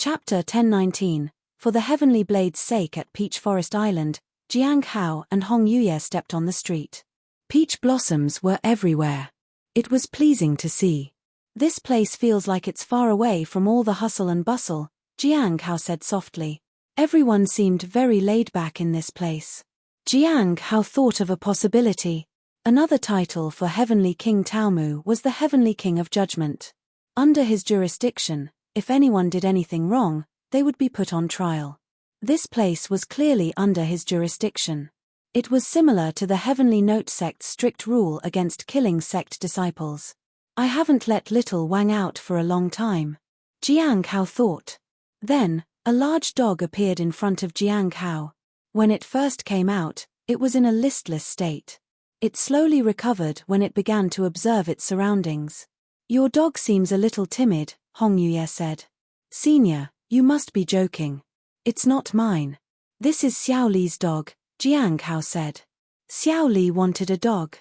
Chapter 1019. For the Heavenly Blade's sake at Peach Forest Island, Jiang Hao and Hong Yuye stepped on the street. Peach blossoms were everywhere. It was pleasing to see. This place feels like it's far away from all the hustle and bustle, Jiang Hao said softly. Everyone seemed very laid back in this place. Jiang Hao thought of a possibility. Another title for Heavenly King Taomu was the Heavenly King of Judgment. Under his jurisdiction, if anyone did anything wrong, they would be put on trial. This place was clearly under his jurisdiction. It was similar to the Heavenly Note sect's strict rule against killing sect disciples. I haven't let little Wang out for a long time, Jiang Hao thought. Then, a large dog appeared in front of Jiang Hao. When it first came out, it was in a listless state. It slowly recovered when it began to observe its surroundings. Your dog seems a little timid, Hong Yuye said. Senior, you must be joking. It's not mine. This is Xiao Li's dog, Jiang Hao said. Xiao Li wanted a dog.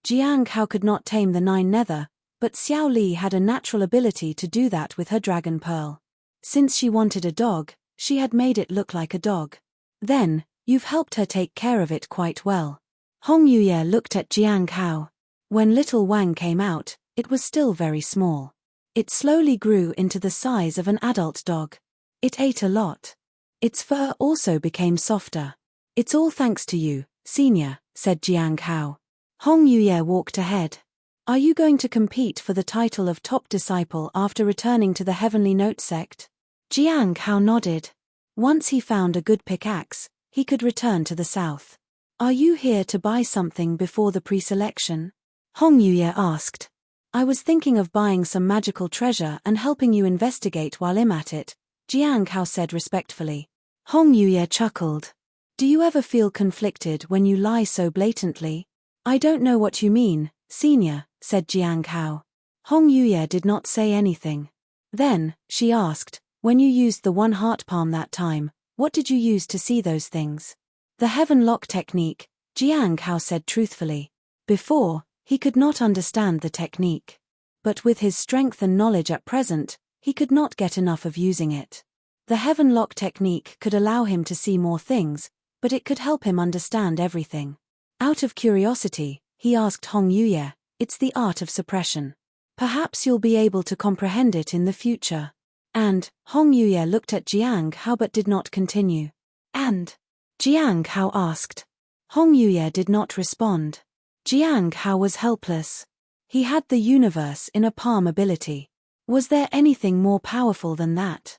Jiang Hao could not tame the 9 nether, but Xiao Li had a natural ability to do that with her dragon pearl. Since she wanted a dog, she had made it look like a dog. Then, you've helped her take care of it quite well. Hong Yuye looked at Jiang Hao. When little Wang came out, it was still very small. It slowly grew into the size of an adult dog. It ate a lot. Its fur also became softer. It's all thanks to you, Senior, said Jiang Hao. Hong Yuye walked ahead. Are you going to compete for the title of top disciple after returning to the Heavenly Note sect? Jiang Hao nodded. Once he found a good pickaxe, he could return to the south. Are you here to buy something before the pre-selection? Hong Yuye asked. I was thinking of buying some magical treasure and helping you investigate while I'm at it, Jiang Hao said respectfully. Hong Yuye chuckled. Do you ever feel conflicted when you lie so blatantly? I don't know what you mean, Senior, said Jiang Hao. Hong Yuye did not say anything. Then, she asked, when you used the 1 heart palm that time, what did you use to see those things? The Heaven Lock technique, Jiang Hao said truthfully. Before, he could not understand the technique. But with his strength and knowledge at present, he could not get enough of using it. The Heaven Lock technique could allow him to see more things, but it could help him understand everything. Out of curiosity, he asked Hong Yuye, it's the art of suppression. Perhaps you'll be able to comprehend it in the future. And, Hong Yuye looked at Jiang Hao but did not continue. And? Jiang Hao asked. Hong Yuye did not respond. Jiang Hao was helpless. He had the universe in a palm ability. Was there anything more powerful than that?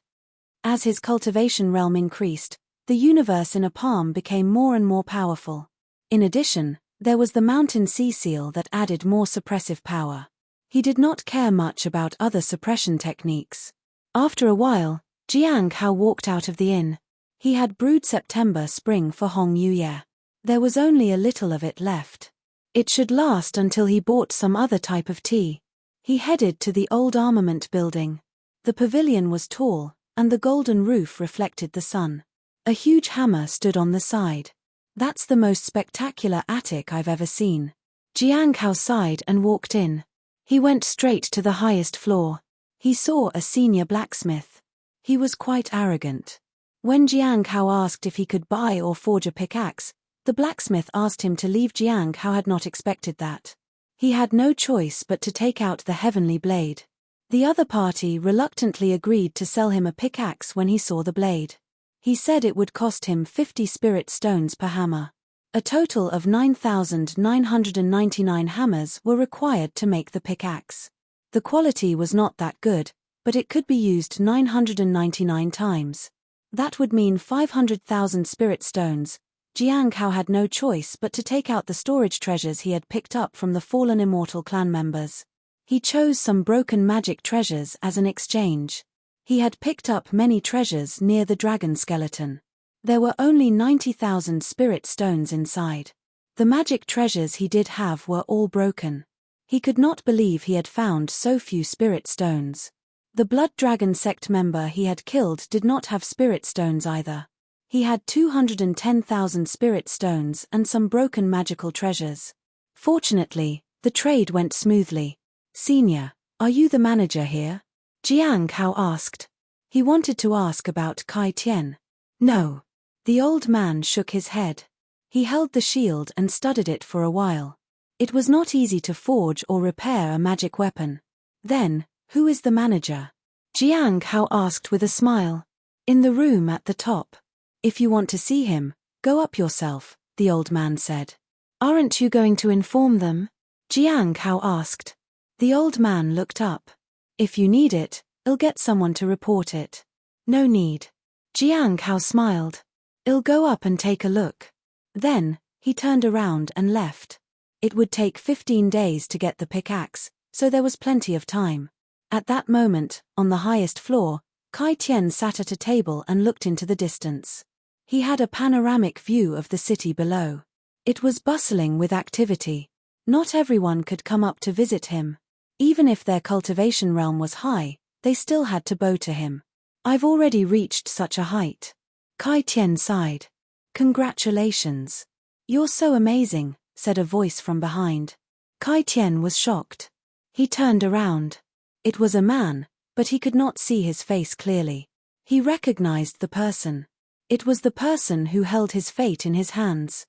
As his cultivation realm increased, the universe in a palm became more and more powerful. In addition, there was the mountain sea seal that added more suppressive power. He did not care much about other suppression techniques. After a while, Jiang Hao walked out of the inn. He had brewed September-spring for Hong Yuye. There was only a little of it left. It should last until he bought some other type of tea. He headed to the old armament building. The pavilion was tall, and the golden roof reflected the sun. A huge hammer stood on the side. That's the most spectacular attic I've ever seen. Jiang Hao sighed and walked in. He went straight to the highest floor. He saw a senior blacksmith. He was quite arrogant. When Jiang Hao asked if he could buy or forge a pickaxe, the blacksmith asked him to leave. Jiang Hao had not expected that. He had no choice but to take out the heavenly blade. The other party reluctantly agreed to sell him a pickaxe when he saw the blade. He said it would cost him 50 spirit stones per hammer. A total of 9,999 hammers were required to make the pickaxe. The quality was not that good, but it could be used 999 times. That would mean 500,000 spirit stones. Jiang Hao had no choice but to take out the storage treasures he had picked up from the fallen immortal clan members. He chose some broken magic treasures as an exchange. He had picked up many treasures near the dragon skeleton. There were only 90,000 spirit stones inside. The magic treasures he did have were all broken. He could not believe he had found so few spirit stones. The blood dragon sect member he had killed did not have spirit stones either. He had 210,000 spirit stones and some broken magical treasures. Fortunately, the trade went smoothly. Senior, are you the manager here? Jiang Hao asked. He wanted to ask about Kai Tian. No. The old man shook his head. He held the shield and studied it for a while. It was not easy to forge or repair a magic weapon. Then, who is the manager? Jiang Hao asked with a smile. In the room at the top. If you want to see him, go up yourself, the old man said. Aren't you going to inform them? Jiang Hao asked. The old man looked up. If you need it, I'll get someone to report it. No need. Jiang Hao smiled. I'll go up and take a look. Then, he turned around and left. It would take 15 days to get the pickaxe, so there was plenty of time. At that moment, on the highest floor, Kai Tian sat at a table and looked into the distance. He had a panoramic view of the city below. It was bustling with activity. Not everyone could come up to visit him. Even if their cultivation realm was high, they still had to bow to him. I've already reached such a height. Kai Tian sighed. Congratulations. You're so amazing, said a voice from behind. Kai Tian was shocked. He turned around. It was a man, but he could not see his face clearly. He recognized the person. It was the person who held his fate in his hands.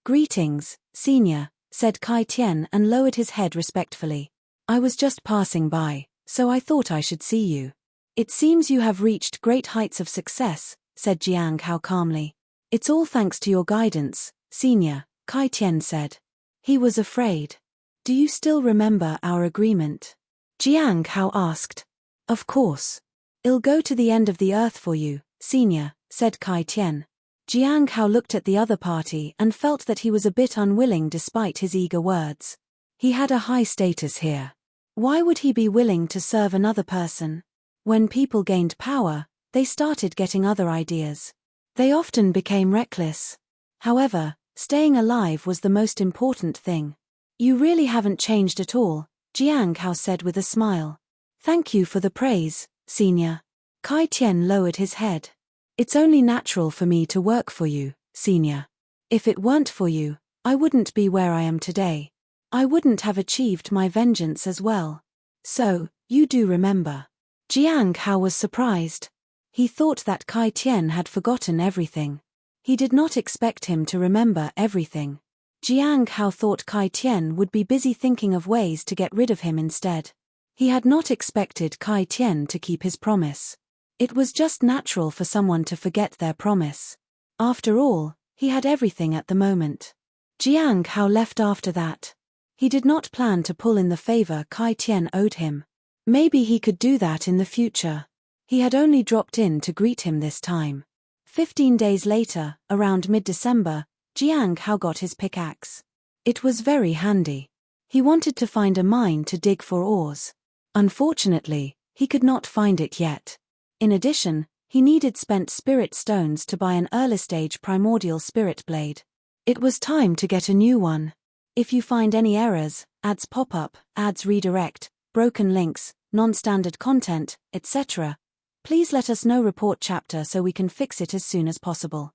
Greetings, senior, said Kai Tian and lowered his head respectfully. I was just passing by, so I thought I should see you. It seems you have reached great heights of success, said Jiang Hao calmly. It's all thanks to your guidance, senior, Kai Tian said. He was afraid. Do you still remember our agreement? Jiang Hao asked. Of course. I'll go to the end of the earth for you, senior, said Kai Tian. Jiang Hao looked at the other party and felt that he was a bit unwilling despite his eager words. He had a high status here. Why would he be willing to serve another person? When people gained power, they started getting other ideas. They often became reckless. However, staying alive was the most important thing. You really haven't changed at all, Jiang Hao said with a smile. Thank you for the praise, senior. Kai Tian lowered his head. It's only natural for me to work for you, senior. If it weren't for you, I wouldn't be where I am today. I wouldn't have achieved my vengeance as well. So, you do remember. Jiang Hao was surprised. He thought that Kai Tian had forgotten everything. He did not expect him to remember everything. Jiang Hao thought Kai Tian would be busy thinking of ways to get rid of him instead. He had not expected Kai Tian to keep his promise. It was just natural for someone to forget their promise. After all, he had everything at the moment. Jiang Hao left after that. He did not plan to pull in the favor Kai Tian owed him. Maybe he could do that in the future. He had only dropped in to greet him this time. 15 days later, around mid-December, Jiang Hao got his pickaxe. It was very handy. He wanted to find a mine to dig for ores. Unfortunately, he could not find it yet. In addition, he needed spent spirit stones to buy an early-stage primordial spirit blade. It was time to get a new one. If you find any errors, ads pop up, ads redirect, broken links, non-standard content, etc., please let us know. Report chapter so we can fix it as soon as possible.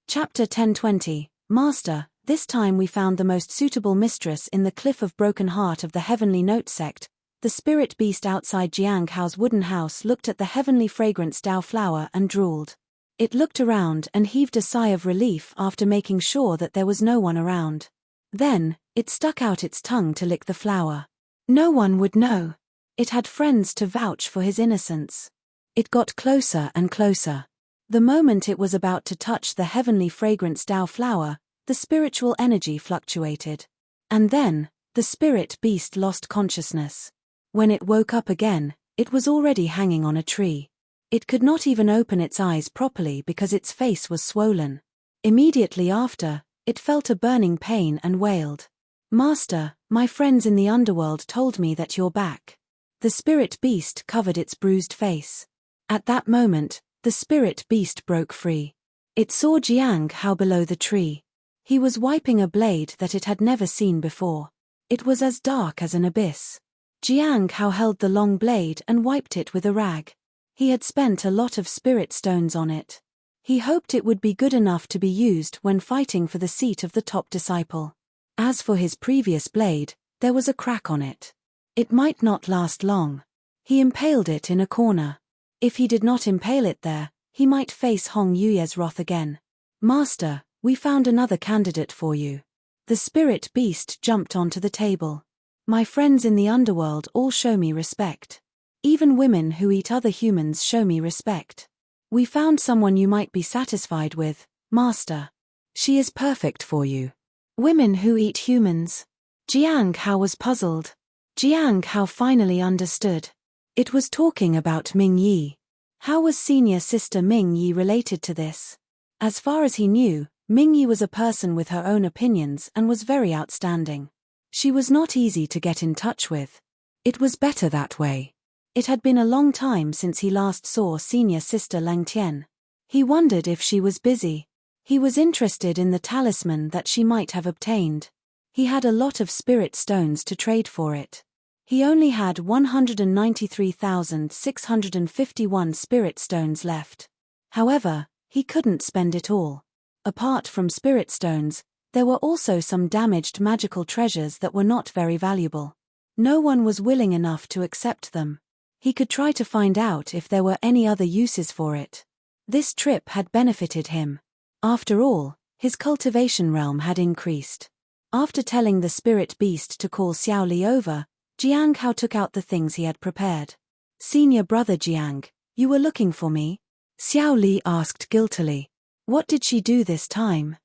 Chapter 1020, Master. This time we found the most suitable mistress in the Cliff of Broken Heart of the Heavenly Note sect. The spirit beast outside Jiang Hao's wooden house looked at the heavenly fragrance Dao flower and drooled. It looked around and heaved a sigh of relief after making sure that there was no one around. Then, it stuck out its tongue to lick the flower. No one would know. It had friends to vouch for his innocence. It got closer and closer. The moment it was about to touch the heavenly fragrance Dao flower, the spiritual energy fluctuated. And then, the spirit beast lost consciousness. When it woke up again, it was already hanging on a tree. It could not even open its eyes properly because its face was swollen. Immediately after, it felt a burning pain and wailed. Master, my friends in the underworld told me that you're back. The spirit beast covered its bruised face. At that moment, the spirit beast broke free. It saw Jiang Hao below the tree. He was wiping a blade that it had never seen before. It was as dark as an abyss. Jiang Hao held the long blade and wiped it with a rag. He had spent a lot of spirit stones on it. He hoped it would be good enough to be used when fighting for the seat of the top disciple. As for his previous blade, there was a crack on it. It might not last long. He impaled it in a corner. If he did not impale it there, he might face Hong Yuye's wrath again. Master, we found another candidate for you. The spirit beast jumped onto the table. My friends in the underworld all show me respect. Even women who eat other humans show me respect. We found someone you might be satisfied with, Master. She is perfect for you. Women who eat humans. Jiang Hao was puzzled. Jiang Hao finally understood. It was talking about Ming Yi. How was senior sister Ming Yi related to this? As far as he knew, Ming Yi was a person with her own opinions and was very outstanding. She was not easy to get in touch with. It was better that way. It had been a long time since he last saw senior sister Lang Tian. He wondered if she was busy. He was interested in the talisman that she might have obtained. He had a lot of spirit stones to trade for it. He only had 193,651 spirit stones left. However, he couldn't spend it all. Apart from spirit stones, there were also some damaged magical treasures that were not very valuable. No one was willing enough to accept them. He could try to find out if there were any other uses for it. This trip had benefited him. After all, his cultivation realm had increased. After telling the spirit beast to call Xiao Li over, Jiang Hao took out the things he had prepared. Senior brother Jiang, you were looking for me? Xiao Li asked guiltily. What did she do this time?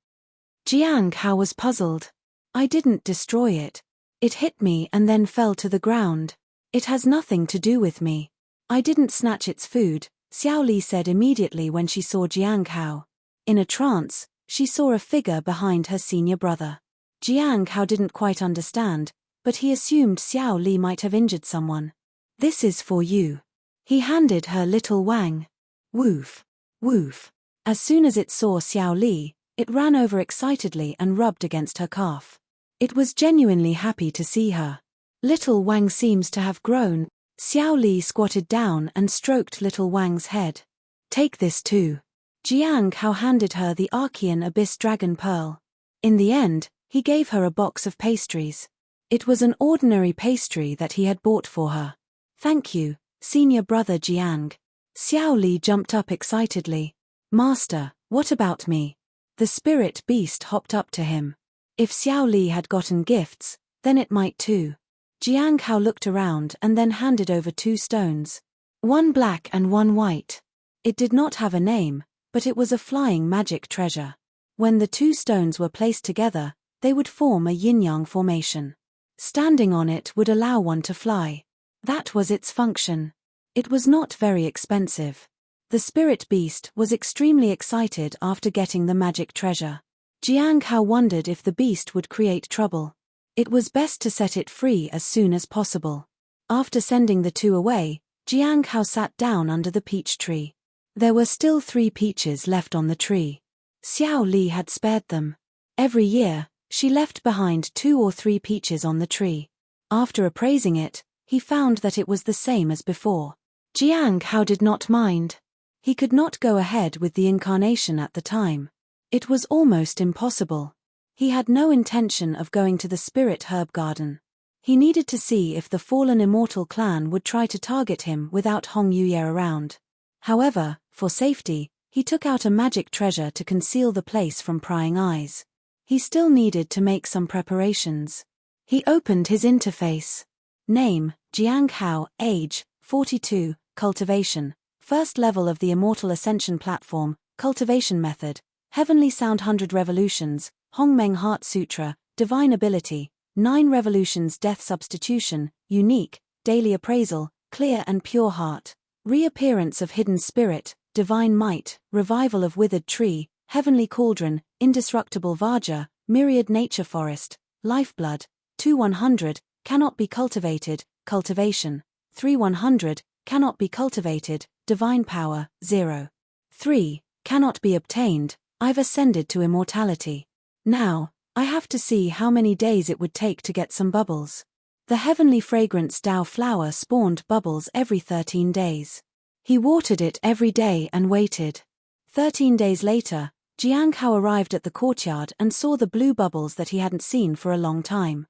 Jiang Hao was puzzled. I didn't destroy it. It hit me and then fell to the ground. It has nothing to do with me. I didn't snatch its food, Xiao Li said immediately when she saw Jiang Hao. In a trance, she saw a figure behind her senior brother. Jiang Hao didn't quite understand, but he assumed Xiao Li might have injured someone. This is for you. He handed her little wang. Woof. Woof. As soon as it saw Xiao Li, it ran over excitedly and rubbed against her calf. It was genuinely happy to see her. Little Wang seems to have grown. Xiao Li squatted down and stroked little Wang's head. Take this too. Jiang Hao handed her the Archean Abyss Dragon Pearl. In the end, he gave her a box of pastries. It was an ordinary pastry that he had bought for her. Thank you, senior brother Jiang. Xiao Li jumped up excitedly. Master, what about me? The spirit beast hopped up to him. If Xiao Li had gotten gifts, then it might too. Jiang Hao looked around and then handed over 2 stones. One black and one white. It did not have a name, but it was a flying magic treasure. When the 2 stones were placed together, they would form a yin-yang formation. Standing on it would allow one to fly. That was its function. It was not very expensive. The spirit beast was extremely excited after getting the magic treasure. Jiang Hao wondered if the beast would create trouble. It was best to set it free as soon as possible. After sending the 2 away, Jiang Hao sat down under the peach tree. There were still 3 peaches left on the tree. Xiao Li had spared them. Every year, she left behind 2 or 3 peaches on the tree. After appraising it, he found that it was the same as before. Jiang Hao did not mind. He could not go ahead with the incarnation at the time. It was almost impossible. He had no intention of going to the spirit herb garden. He needed to see if the fallen immortal clan would try to target him without Hong Yuye around. However, for safety, he took out a magic treasure to conceal the place from prying eyes. He still needed to make some preparations. He opened his interface. Name, Jiang Hao, age, 42, cultivation. First level of the Immortal Ascension platform, cultivation method, Heavenly Sound 100 revolutions, Hongmeng Heart Sutra, divine ability, 9 revolutions death substitution, unique, daily appraisal, clear and pure heart, reappearance of hidden spirit, divine might, revival of withered tree, heavenly cauldron, indestructible Vaja, myriad nature forest, lifeblood, 2-100, cannot be cultivated, cultivation, 3-100, cannot be cultivated, divine power, 0. 3, cannot be obtained, I've ascended to immortality. Now, I have to see how many days it would take to get some bubbles. The heavenly fragrance Dao flower spawned bubbles every 13 days. He watered it every day and waited. 13 days later, Jiang Hao arrived at the courtyard and saw the blue bubbles that he hadn't seen for a long time.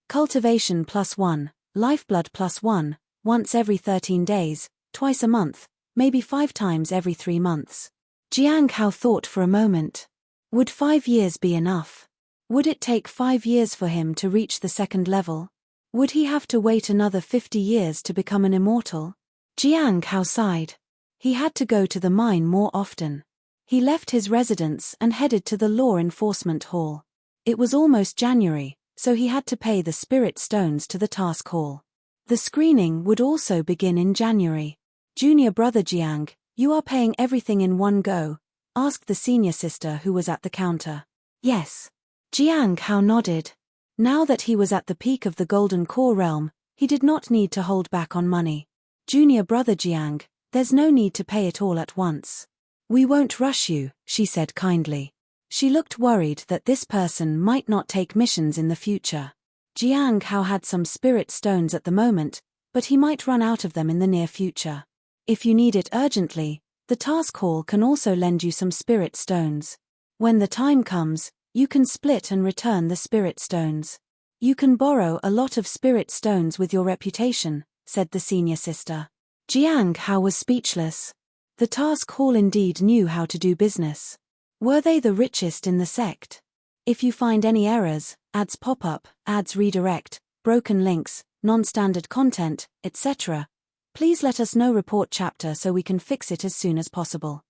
Cultivation +1, lifeblood +1, once every 13 days, twice a month, maybe 5 times every 3 months. Jiang Hao thought for a moment. Would 5 years be enough? Would it take 5 years for him to reach the second level? Would he have to wait another 50 years to become an immortal? Jiang Hao sighed. He had to go to the mine more often. He left his residence and headed to the law enforcement hall. It was almost January, so he had to pay the spirit stones to the task hall. The screening would also begin in January. Junior brother Jiang, you are paying everything in one go? Asked the senior sister who was at the counter. Yes. Jiang Hao nodded. Now that he was at the peak of the Golden Core realm, he did not need to hold back on money. Junior brother Jiang, there's no need to pay it all at once. We won't rush you, she said kindly. She looked worried that this person might not take missions in the future. Jiang Hao had some spirit stones at the moment, but he might run out of them in the near future. If you need it urgently, the task hall can also lend you some spirit stones. When the time comes, you can split and return the spirit stones. You can borrow a lot of spirit stones with your reputation, said the senior sister. Jiang Hao was speechless. The task hall indeed knew how to do business. Were they the richest in the sect? If you find any errors, ads pop up, ads redirect, broken links, non-standard content, etc., please let us know. Report chapter so we can fix it as soon as possible.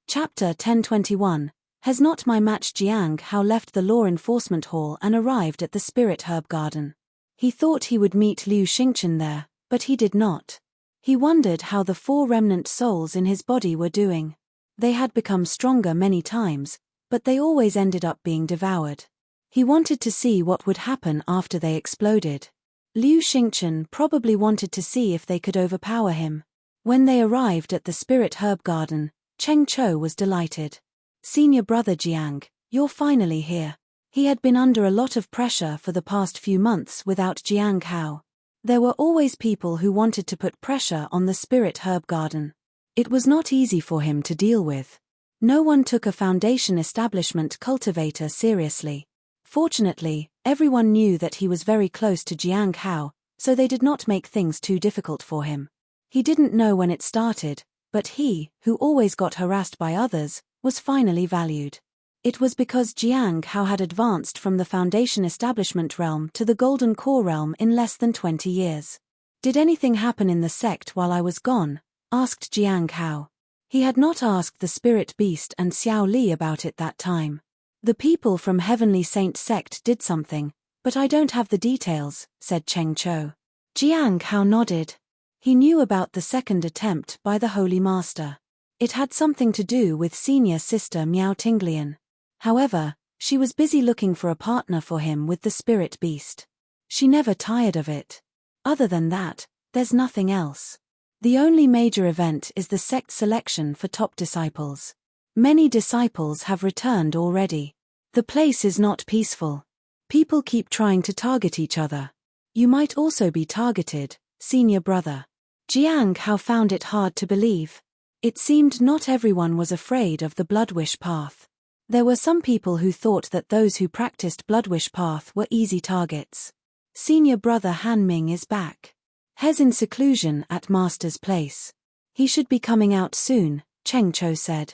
Chapter 1021. Has not my match. Jiang Hao left the law enforcement hall and arrived at the spirit herb garden. He thought he would meet Liu Xingchen there, but he did not. He wondered how the 4 remnant souls in his body were doing. They had become stronger many times, but they always ended up being devoured. He wanted to see what would happen after they exploded. Liu Xingchen probably wanted to see if they could overpower him. When they arrived at the spirit herb garden, Cheng Chou was delighted. Senior brother Jiang, you're finally here. He had been under a lot of pressure for the past few months without Jiang Hao. There were always people who wanted to put pressure on the spirit herb garden. It was not easy for him to deal with. No one took a foundation establishment cultivator seriously. Fortunately, everyone knew that he was very close to Jiang Hao, so they did not make things too difficult for him. He didn't know when it started, but he, who always got harassed by others, was finally valued. It was because Jiang Hao had advanced from the foundation establishment realm to the Golden Core realm in less than 20 years. Did anything happen in the sect while I was gone? Asked Jiang Hao. He had not asked the spirit beast and Xiao Li about it that time. The people from Heavenly Saint sect did something, but I don't have the details, said Cheng Chou. Jiang Hao nodded. He knew about the second attempt by the Holy Master. It had something to do with senior sister Miao Tinglian. However, she was busy looking for a partner for him with the spirit beast. She never tired of it. Other than that, there's nothing else. The only major event is the sect selection for top disciples. Many disciples have returned already. The place is not peaceful. People keep trying to target each other. You might also be targeted, senior brother. Jiang Hao found it hard to believe. It seemed not everyone was afraid of the Bloodwish path. There were some people who thought that those who practiced Bloodwish path were easy targets. Senior brother Han Ming is back. He's in seclusion at Master's place. He should be coming out soon, Cheng Chou said.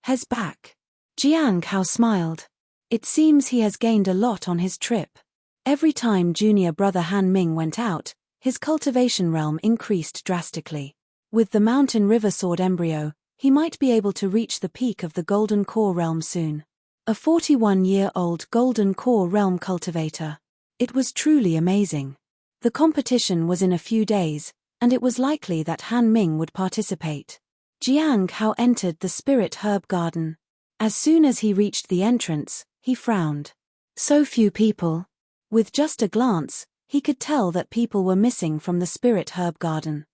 He's back. Jiang Hao smiled. It seems he has gained a lot on his trip. Every time junior brother Han Ming went out, his cultivation realm increased drastically. With the mountain river sword embryo, he might be able to reach the peak of the Golden Core realm soon. A 41-year-old Golden Core realm cultivator. It was truly amazing. The competition was in a few days, and it was likely that Han Ming would participate. Jiang Hao entered the spirit herb garden. As soon as he reached the entrance, he frowned. So few people. With just a glance, he could tell that people were missing from the spirit herb garden.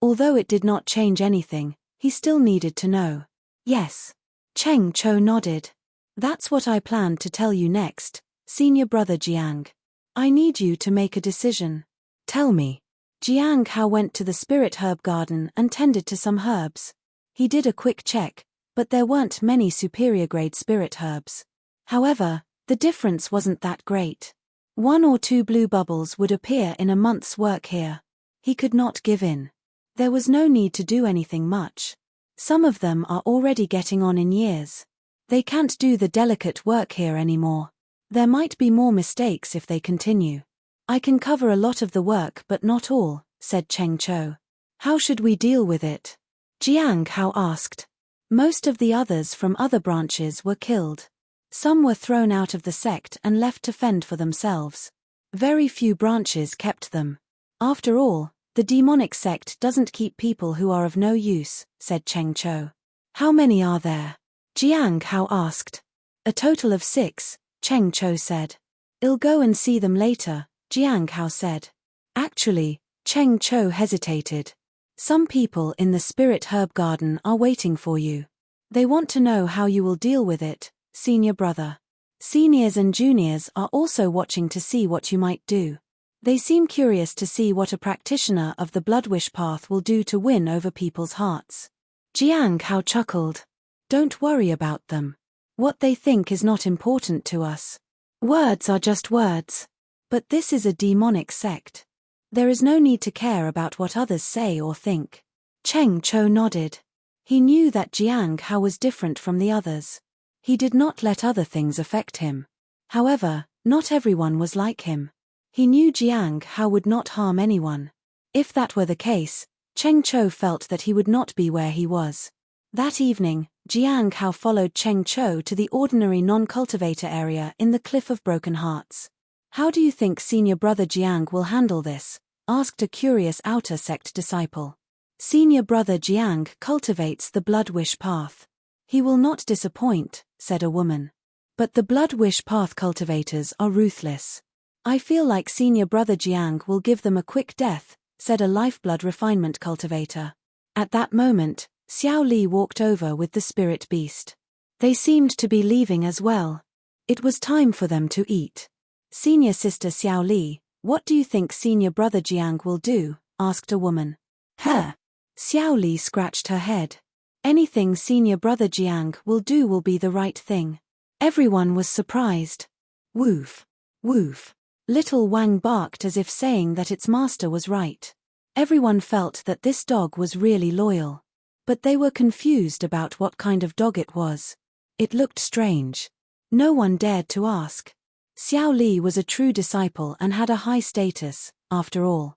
Although it did not change anything, he still needed to know. Yes. Cheng Chou nodded. That's what I planned to tell you next, senior brother Jiang. I need you to make a decision. Tell me. Jiang Hao went to the spirit herb garden and tended to some herbs. He did a quick check, but there weren't many superior grade spirit herbs. However, the difference wasn't that great. 1 or 2 blue bubbles would appear in a month's work here. He could not give in. There was no need to do anything much. Some of them are already getting on in years. They can't do the delicate work here anymore. There might be more mistakes if they continue. I can cover a lot of the work but not all, said Cheng Cho. How should we deal with it? Jiang Hao asked. Most of the others from other branches were killed. Some were thrown out of the sect and left to fend for themselves. Very few branches kept them. After all, the demonic sect doesn't keep people who are of no use, said Cheng Cho. How many are there? Jiang Hao asked. A total of 6, Cheng Cho said. I'll go and see them later, Jiang Hao said. Actually, Cheng Cho hesitated. Some people in the spirit herb garden are waiting for you. They want to know how you will deal with it, senior brother. Seniors and juniors are also watching to see what you might do. They seem curious to see what a practitioner of the blood wish path will do to win over people's hearts. Jiang Hao chuckled. Don't worry about them. What they think is not important to us. Words are just words. But this is a demonic sect. There is no need to care about what others say or think. Cheng Cho nodded. He knew that Jiang Hao was different from the others. He did not let other things affect him. However, not everyone was like him. He knew Jiang Hao would not harm anyone. If that were the case, Cheng Cho felt that he would not be where he was. That evening, Jiang Hao followed Cheng Cho to the ordinary non-cultivator area in the Cliff of Broken Hearts. How do you think senior brother Jiang will handle this? Asked a curious outer sect disciple. Senior brother Jiang cultivates the blood wish path. He will not disappoint, said a woman. But the blood wish path cultivators are ruthless. I feel like senior brother Jiang will give them a quick death, said a lifeblood refinement cultivator. At that moment, Xiao Li walked over with the spirit beast. They seemed to be leaving as well. It was time for them to eat. Senior sister Xiao Li, what do you think senior brother Jiang will do? Asked a woman. Huh? Xiao Li scratched her head. Anything senior brother Jiang will do will be the right thing. Everyone was surprised. Woof. Woof. Little Wang barked as if saying that its master was right. Everyone felt that this dog was really loyal. But they were confused about what kind of dog it was. It looked strange. No one dared to ask. Xiao Li was a true disciple and had a high status, after all.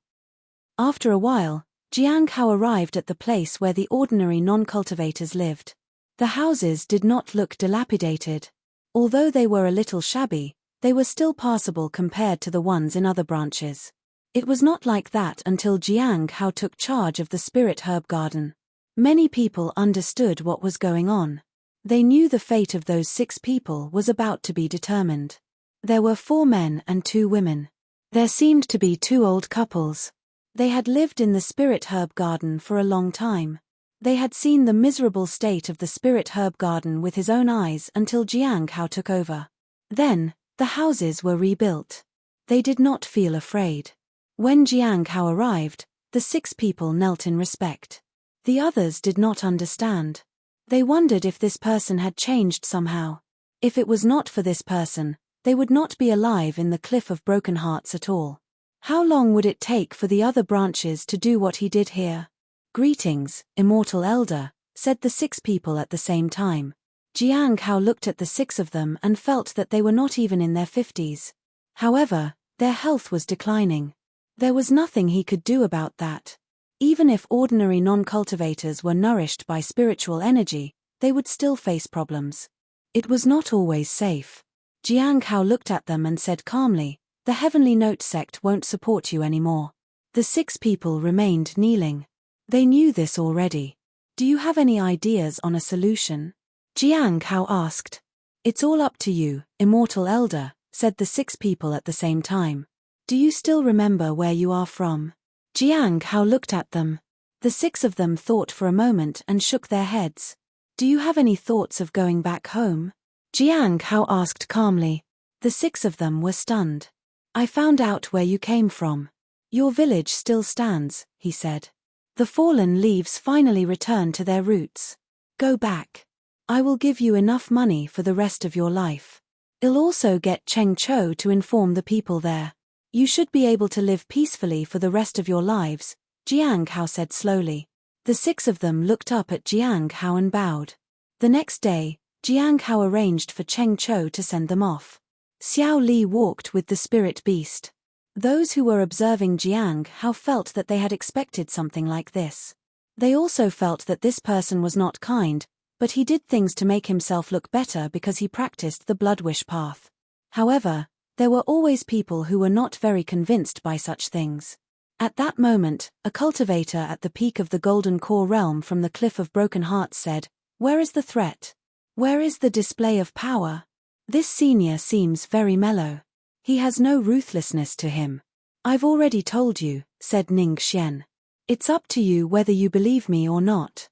After a while, Jiang Hao arrived at the place where the ordinary non-cultivators lived. The houses did not look dilapidated. Although they were a little shabby, they were still passable compared to the ones in other branches. It was not like that until Jiang Hao took charge of the spirit herb garden. Many people understood what was going on. They knew the fate of those 6 people was about to be determined. There were 4 men and 2 women. There seemed to be 2 old couples. They had lived in the spirit herb garden for a long time. They had seen the miserable state of the spirit herb garden with his own eyes until Jiang Hao took over. Then, the houses were rebuilt. They did not feel afraid. When Jiang Hao arrived, the 6 people knelt in respect. The others did not understand. They wondered if this person had changed somehow. If it was not for this person, they would not be alive in the Cliff of Broken Hearts at all. How long would it take for the other branches to do what he did here? Greetings, immortal elder, said the 6 people at the same time. Jiang Hao looked at the 6 of them and felt that they were not even in their 50s. However, their health was declining. There was nothing he could do about that. Even if ordinary non-cultivators were nourished by spiritual energy, they would still face problems. It was not always safe. Jiang Hao looked at them and said calmly, the Heavenly Note sect won't support you anymore. The 6 people remained kneeling. They knew this already. Do you have any ideas on a solution? Jiang Hao asked. It's all up to you, immortal elder, said the 6 people at the same time. Do you still remember where you are from? Jiang Hao looked at them. The 6 of them thought for a moment and shook their heads. Do you have any thoughts of going back home? Jiang Hao asked calmly. The 6 of them were stunned. I found out where you came from. Your village still stands, he said. The fallen leaves finally return to their roots. Go back. I will give you enough money for the rest of your life. I'll also get Cheng Cho to inform the people there. You should be able to live peacefully for the rest of your lives, Jiang Hao said slowly. The 6 of them looked up at Jiang Hao and bowed. The next day, Jiang Hao arranged for Cheng Cho to send them off. Xiao Li walked with the spirit beast. Those who were observing Jiang Hao felt that they had expected something like this. They also felt that this person was not kind, but he did things to make himself look better because he practiced the blood wish path. However, there were always people who were not very convinced by such things. At that moment, a cultivator at the peak of the Golden Core realm from the Cliff of Broken Hearts said, "Where is the threat? Where is the display of power? This senior seems very mellow. He has no ruthlessness to him." "I've already told you," said Ning Xian. "It's up to you whether you believe me or not."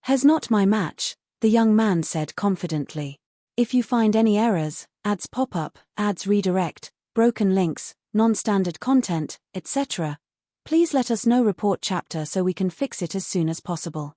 "Has not my match," the young man said confidently. "If you find any errors, ads pop up, ads redirect, broken links, non-standard content, etc., please let us know. Report chapter so we can fix it as soon as possible."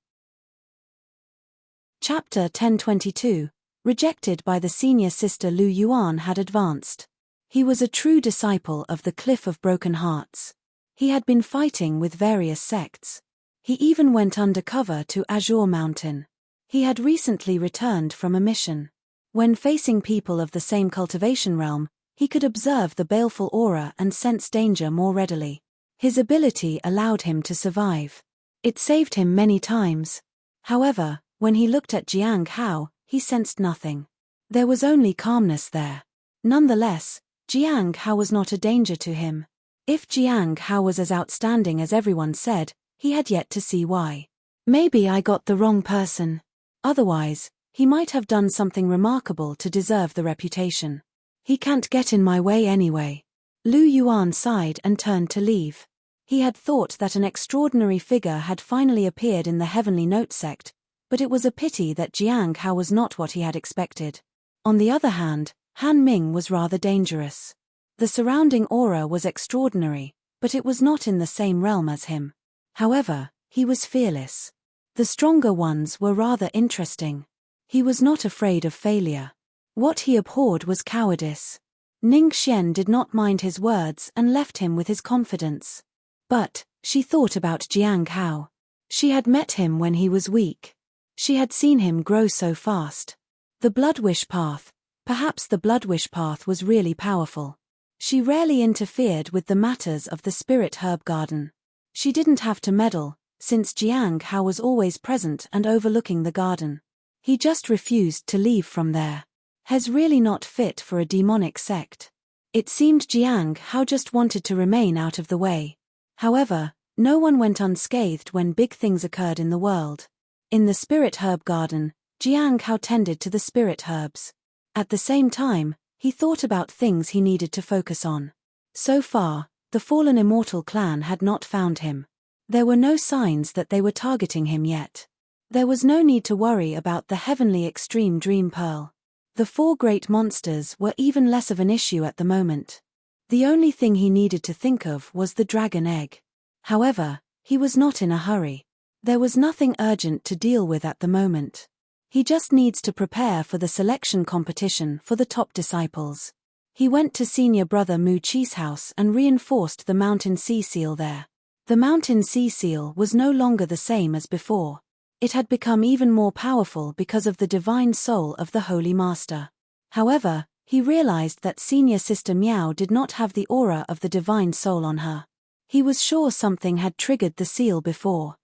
Chapter 1022, rejected by the senior sister Lu Yuan had advanced. He was a true disciple of the Cliff of Broken Hearts. He had been fighting with various sects. He even went undercover to Azure Mountain. He had recently returned from a mission. When facing people of the same cultivation realm, he could observe the baleful aura and sense danger more readily. His ability allowed him to survive. It saved him many times. However, when he looked at Jiang Hao, he sensed nothing. There was only calmness there. Nonetheless, Jiang Hao was not a danger to him. If Jiang Hao was as outstanding as everyone said, he had yet to see why. Maybe I got the wrong person. Otherwise, he might have done something remarkable to deserve the reputation. He can't get in my way anyway. Lu Yuan sighed and turned to leave. He had thought that an extraordinary figure had finally appeared in the Heavenly Note sect, but it was a pity that Jiang Hao was not what he had expected. On the other hand, Han Ming was rather dangerous. The surrounding aura was extraordinary, but it was not in the same realm as him. However, he was fearless. The stronger ones were rather interesting. He was not afraid of failure. What he abhorred was cowardice. Ning Xian did not mind his words and left him with his confidence. But, she thought about Jiang Hao. She had met him when he was weak. She had seen him grow so fast. The blood wish path, perhaps the blood wish path was really powerful. She rarely interfered with the matters of the spirit herb garden. She didn't have to meddle, since Jiang Hao was always present and overlooking the garden. He just refused to leave from there. He's really not fit for a demonic sect. It seemed Jiang Hao just wanted to remain out of the way. However, no one went unscathed when big things occurred in the world. In the spirit herb garden, Jiang Hao tended to the spirit herbs. At the same time, he thought about things he needed to focus on. So far, the fallen immortal clan had not found him. There were no signs that they were targeting him yet. There was no need to worry about the heavenly extreme dream pearl. The 4 great monsters were even less of an issue at the moment. The only thing he needed to think of was the dragon egg. However, he was not in a hurry. There was nothing urgent to deal with at the moment. He just needs to prepare for the selection competition for the top disciples. He went to senior brother Mu Chi's house and reinforced the mountain sea seal there. The mountain sea seal was no longer the same as before. It had become even more powerful because of the divine soul of the Holy Master. However, he realized that senior sister Miao did not have the aura of the divine soul on her. He was sure something had triggered the seal before.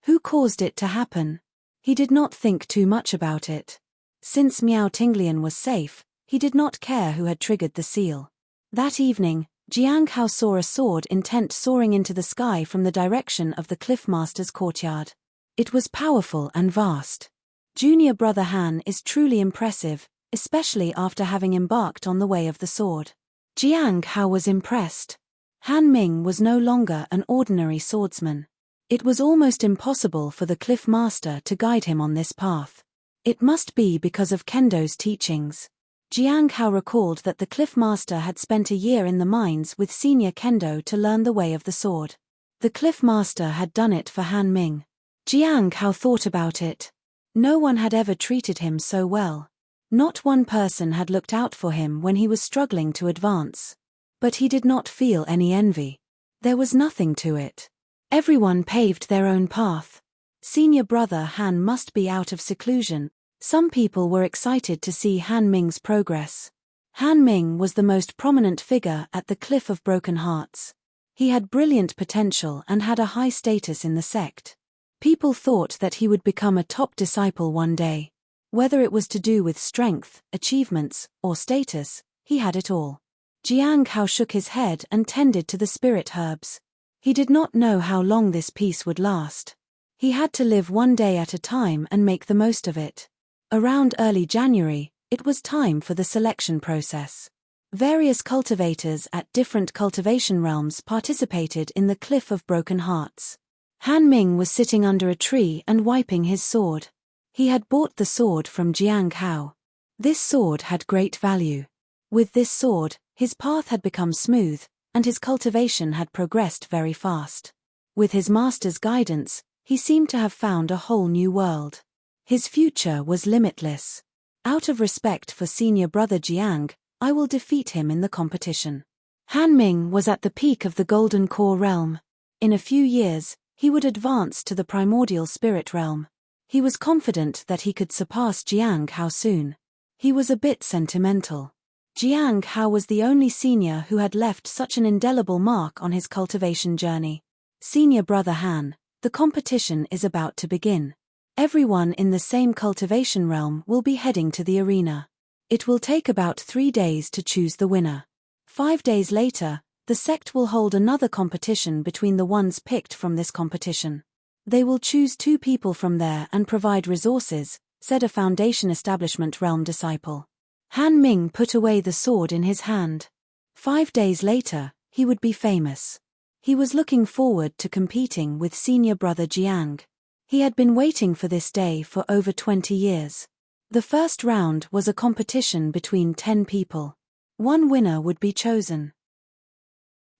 Who caused it to happen? He did not think too much about it. Since Miao Tinglian was safe, he did not care who had triggered the seal. That evening, Jiang Hao saw a sword intent soaring into the sky from the direction of the Cliff Master's courtyard. It was powerful and vast. Junior brother Han is truly impressive, especially after having embarked on the way of the sword. Jiang Hao was impressed. Han Ming was no longer an ordinary swordsman. It was almost impossible for the Cliff Master to guide him on this path. It must be because of Kendo's teachings. Jiang Hao recalled that the Cliff Master had spent a year in the mines with senior Kendo to learn the way of the sword. The Cliff Master had done it for Han Ming. Jiang Hao thought about it. No one had ever treated him so well. Not one person had looked out for him when he was struggling to advance. But he did not feel any envy. There was nothing to it. Everyone paved their own path. Senior brother Han must be out of seclusion. Some people were excited to see Han Ming's progress. Han Ming was the most prominent figure at the Cliff of Broken Hearts. He had brilliant potential and had a high status in the sect. People thought that he would become a top disciple one day. Whether it was to do with strength, achievements, or status, he had it all. Jiang Hao shook his head and tended to the spirit herbs. He did not know how long this peace would last. He had to live one day at a time and make the most of it. Around early January, it was time for the selection process. Various cultivators at different cultivation realms participated in the Cliff of Broken Hearts. Han Ming was sitting under a tree and wiping his sword. He had bought the sword from Jiang Hao. This sword had great value. With this sword, his path had become smooth, and his cultivation had progressed very fast. With his master's guidance, he seemed to have found a whole new world. His future was limitless. Out of respect for senior brother Jiang, I will defeat him in the competition. Han Ming was at the peak of the Golden Core realm. In a few years, he would advance to the primordial spirit realm. He was confident that he could surpass Jiang Hao soon. He was a bit sentimental. Jiang Hao was the only senior who had left such an indelible mark on his cultivation journey. Senior brother Han, the competition is about to begin. Everyone in the same cultivation realm will be heading to the arena. It will take about 3 days to choose the winner. 5 days later, the sect will hold another competition between the ones picked from this competition. They will choose 2 people from there and provide resources, said a Foundation Establishment realm disciple. Han Ming put away the sword in his hand. 5 days later, he would be famous. He was looking forward to competing with senior brother Jiang. He had been waiting for this day for over 20 years. The first round was a competition between 10 people. 1 winner would be chosen.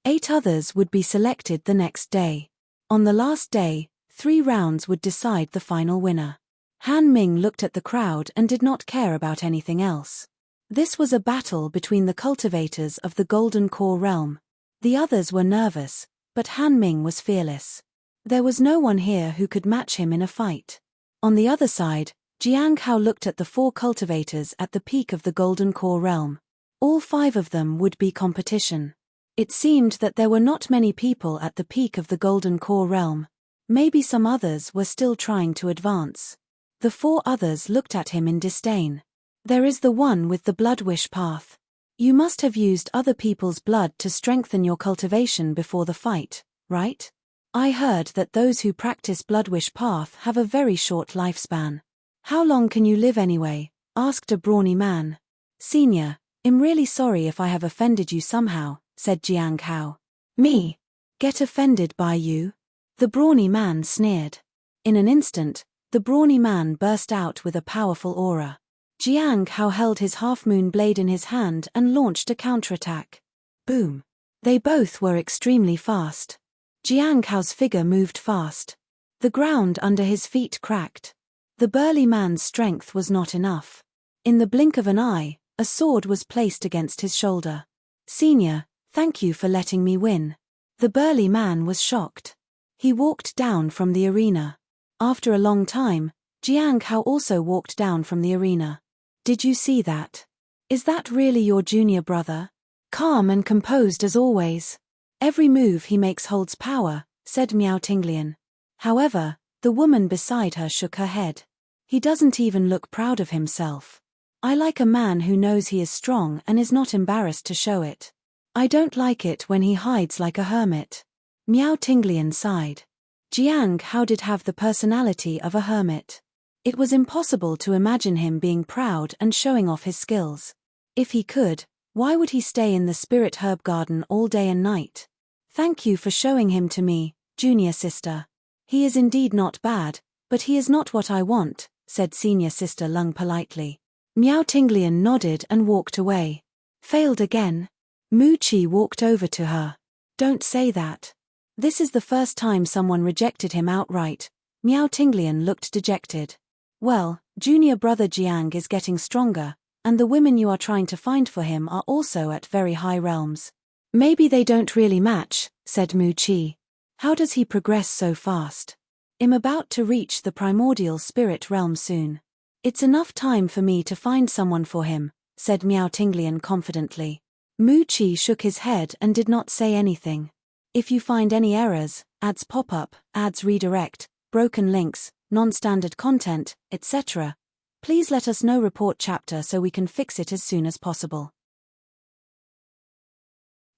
8 others would be selected the next day. On the last day, 3 rounds would decide the final winner. Han Ming looked at the crowd and did not care about anything else. This was a battle between the cultivators of the Golden Core realm. The others were nervous, but Han Ming was fearless. There was no one here who could match him in a fight. On the other side, Jiang Hao looked at the 4 cultivators at the peak of the Golden Core realm. All 5 of them would be competition. It seemed that there were not many people at the peak of the Golden Core realm. Maybe some others were still trying to advance. The 4 others looked at him in disdain. There is the one with the blood wish path. You must have used other people's blood to strengthen your cultivation before the fight, right? I heard that those who practice blood wish path have a very short lifespan. How long can you live anyway? Asked a brawny man. Senior, I'm really sorry if I have offended you somehow, said Jiang Hao. Me? Get offended by you? The brawny man sneered. In an instant, the brawny man burst out with a powerful aura. Jiang Hao held his half-moon blade in his hand and launched a counterattack. Boom. They both were extremely fast. Jiang Hao's figure moved fast. The ground under his feet cracked. The burly man's strength was not enough. In the blink of an eye, a sword was placed against his shoulder. Senior, thank you for letting me win. The burly man was shocked. He walked down from the arena. After a long time, Jiang Hao also walked down from the arena. Did you see that? Is that really your junior brother? Calm and composed as always. Every move he makes holds power, said Miao Tinglian. However, the woman beside her shook her head. He doesn't even look proud of himself. I like a man who knows he is strong and is not embarrassed to show it. I don't like it when he hides like a hermit. Miao Tinglian sighed. Jiang Hao did have the personality of a hermit. It was impossible to imagine him being proud and showing off his skills. If he could, why would he stay in the spirit herb garden all day and night? Thank you for showing him to me, junior sister. He is indeed not bad, but he is not what I want, said senior sister Lung politely. Miao Tinglian nodded and walked away. Failed again? Mu Qi walked over to her. Don't say that. This is the first time someone rejected him outright. Miao Tinglian looked dejected. Well, junior brother Jiang is getting stronger, and the women you are trying to find for him are also at very high realms. Maybe they don't really match, said Mu Qi. How does he progress so fast? I'm about to reach the primordial spirit realm soon. It's enough time for me to find someone for him, said Miao Tinglian confidently. Mu Qi shook his head and did not say anything. If you find any errors, ads pop up, ads redirect, broken links, non-standard content, etc., please let us know. Report chapter so we can fix it as soon as possible.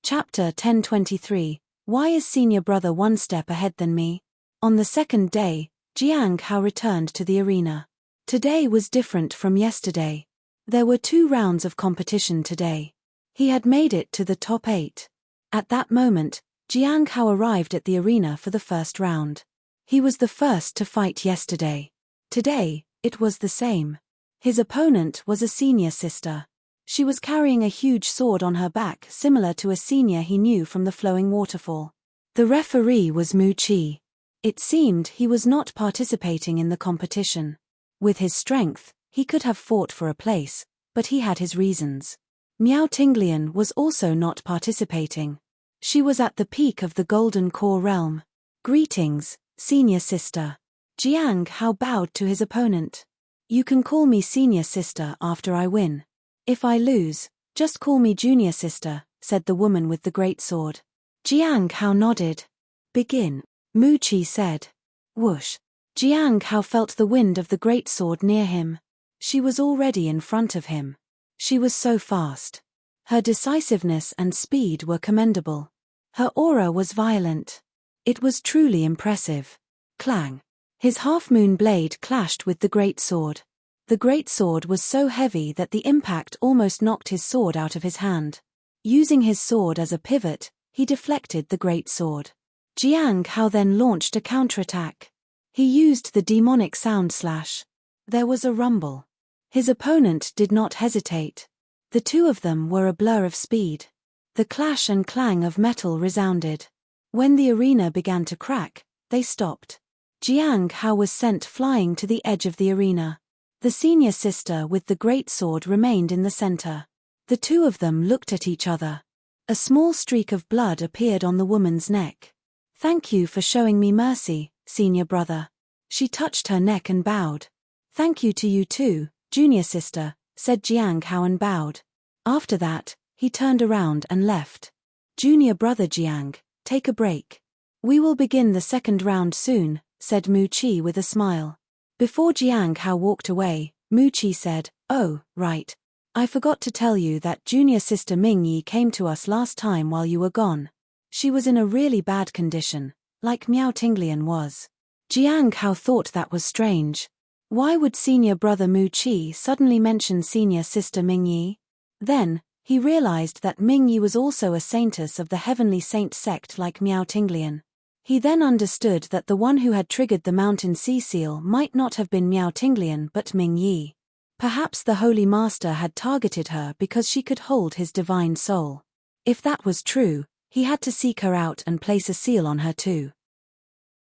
Chapter 1023. Why is senior brother one step ahead than me? On the second day, Jiang Hao returned to the arena. Today was different from yesterday. There were 2 rounds of competition today. He had made it to the top 8. At that moment, Jiang Hao arrived at the arena for the first round. He was the first to fight yesterday. Today, it was the same. His opponent was a senior sister. She was carrying a huge sword on her back, similar to a senior he knew from the flowing waterfall. The referee was Mu Qi. It seemed he was not participating in the competition. With his strength, he could have fought for a place, but he had his reasons. Miao Tinglian was also not participating. She was at the peak of the Golden Core realm. Greetings, senior sister. Jiang Hao bowed to his opponent. You can call me senior sister after I win. If I lose, just call me junior sister, said the woman with the great sword. Jiang Hao nodded. Begin, Mu Qi said. Whoosh. Jiang Hao felt the wind of the great sword near him. She was already in front of him. She was so fast. Her decisiveness and speed were commendable. Her aura was violent. It was truly impressive. Clang. His half-moon blade clashed with the great sword. The great sword was so heavy that the impact almost knocked his sword out of his hand. Using his sword as a pivot, he deflected the great sword. Jiang Hao then launched a counterattack. He used the demonic sound slash. There was a rumble. His opponent did not hesitate. The 2 of them were a blur of speed. The clash and clang of metal resounded. When the arena began to crack, they stopped. Jiang Hao was sent flying to the edge of the arena. The senior sister with the great sword remained in the center. The 2 of them looked at each other. A small streak of blood appeared on the woman's neck. Thank you for showing me mercy, senior brother. She touched her neck and bowed. Thank you to you too, junior sister, said Jiang Hao and bowed. After that, he turned around and left. Junior brother Jiang, take a break. We will begin the second round soon, said Mu Qi with a smile. Before Jiang Hao walked away, Mu Qi said, Oh, right. I forgot to tell you that junior sister Ming Yi came to us last time while you were gone. She was in a really bad condition, like Miao Tinglian was. Jiang Hao thought that was strange. Why would senior brother Mu Qi suddenly mention senior sister Ming Yi? Then, he realized that Ming Yi was also a saintess of the heavenly saint sect like Miao Tinglian. He then understood that the one who had triggered the mountain sea seal might not have been Miao Tinglian but Ming Yi. Perhaps the Holy Master had targeted her because she could hold his divine soul. If that was true, he had to seek her out and place a seal on her too.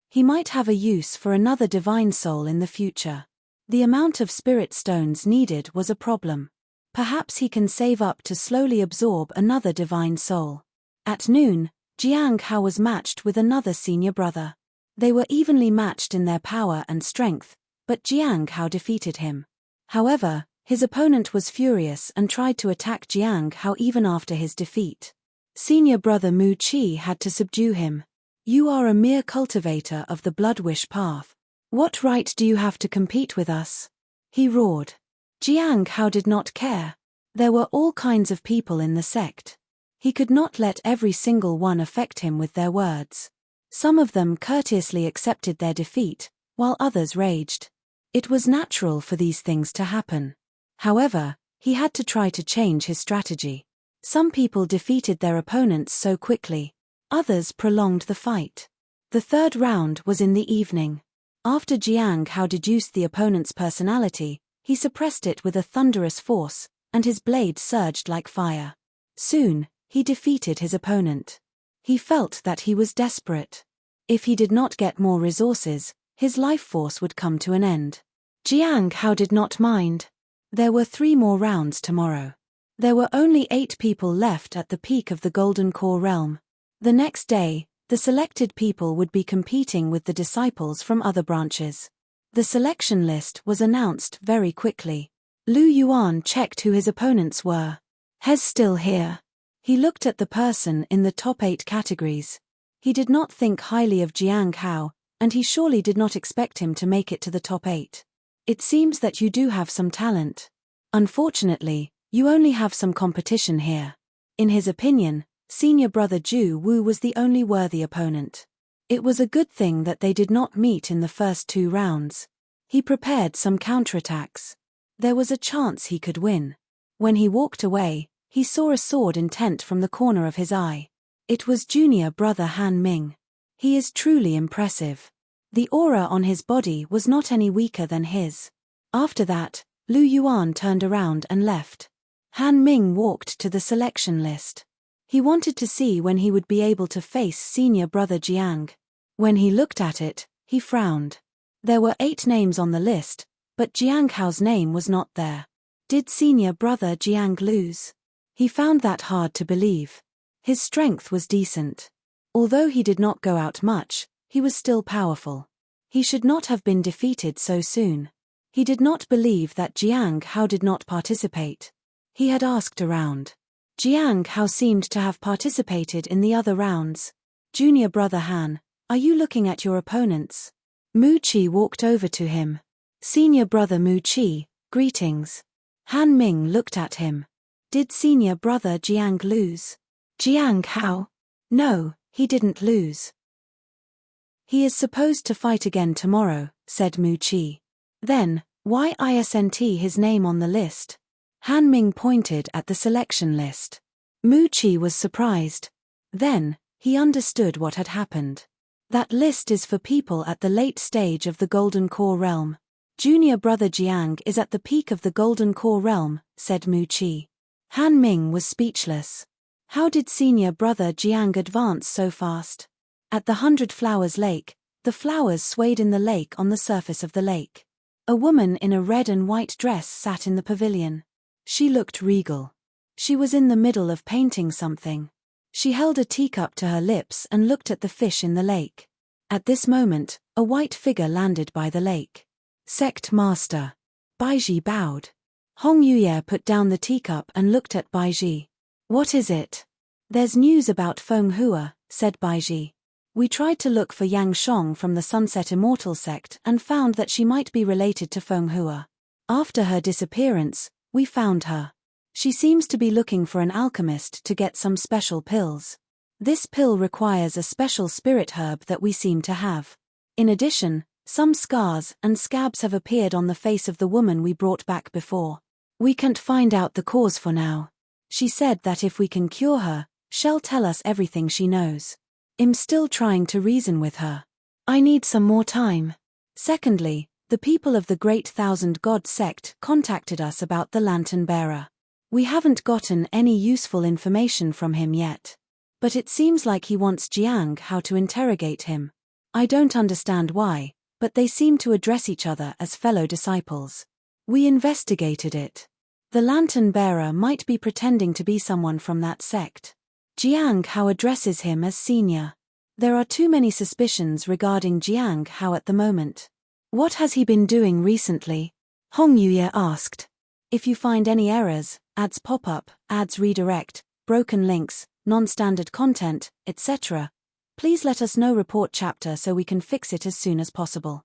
He might have a use for another divine soul in the future. The amount of spirit stones needed was a problem. Perhaps he can save up to slowly absorb another divine soul. At noon, Jiang Hao was matched with another senior brother. They were evenly matched in their power and strength, but Jiang Hao defeated him. However, his opponent was furious and tried to attack Jiang Hao even after his defeat. Senior brother Mu Qi had to subdue him. You are a mere cultivator of the blood-wish path. What right do you have to compete with us? He roared. Jiang Hao did not care. There were all kinds of people in the sect. He could not let every single one affect him with their words. Some of them courteously accepted their defeat, while others raged. It was natural for these things to happen. However, he had to try to change his strategy. Some people defeated their opponents so quickly. Others prolonged the fight. The third round was in the evening. After Jiang Hao deduced the opponent's personality, he suppressed it with a thunderous force, and his blade surged like fire. Soon, he defeated his opponent. He felt that he was desperate. If he did not get more resources, his life force would come to an end. Jiang Hao did not mind. There were 3 more rounds tomorrow. There were only 8 people left at the peak of the Golden Core realm. The next day, the selected people would be competing with the disciples from other branches. The selection list was announced very quickly. Lu Yuan checked who his opponents were. He's still here. He looked at the person in the top 8 categories. He did not think highly of Jiang Hao, and he surely did not expect him to make it to the top 8. It seems that you do have some talent. Unfortunately, you only have some competition here. In his opinion, senior brother Ju Wu was the only worthy opponent. It was a good thing that they did not meet in the first 2 rounds. He prepared some counterattacks. There was a chance he could win. When he walked away, he saw a sword intent from the corner of his eye. It was junior brother Han Ming. He is truly impressive. The aura on his body was not any weaker than his. After that, Lu Yuan turned around and left. Han Ming walked to the selection list. He wanted to see when he would be able to face senior brother Jiang. When he looked at it, he frowned. There were 8 names on the list, but Jiang Hao's name was not there. Did senior brother Jiang lose? He found that hard to believe. His strength was decent. Although he did not go out much, he was still powerful. He should not have been defeated so soon. He did not believe that Jiang Hao did not participate. He had asked around. Jiang Hao seemed to have participated in the other rounds. Junior brother Han, are you looking at your opponents? Mu Qi walked over to him. Senior brother Mu Qi, greetings. Han Ming looked at him. Did senior brother Jiang lose? Jiang Hao? No, he didn't lose. He is supposed to fight again tomorrow, said Mu Qi. Then, why isn't his name on the list? Han Ming pointed at the selection list. Mu Qi was surprised. Then, he understood what had happened. That list is for people at the late stage of the Golden Core realm. Junior brother Jiang is at the peak of the Golden Core realm, said Mu Qi. Han Ming was speechless. How did senior brother Jiang advance so fast? At the 100 Flowers Lake, the flowers swayed in the lake on the surface of the lake. A woman in a red and white dress sat in the pavilion. She looked regal. She was in the middle of painting something. She held a teacup to her lips and looked at the fish in the lake. At this moment, a white figure landed by the lake. Sect Master. Baiji bowed. Hong Yuye put down the teacup and looked at Baiji. What is it? There's news about Feng Hua, said Baiji. We tried to look for Yang Shong from the Sunset Immortal sect and found that she might be related to Feng Hua. After her disappearance, we found her. She seems to be looking for an alchemist to get some special pills. This pill requires a special spirit herb that we seem to have. In addition, some scars and scabs have appeared on the face of the woman we brought back before. We can't find out the cause for now. She said that if we can cure her, she'll tell us everything she knows. I'm still trying to reason with her. I need some more time. Secondly, the people of the Great Thousand God sect contacted us about the Lantern Bearer. We haven't gotten any useful information from him yet. But it seems like he wants Jiang Hao to interrogate him. I don't understand why, but they seem to address each other as fellow disciples. We investigated it. The Lantern Bearer might be pretending to be someone from that sect. Jiang Hao addresses him as senior. There are too many suspicions regarding Jiang Hao at the moment. What has he been doing recently? Hong Yuye asked. If you find any errors, ads pop up, ads redirect, broken links, non-standard content, etc., please let us know. Report chapter so we can fix it as soon as possible.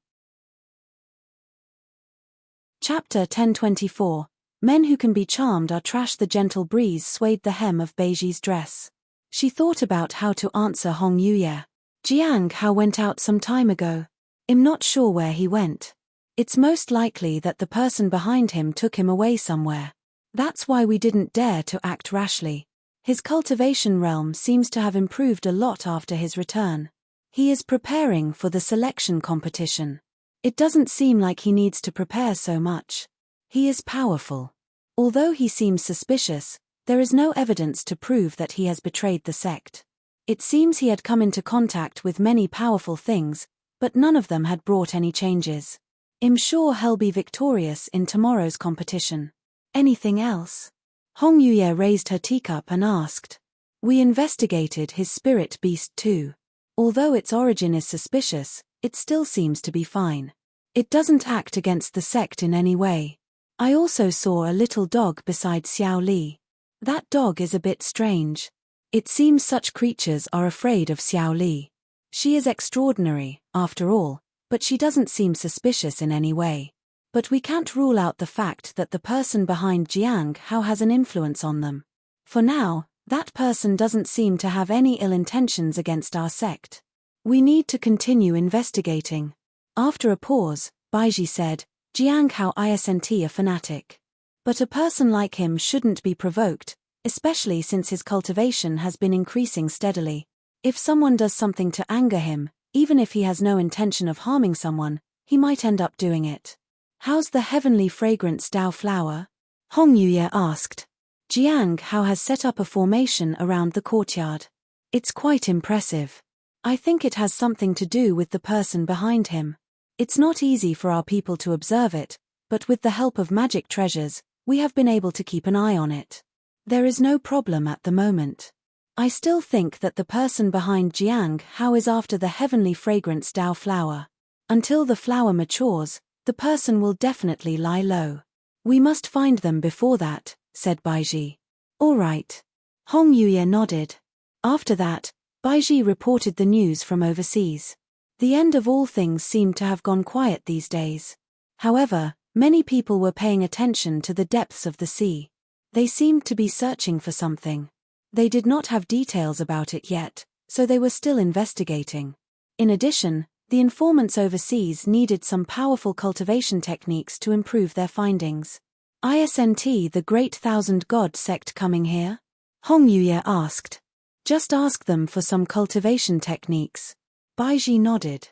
Chapter 1024. Men who can be charmed are trash. The gentle breeze swayed the hem of Beiji's dress. She thought about how to answer Hong Yuye. Jiang Hao went out some time ago. I'm not sure where he went. It's most likely that the person behind him took him away somewhere. That's why we didn't dare to act rashly. His cultivation realm seems to have improved a lot after his return. He is preparing for the selection competition. It doesn't seem like he needs to prepare so much. He is powerful. Although he seems suspicious, there is no evidence to prove that he has betrayed the sect. It seems he had come into contact with many powerful things, but none of them had brought any changes. I'm sure he'll be victorious in tomorrow's competition. Anything else? Hong Yuye raised her teacup and asked. We investigated his spirit beast too. Although its origin is suspicious, it still seems to be fine. It doesn't act against the sect in any way. I also saw a little dog beside Xiao Li. That dog is a bit strange. It seems such creatures are afraid of Xiao Li. She is extraordinary, after all, but she doesn't seem suspicious in any way. But we can't rule out the fact that the person behind Jiang Hao has an influence on them. For now, that person doesn't seem to have any ill intentions against our sect. We need to continue investigating. After a pause, Baiji said, Jiang Hao isn't a fanatic. But a person like him shouldn't be provoked, especially since his cultivation has been increasing steadily. If someone does something to anger him, even if he has no intention of harming someone, he might end up doing it. How's the heavenly fragrance Dao flower? Hong Yuye asked. Jiang Hao has set up a formation around the courtyard. It's quite impressive. I think it has something to do with the person behind him. It's not easy for our people to observe it, but with the help of magic treasures, we have been able to keep an eye on it. There is no problem at the moment. I still think that the person behind Jiang Hao is after the heavenly fragrance Dao flower. Until the flower matures, the person will definitely lie low. We must find them before that, said Baiji. All right. Hong Yuye nodded. After that, Baiji reported the news from overseas. The end of all things seemed to have gone quiet these days. However, many people were paying attention to the depths of the sea. They seemed to be searching for something. They did not have details about it yet, so they were still investigating. In addition, the informants overseas needed some powerful cultivation techniques to improve their findings. Isn't the Great Thousand God sect coming here? Hong Yuye asked. Just ask them for some cultivation techniques. Baiji nodded.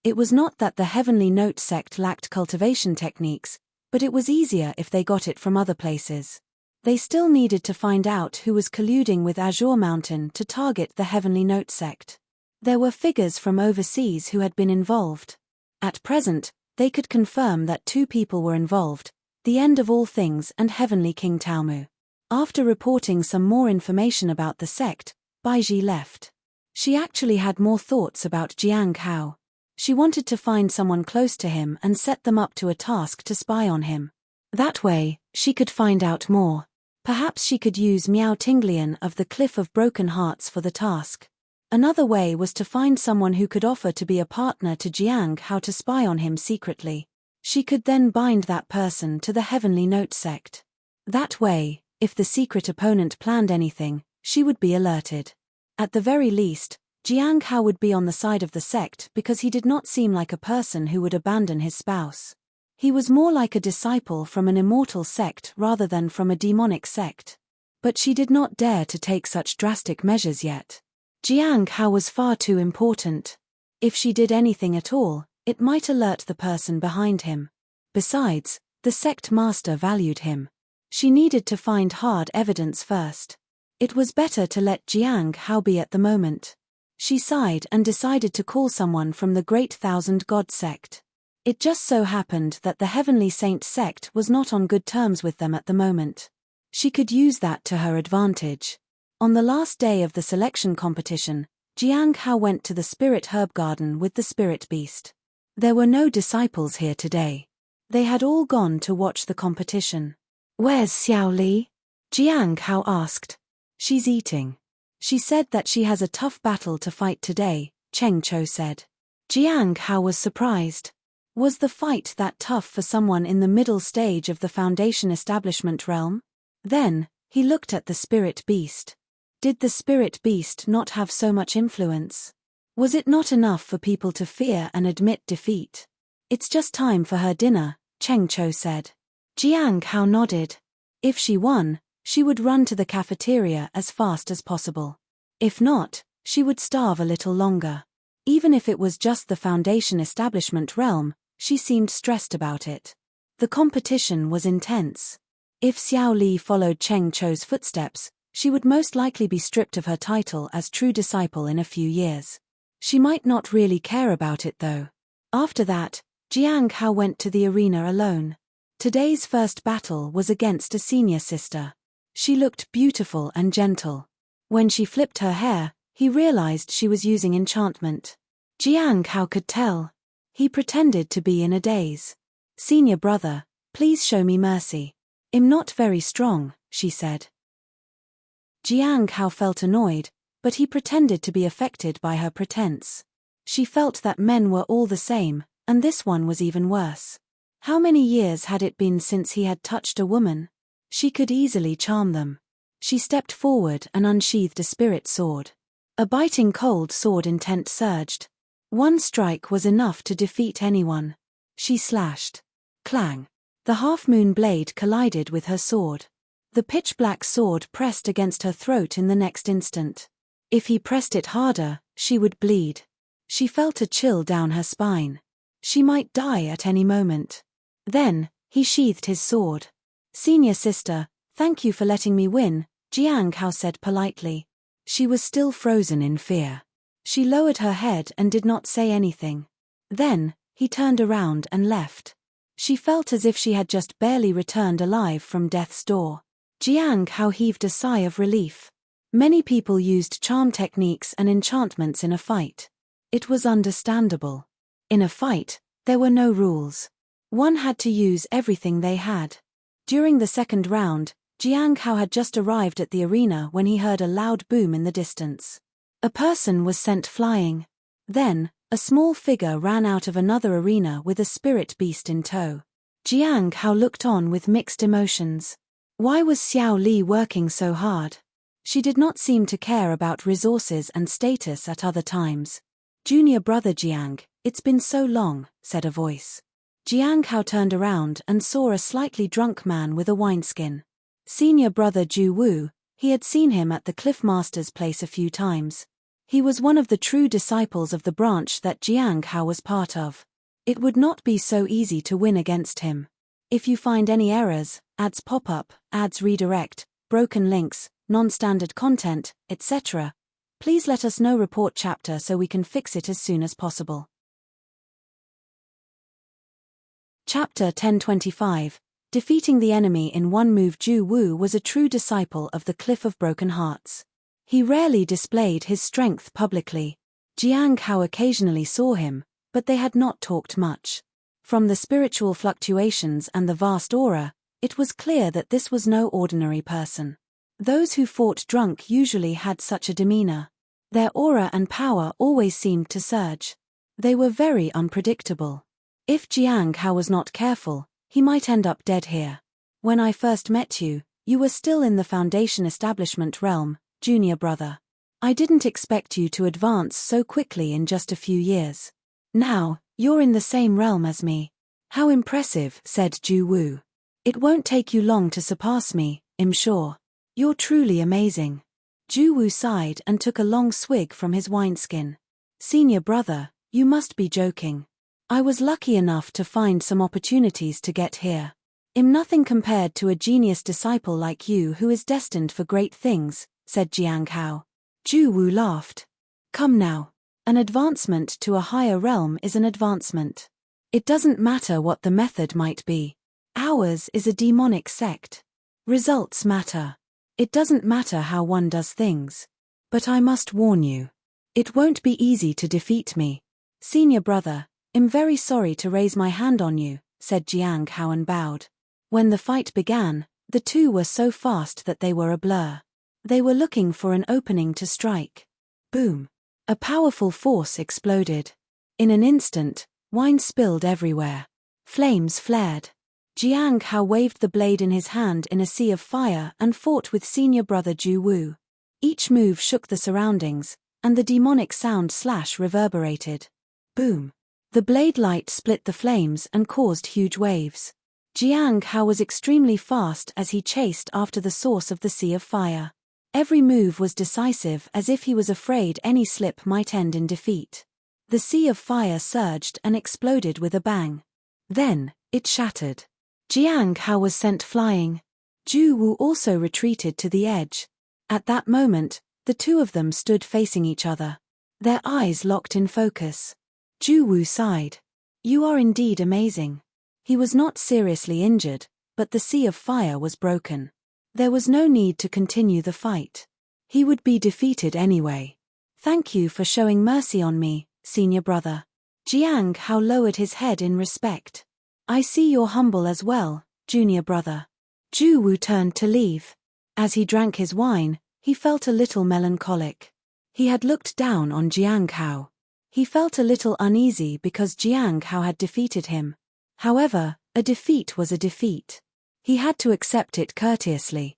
It was not that the Heavenly Note sect lacked cultivation techniques, but it was easier if they got it from other places. They still needed to find out who was colluding with Azure Mountain to target the Heavenly Note sect. There were figures from overseas who had been involved. At present, they could confirm that 2 people were involved, the End of All Things and Heavenly King Taomu. After reporting some more information about the sect, Baiji left. She actually had more thoughts about Jiang Hao. She wanted to find someone close to him and set them up to a task to spy on him. That way, she could find out more. Perhaps she could use Miao Tinglian of the Cliff of Broken Hearts for the task. Another way was to find someone who could offer to be a partner to Jiang Hao to spy on him secretly. She could then bind that person to the Heavenly Note sect. That way, if the secret opponent planned anything, she would be alerted. At the very least, Jiang Hao would be on the side of the sect because he did not seem like a person who would abandon his spouse. He was more like a disciple from an immortal sect rather than from a demonic sect. But she did not dare to take such drastic measures yet. Jiang Hao was far too important. If she did anything at all, it might alert the person behind him. Besides, the sect master valued him. She needed to find hard evidence first. It was better to let Jiang Hao be at the moment. She sighed and decided to call someone from the Great Thousand God sect. It just so happened that the Heavenly Saint sect was not on good terms with them at the moment. She could use that to her advantage. On the last day of the selection competition, Jiang Hao went to the Spirit Herb Garden with the Spirit Beast. There were no disciples here today. They had all gone to watch the competition. Where's Xiao Li? Jiang Hao asked. She's eating. She said that she has a tough battle to fight today, Cheng Cho said. Jiang Hao was surprised. Was the fight that tough for someone in the middle stage of the Foundation establishment realm? Then, he looked at the Spirit Beast. Did the Spirit Beast not have so much influence? Was it not enough for people to fear and admit defeat? It's just time for her dinner, Cheng Cho said. Jiang Hao nodded. If she won, she would run to the cafeteria as fast as possible. If not, she would starve a little longer. Even if it was just the Foundation establishment realm, she seemed stressed about it. The competition was intense. If Xiao Li followed Cheng Cho's footsteps, she would most likely be stripped of her title as true disciple in a few years. She might not really care about it though. After that, Jiang Hao went to the arena alone. Today's first battle was against a senior sister. She looked beautiful and gentle. When she flipped her hair, he realized she was using enchantment. Jiang Hao could tell. He pretended to be in a daze. "Senior brother, please show me mercy. I'm not very strong," she said. Jiang Hao felt annoyed, but he pretended to be affected by her pretense. She felt that men were all the same, and this one was even worse. How many years had it been since he had touched a woman? She could easily charm them. She stepped forward and unsheathed a spirit sword. A biting cold sword intent surged. One strike was enough to defeat anyone. She slashed. Clang. The half-moon blade collided with her sword. The pitch-black sword pressed against her throat in the next instant. If he pressed it harder, she would bleed. She felt a chill down her spine. She might die at any moment. Then, he sheathed his sword. "Senior sister, thank you for letting me win," Jiang Hao said politely. She was still frozen in fear. She lowered her head and did not say anything. Then, he turned around and left. She felt as if she had just barely returned alive from death's door. Jiang Hao heaved a sigh of relief. Many people used charm techniques and enchantments in a fight. It was understandable. In a fight, there were no rules. One had to use everything they had. During the second round, Jiang Hao had just arrived at the arena when he heard a loud boom in the distance. A person was sent flying. Then, a small figure ran out of another arena with a spirit beast in tow. Jiang Hao looked on with mixed emotions. Why was Xiao Li working so hard? She did not seem to care about resources and status at other times. "Junior brother Jiang, it's been so long," said a voice. Jiang Hao turned around and saw a slightly drunk man with a wineskin. Senior brother Ju Wu, he had seen him at the Cliff Master's place a few times. He was one of the true disciples of the branch that Jiang Hao was part of. It would not be so easy to win against him. If you find any errors, ads pop up, ads redirect, broken links, non-standard content, etc., please let us know. Report chapter so we can fix it as soon as possible. Chapter 1025. Defeating the enemy in one move. Ju Wu was a true disciple of the Cliff of Broken Hearts. He rarely displayed his strength publicly. Jiang Hao occasionally saw him, but they had not talked much. From the spiritual fluctuations and the vast aura, it was clear that this was no ordinary person. Those who fought drunk usually had such a demeanor. Their aura and power always seemed to surge. They were very unpredictable. If Jiang Hao was not careful, he might end up dead here. "When I first met you, you were still in the Foundation establishment realm, junior brother. I didn't expect you to advance so quickly in just a few years. Now, you're in the same realm as me." "How impressive," said Ju Wu. "It won't take you long to surpass me, I'm sure. You're truly amazing." Ju Wu sighed and took a long swig from his wineskin. "Senior brother, you must be joking. I was lucky enough to find some opportunities to get here. I'm nothing compared to a genius disciple like you who is destined for great things," said Jiang Hao. Ju Wu laughed. "Come now. An advancement to a higher realm is an advancement. It doesn't matter what the method might be. Ours is a demonic sect. Results matter. It doesn't matter how one does things. But I must warn you. It won't be easy to defeat me. Senior brother, I'm very sorry to raise my hand on you," said Jiang Hao and bowed. When the fight began, the two were so fast that they were a blur. They were looking for an opening to strike. Boom. A powerful force exploded. In an instant, wine spilled everywhere. Flames flared. Jiang Hao waved the blade in his hand in a sea of fire and fought with senior brother Ju Wu. Each move shook the surroundings, and the demonic sound slash reverberated. Boom. The blade light split the flames and caused huge waves. Jiang Hao was extremely fast as he chased after the source of the sea of fire. Every move was decisive, as if he was afraid any slip might end in defeat. The sea of fire surged and exploded with a bang. Then, it shattered. Jiang Hao was sent flying. Ju Wu also retreated to the edge. At that moment, the two of them stood facing each other. Their eyes locked in focus. Ju Wu sighed. You are indeed amazing. He was not seriously injured, but the sea of fire was broken. There was no need to continue the fight. He would be defeated anyway. Thank you for showing mercy on me, senior brother. Jiang Hao lowered his head in respect. I see you're humble as well, junior brother. Ju Wu turned to leave. As he drank his wine, he felt a little melancholic. He had looked down on Jiang Hao. He felt a little uneasy because Jiang Hao had defeated him. However, a defeat was a defeat. He had to accept it courteously.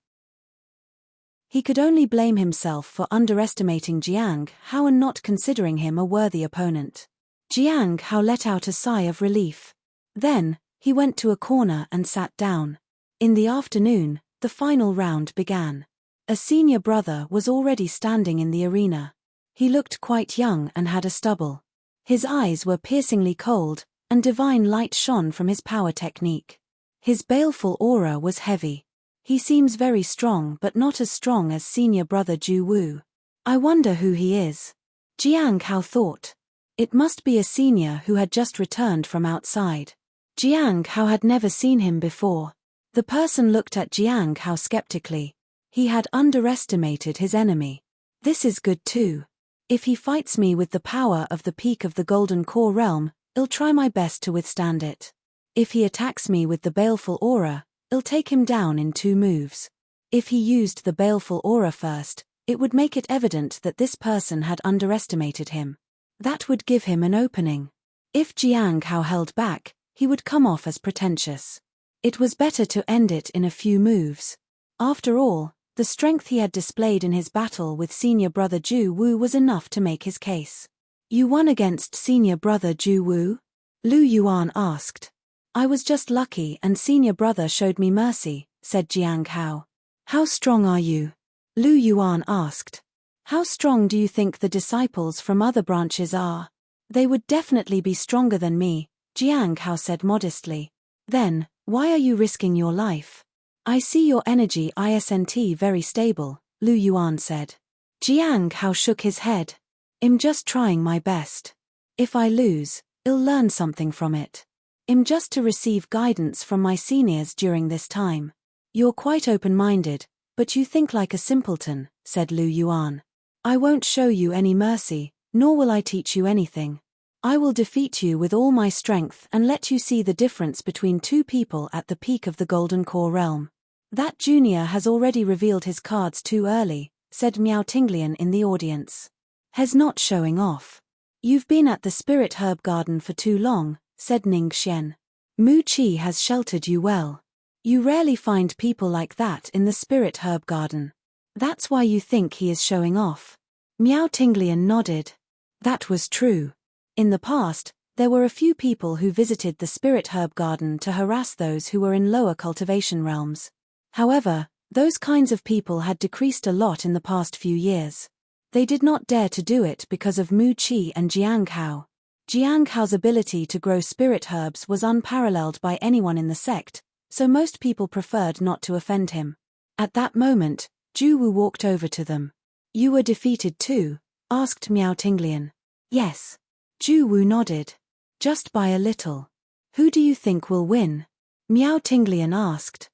He could only blame himself for underestimating Jiang Hao and not considering him a worthy opponent. Jiang Hao let out a sigh of relief. Then, he went to a corner and sat down. In the afternoon, the final round began. A senior brother was already standing in the arena. He looked quite young and had a stubble. His eyes were piercingly cold, and divine light shone from his power technique. His baleful aura was heavy. He seems very strong but not as strong as senior brother Ju Wu. I wonder who he is. Jiang Hao thought. It must be a senior who had just returned from outside. Jiang Hao had never seen him before. The person looked at Jiang Hao skeptically. He had underestimated his enemy. This is good too. If he fights me with the power of the peak of the Golden Core realm, I'll try my best to withstand it. If he attacks me with the baleful aura, I'll take him down in 2 moves. If he used the baleful aura first, it would make it evident that this person had underestimated him. That would give him an opening. If Jiang Hao held back, he would come off as pretentious. It was better to end it in a few moves. After all, the strength he had displayed in his battle with senior brother Ju Wu was enough to make his case. You won against senior brother Ju Wu? Lu Yuan asked. I was just lucky and senior brother showed me mercy, said Jiang Hao. How strong are you? Lu Yuan asked. How strong do you think the disciples from other branches are? They would definitely be stronger than me, Jiang Hao said modestly. Then, why are you risking your life? I see your energy isn't very stable, Lu Yuan said. Jiang Hao shook his head. I'm just trying my best. If I lose, I'll learn something from it. I'm just to receive guidance from my seniors during this time. You're quite open-minded, but you think like a simpleton, said Lu Yuan. I won't show you any mercy, nor will I teach you anything. I will defeat you with all my strength and let you see the difference between 2 people at the peak of the Golden Core realm. That junior has already revealed his cards too early, said Miao Tinglian in the audience. He's not showing off. You've been at the Spirit Herb Garden for too long, said Ning Xian. Mu Qi has sheltered you well. You rarely find people like that in the Spirit Herb Garden. That's why you think he is showing off. Miao Tinglian nodded. That was true. In the past, there were a few people who visited the Spirit Herb Garden to harass those who were in lower cultivation realms. However, those kinds of people had decreased a lot in the past few years. They did not dare to do it because of Mu Qi and Jiang Hao. Jiang Hao's ability to grow spirit herbs was unparalleled by anyone in the sect, so most people preferred not to offend him. At that moment, Ju Wu walked over to them. You were defeated too? Asked Miao Tinglian. Yes. Ju Wu nodded. Just by a little. Who do you think will win? Miao Tinglian asked.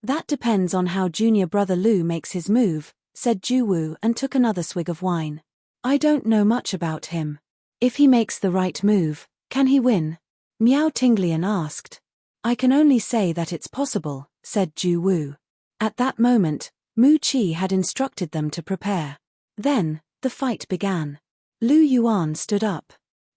That depends on how junior brother Lu makes his move, said Ju Wu and took another swig of wine. I don't know much about him. If he makes the right move, can he win? Miao Tinglian asked. I can only say that it's possible, said Ju Wu. At that moment, Mu Qi had instructed them to prepare. Then, the fight began. Lu Yuan stood up.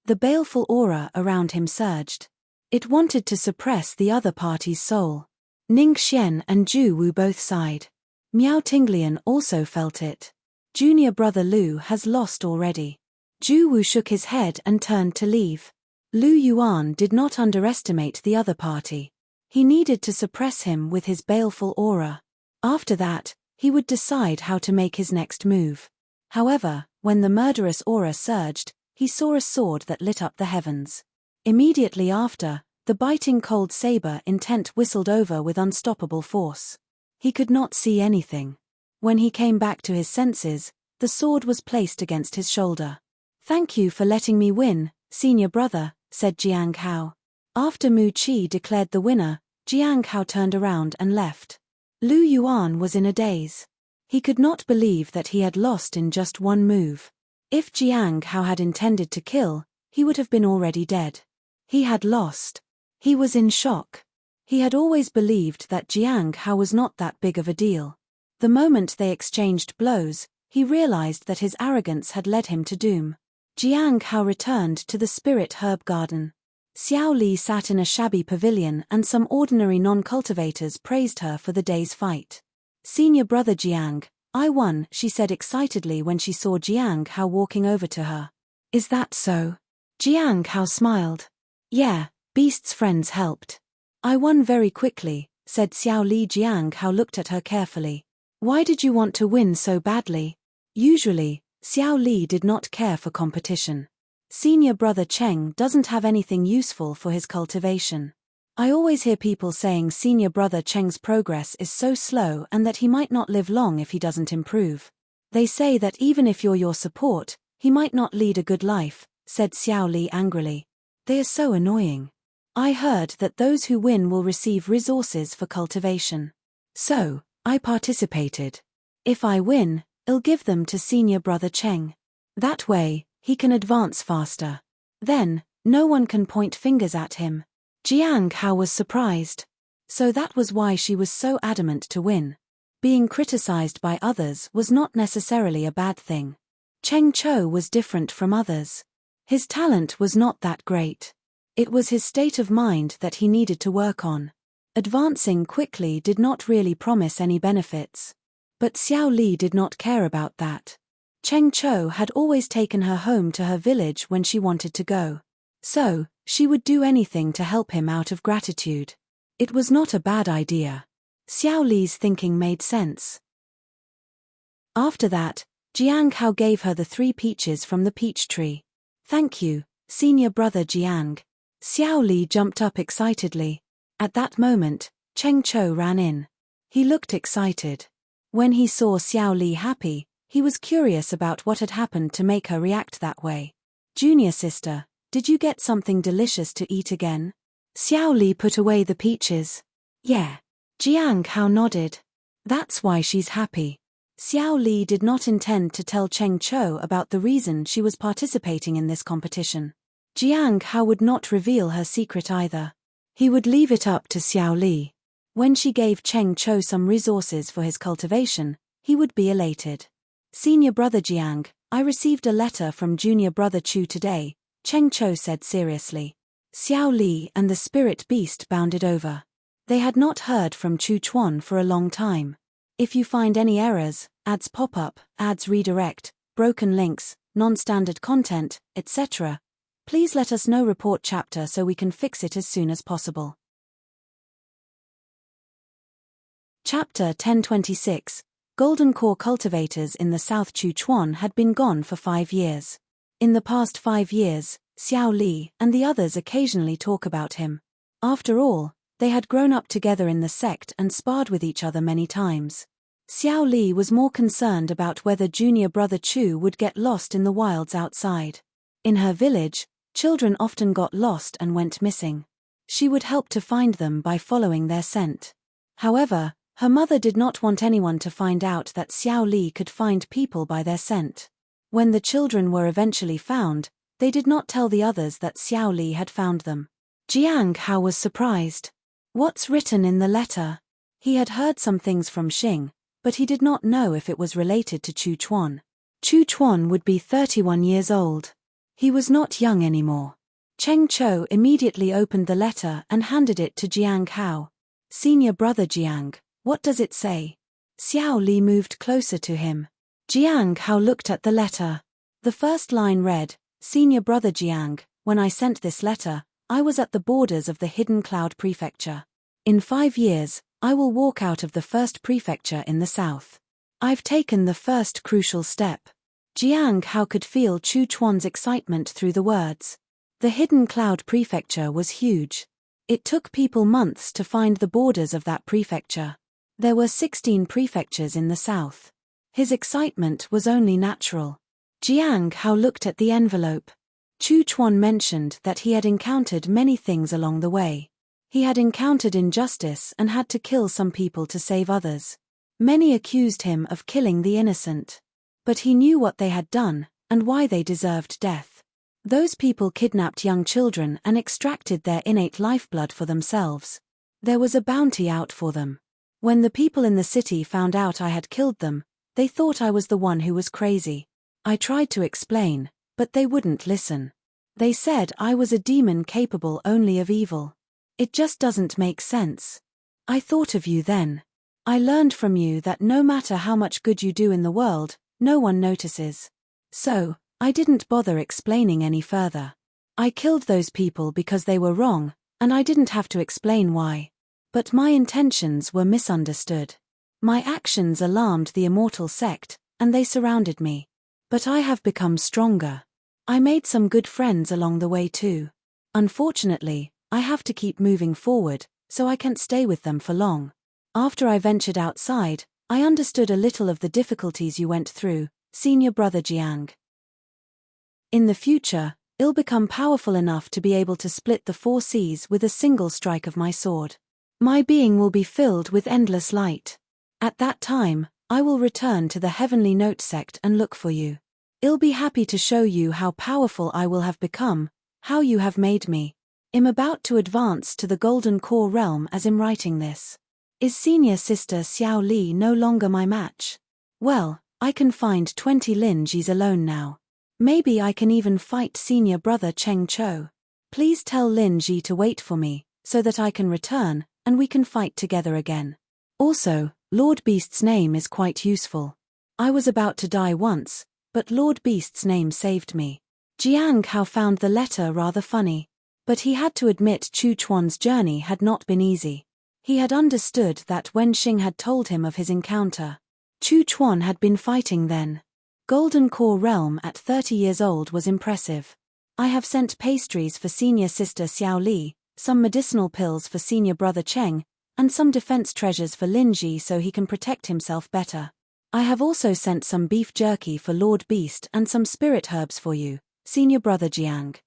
The baleful aura around him surged. It wanted to suppress the other party's soul. Ning Xian and Ju Wu both sighed. Miao Tinglian also felt it. Junior brother Lu has lost already. Ju Wu shook his head and turned to leave. Lu Yuan did not underestimate the other party. He needed to suppress him with his baleful aura. After that, he would decide how to make his next move. However, when the murderous aura surged, he saw a sword that lit up the heavens. Immediately after, the biting cold saber intent whistled over with unstoppable force. He could not see anything. When he came back to his senses, the sword was placed against his shoulder. Thank you for letting me win, senior brother, said Jiang Hao. After Mu Qi declared the winner, Jiang Hao turned around and left. Lu Yuan was in a daze. He could not believe that he had lost in just one move. If Jiang Hao had intended to kill, he would have been already dead. He had lost. He was in shock. He had always believed that Jiang Hao was not that big of a deal. The moment they exchanged blows, he realized that his arrogance had led him to doom. Jiang Hao returned to the spirit herb garden. Xiao Li sat in a shabby pavilion and some ordinary non-cultivators praised her for the day's fight. Senior brother Jiang, I won, she said excitedly when she saw Jiang Hao walking over to her. Is that so? Jiang Hao smiled. Yeah, Beast's friends helped. I won very quickly, said Xiao Li. Jiang Hao looked at her carefully. Why did you want to win so badly? Usually, Xiao Li did not care for competition. Senior brother Cheng doesn't have anything useful for his cultivation. I always hear people saying senior brother Cheng's progress is so slow and that he might not live long if he doesn't improve. They say that even if you're your support, he might not lead a good life, said Xiao Li angrily. They are so annoying. I heard that those who win will receive resources for cultivation. So, I participated. If I win, I'll give them to senior brother Cheng. That way, he can advance faster. Then, no one can point fingers at him. Jiang Hao was surprised. So that was why she was so adamant to win. Being criticized by others was not necessarily a bad thing. Cheng Chou was different from others. His talent was not that great. It was his state of mind that he needed to work on. Advancing quickly did not really promise any benefits. But Xiao Li did not care about that. Cheng Chou had always taken her home to her village when she wanted to go. So, she would do anything to help him out of gratitude. It was not a bad idea. Xiao Li's thinking made sense. After that, Jiang Hao gave her the 3 peaches from the peach tree. Thank you, senior brother Jiang. Xiao Li jumped up excitedly. At that moment, Cheng Chou ran in. He looked excited. When he saw Xiao Li happy, he was curious about what had happened to make her react that way. Junior sister, did you get something delicious to eat again? Xiao Li put away the peaches. Yeah. Jiang Hao nodded. That's why she's happy. Xiao Li did not intend to tell Cheng Chou about the reason she was participating in this competition. Jiang Hao would not reveal her secret either. He would leave it up to Xiao Li. When she gave Cheng Chou some resources for his cultivation, he would be elated. Senior brother Jiang, I received a letter from junior brother Chu today, Cheng Chou said seriously. Xiao Li and the spirit beast bounded over. They had not heard from Chu Chuan for a long time. If you find any errors, ads pop up, ads redirect, broken links, non-standard content, etc., please let us know. Report chapter so we can fix it as soon as possible. Chapter 1026. Golden Core cultivators in the South. Chu Chuan had been gone for 5 years. In the past 5 years, Xiao Li and the others occasionally talk about him. After all, they had grown up together in the sect and sparred with each other many times. Xiao Li was more concerned about whether junior brother Chu would get lost in the wilds outside. In her village, children often got lost and went missing. She would help to find them by following their scent. However, her mother did not want anyone to find out that Xiao Li could find people by their scent. When the children were eventually found, they did not tell the others that Xiao Li had found them. Jiang Hao was surprised. What's written in the letter? He had heard some things from Xing, but he did not know if it was related to Chu Chuan. Chu Chuan would be 31 years old. He was not young anymore. Cheng Chou immediately opened the letter and handed it to Jiang Hao. Senior brother Jiang, what does it say? Xiao Li moved closer to him. Jiang Hao looked at the letter. The first line read, Senior brother Jiang, when I sent this letter, I was at the borders of the Hidden Cloud Prefecture. In 5 years, I will walk out of the first prefecture in the south. I've taken the first crucial step. Jiang Hao could feel Chu Chuan's excitement through the words. The Hidden Cloud Prefecture was huge. It took people months to find the borders of that prefecture. There were 16 prefectures in the south. His excitement was only natural. Jiang Hao looked at the envelope. Chu Chuan mentioned that he had encountered many things along the way. He had encountered injustice and had to kill some people to save others. Many accused him of killing the innocent. But he knew what they had done, and why they deserved death. Those people kidnapped young children and extracted their innate lifeblood for themselves. There was a bounty out for them. When the people in the city found out I had killed them, they thought I was the one who was crazy. I tried to explain, but they wouldn't listen. They said I was a demon capable only of evil. It just doesn't make sense. I thought of you then. I learned from you that no matter how much good you do in the world, no one notices. So, I didn't bother explaining any further. I killed those people because they were wrong, and I didn't have to explain why. But my intentions were misunderstood. My actions alarmed the immortal sect, and they surrounded me. But I have become stronger. I made some good friends along the way too. Unfortunately, I have to keep moving forward, so I can't stay with them for long. After I ventured outside, I understood a little of the difficulties you went through, senior brother Jiang. In the future, I'll become powerful enough to be able to split the 4 seas with a single strike of my sword. My being will be filled with endless light. At that time, I will return to the Heavenly Note sect and look for you. I'll be happy to show you how powerful I will have become, how you have made me. I'm about to advance to the Golden Core realm as I'm writing this. Is senior sister Xiao Li no longer my match? Well, I can find 20 Lin Jis alone now. Maybe I can even fight senior brother Cheng Cho. Please tell Lin Ji to wait for me, so that I can return, and we can fight together again. Also, Lord Beast's name is quite useful. I was about to die once, but Lord Beast's name saved me. Jiang Hao found the letter rather funny. But he had to admit Chu Chuan's journey had not been easy. He had understood that when Xing had told him of his encounter, Chu Chuan had been fighting then. Golden Core Realm at 30 years old was impressive. I have sent pastries for senior sister Xiao Li, some medicinal pills for senior brother Cheng, and some defense treasures for Lin Ji so he can protect himself better. I have also sent some beef jerky for Lord Beast and some spirit herbs for you, senior brother Jiang.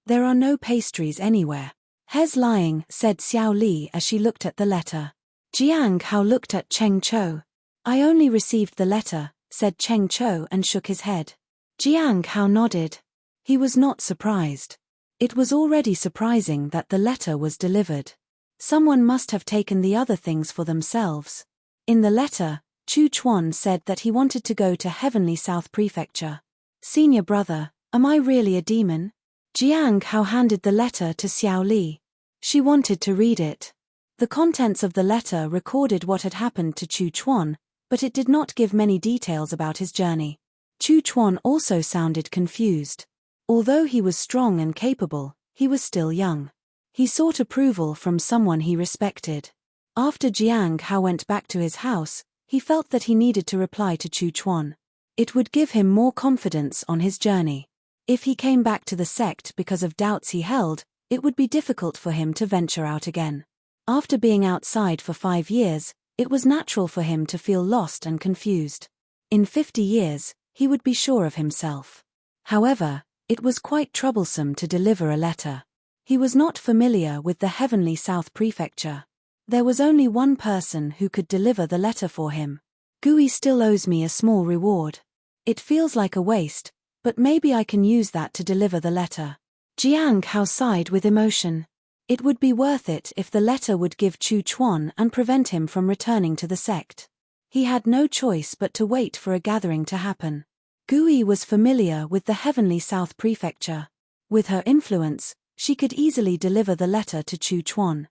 There are no pastries anywhere. He's lying, said Xiao Li as she looked at the letter. Jiang Hao looked at Cheng Cho. I only received the letter, said Cheng Cho and shook his head. Jiang Hao nodded. He was not surprised. It was already surprising that the letter was delivered. Someone must have taken the other things for themselves. In the letter, Chu Chuan said that he wanted to go to Heavenly South Prefecture. Senior brother, am I really a demon? Jiang Hao handed the letter to Xiao Li. She wanted to read it. The contents of the letter recorded what had happened to Chu Chuan, but it did not give many details about his journey. Chu Chuan also sounded confused. Although he was strong and capable, he was still young. He sought approval from someone he respected. After Jiang Hao went back to his house, he felt that he needed to reply to Chu Chuan. It would give him more confidence on his journey. If he came back to the sect because of doubts he held, it would be difficult for him to venture out again. After being outside for 5 years, it was natural for him to feel lost and confused. In 50 years, he would be sure of himself. However, it was quite troublesome to deliver a letter. He was not familiar with the Heavenly South Prefecture. There was only one person who could deliver the letter for him. Gui still owes me a small reward. It feels like a waste, but maybe I can use that to deliver the letter. Jiang Hao sighed with emotion. It would be worth it if the letter would give Chu Chuan and prevent him from returning to the sect. He had no choice but to wait for a gathering to happen. Gui was familiar with the Heavenly South Prefecture. With her influence, she could easily deliver the letter to Chu Chuan.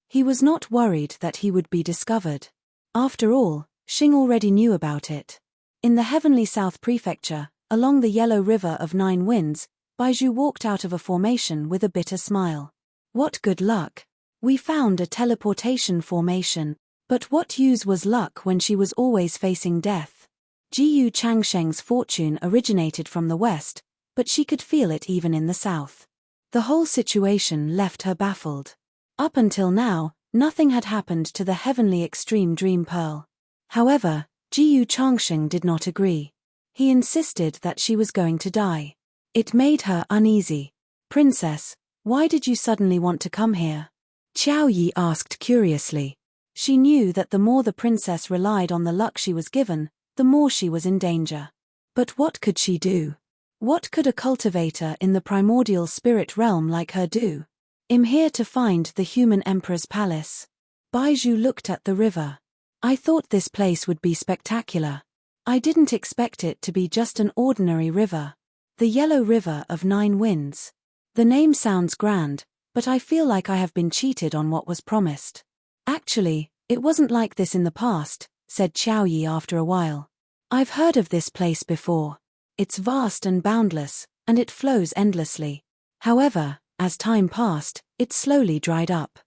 He was not worried that he would be discovered. After all, Xing already knew about it. In the Heavenly South Prefecture, along the Yellow River of 9 Winds, Baizhu walked out of a formation with a bitter smile. What good luck! We found a teleportation formation, but what use was luck when she was always facing death? Jiyu Changsheng's fortune originated from the west, but she could feel it even in the south. The whole situation left her baffled. Up until now, nothing had happened to the Heavenly Extreme Dream Pearl. However, Jiyu Changsheng did not agree. He insisted that she was going to die. It made her uneasy. "Princess, why did you suddenly want to come here?" Qiao Yi asked curiously. She knew that the more the princess relied on the luck she was given, the more she was in danger. But what could she do? What could a cultivator in the primordial spirit realm like her do? "I'm here to find the human emperor's palace." Baizhu looked at the river. "I thought this place would be spectacular. I didn't expect it to be just an ordinary river. The Yellow River of 9 Winds. The name sounds grand, but I feel like I have been cheated on what was promised." "Actually, it wasn't like this in the past," said Qiao Yi after a while. "I've heard of this place before. It's vast and boundless, and it flows endlessly. However, as time passed, it slowly dried up."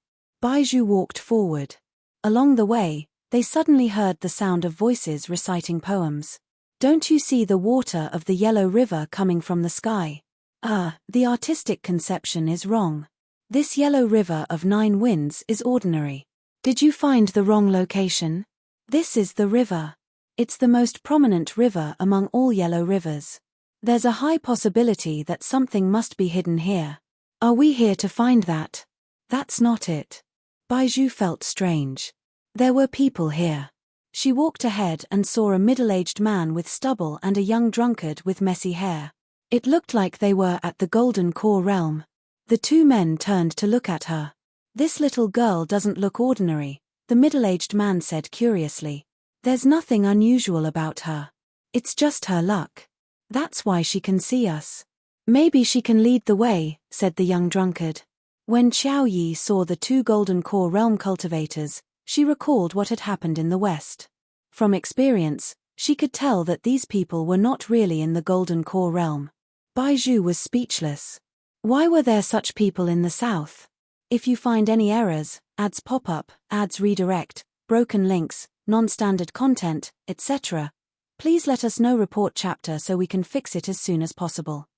Baizhu walked forward. Along the way, they suddenly heard the sound of voices reciting poems. "Don't you see the water of the Yellow River coming from the sky? The artistic conception is wrong. This Yellow River of 9 Winds is ordinary. Did you find the wrong location? This is the river. It's the most prominent river among all yellow rivers. There's a high possibility that something must be hidden here. Are we here to find that?" "That's not it." Baizhu felt strange. There were people here. She walked ahead and saw a middle-aged man with stubble and a young drunkard with messy hair. It looked like they were at the Golden Core realm. The two men turned to look at her. "This little girl doesn't look ordinary," the middle-aged man said curiously. "There's nothing unusual about her. It's just her luck. That's why she can see us." "Maybe she can lead the way," said the young drunkard. When Qiao Yi saw the 2 Golden Core realm cultivators, she recalled what had happened in the West. From experience, she could tell that these people were not really in the Golden Core realm. Baizhu was speechless. Why were there such people in the South? "If you find any errors, ads pop up, ads redirect, broken links, non-standard content, etc., please let us know. Report chapter so we can fix it as soon as possible."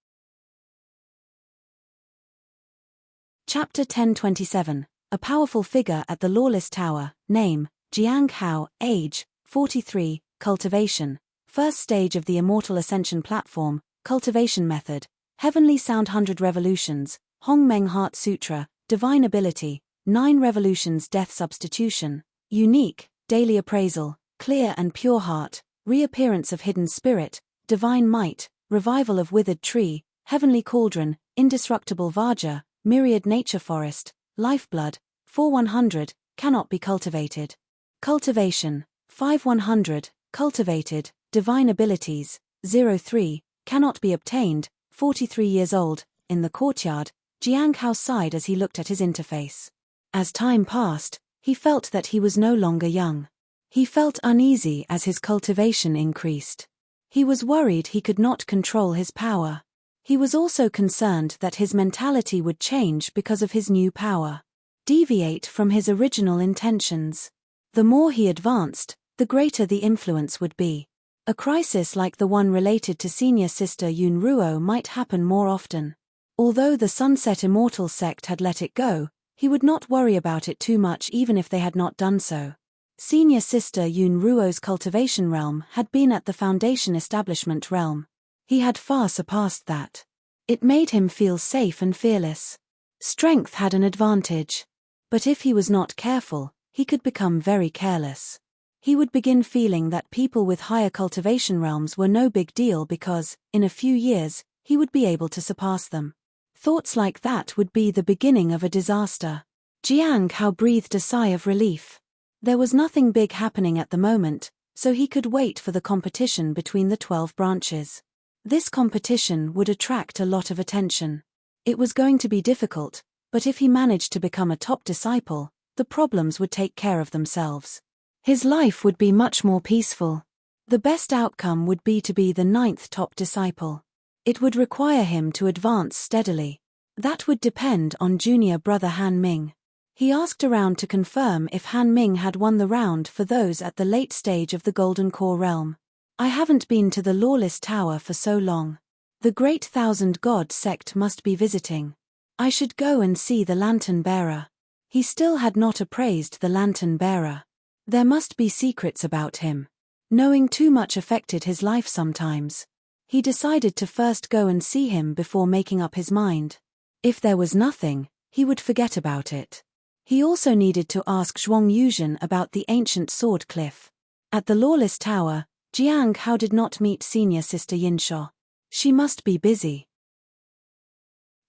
Chapter 1027. A powerful figure at the Lawless Tower. Name, Jiang Hao. Age, 43. Cultivation. First stage of the Immortal Ascension Platform. Cultivation method. Heavenly Sound 100 Revolutions. Hong Meng Heart Sutra. Divine Ability. 9 Revolutions Death Substitution. Unique. Daily Appraisal, Clear and Pure Heart, Reappearance of Hidden Spirit, Divine Might, Revival of Withered Tree, Heavenly Cauldron, Indestructible Vaja, Myriad Nature Forest, Lifeblood, 4100, Cannot be cultivated. Cultivation, 5100, Cultivated, Divine Abilities, 03, Cannot be obtained, 43 years old. In the courtyard, Jiang Hao sighed as he looked at his interface. As time passed, he felt that he was no longer young. He felt uneasy as his cultivation increased. He was worried he could not control his power. He was also concerned that his mentality would change because of his new power. Deviate from his original intentions. The more he advanced, the greater the influence would be. A crisis like the one related to senior sister Yun Ruo might happen more often. Although the Sunset Immortal sect had let it go, he would not worry about it too much even if they had not done so. Senior sister Yun Ruo's cultivation realm had been at the Foundation Establishment realm. He had far surpassed that. It made him feel safe and fearless. Strength had an advantage. But if he was not careful, he could become very careless. He would begin feeling that people with higher cultivation realms were no big deal because, in a few years, he would be able to surpass them. Thoughts like that would be the beginning of a disaster. Jiang Hao breathed a sigh of relief. There was nothing big happening at the moment, so he could wait for the competition between the 12 branches. This competition would attract a lot of attention. It was going to be difficult, but if he managed to become a top disciple, the problems would take care of themselves. His life would be much more peaceful. The best outcome would be to be the 9th top disciple. It would require him to advance steadily. That would depend on junior brother Han Ming. He asked around to confirm if Han Ming had won the round for those at the late stage of the Golden Core realm. "I haven't been to the Lawless Tower for so long. The Great Thousand God sect must be visiting. I should go and see the Lantern Bearer." He still had not appraised the Lantern Bearer. There must be secrets about him. Knowing too much affected his life sometimes. He decided to first go and see him before making up his mind. If there was nothing, he would forget about it. He also needed to ask Zhuang Yuzhen about the ancient sword cliff. At the Lawless Tower, Jiang Hao did not meet senior sister Yinshuo. She must be busy.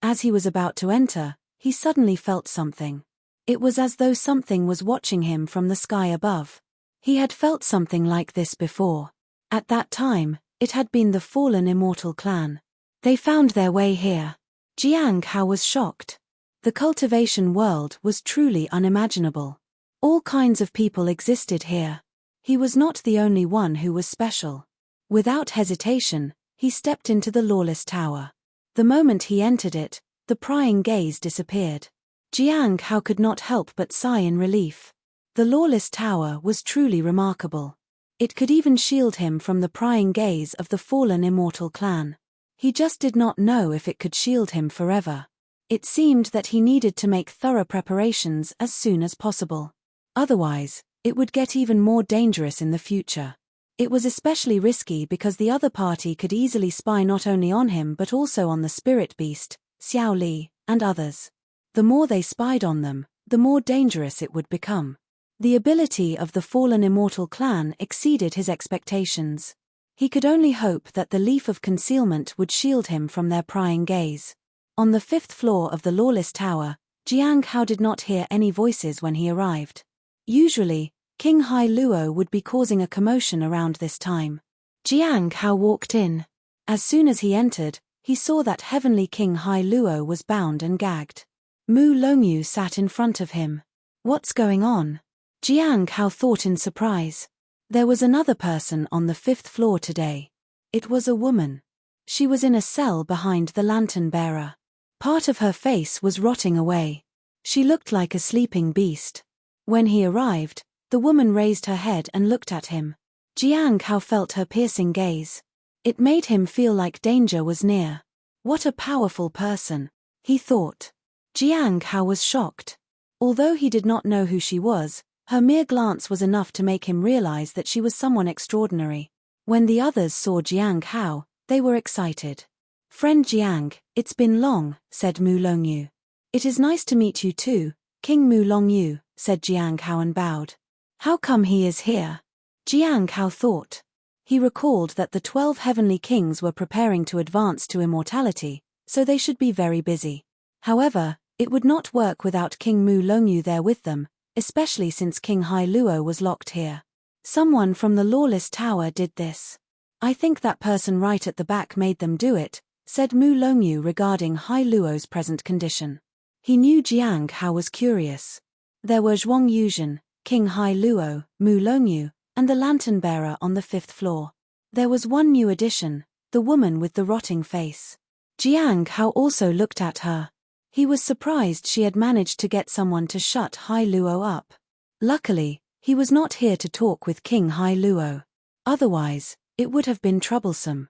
As he was about to enter, he suddenly felt something. It was as though something was watching him from the sky above. He had felt something like this before. At that time, it had been the fallen immortal clan. They found their way here. Jiang Hao was shocked. The cultivation world was truly unimaginable. All kinds of people existed here. He was not the only one who was special. Without hesitation, he stepped into the Lawless Tower. The moment he entered it, the prying gaze disappeared. Jiang Hao could not help but sigh in relief. The Lawless Tower was truly remarkable. It could even shield him from the prying gaze of the fallen immortal clan. He just did not know if it could shield him forever. It seemed that he needed to make thorough preparations as soon as possible. Otherwise, it would get even more dangerous in the future. It was especially risky because the other party could easily spy not only on him but also on the spirit beast, Xiao Li, and others. The more they spied on them, the more dangerous it would become. The ability of the fallen immortal clan exceeded his expectations. He could only hope that the leaf of concealment would shield him from their prying gaze. On the 5th floor of the Lawless Tower, Jiang Hao did not hear any voices when he arrived. Usually, King Hai Luo would be causing a commotion around this time. Jiang Hao walked in. As soon as he entered, he saw that Heavenly King Hai Luo was bound and gagged. Mu Longyu sat in front of him. What's going on? Jiang Hao thought in surprise. There was another person on the 5th floor today. It was a woman. She was in a cell behind the lantern bearer. Part of her face was rotting away. She looked like a sleeping beast. When he arrived, the woman raised her head and looked at him. Jiang Hao felt her piercing gaze. It made him feel like danger was near. What a powerful person, he thought. Jiang Hao was shocked. Although he did not know who she was, her mere glance was enough to make him realize that she was someone extraordinary. When the others saw Jiang Hao, they were excited. "Friend Jiang, it's been long," said Mu Longyu. "It is nice to meet you too, King Mu Longyu," said Jiang Hao and bowed. How come he is here? Jiang Hao thought. He recalled that the 12 heavenly kings were preparing to advance to immortality, so they should be very busy. However, it would not work without King Mu Longyu there with them, especially since King Hai Luo was locked here. Someone from the Lawless Tower did this. "I think that person right at the back made them do it," said Mu Longyu regarding Hai Luo's present condition. He knew Jiang Hao was curious. There were Zhuang Yuzhen, King Hai Luo, Mu Longyu, and the lantern bearer on the 5th floor. There was one new addition, the woman with the rotting face. Jiang Hao also looked at her. He was surprised she had managed to get someone to shut Hai Luo up. Luckily, he was not here to talk with King Hai Luo. Otherwise, it would have been troublesome.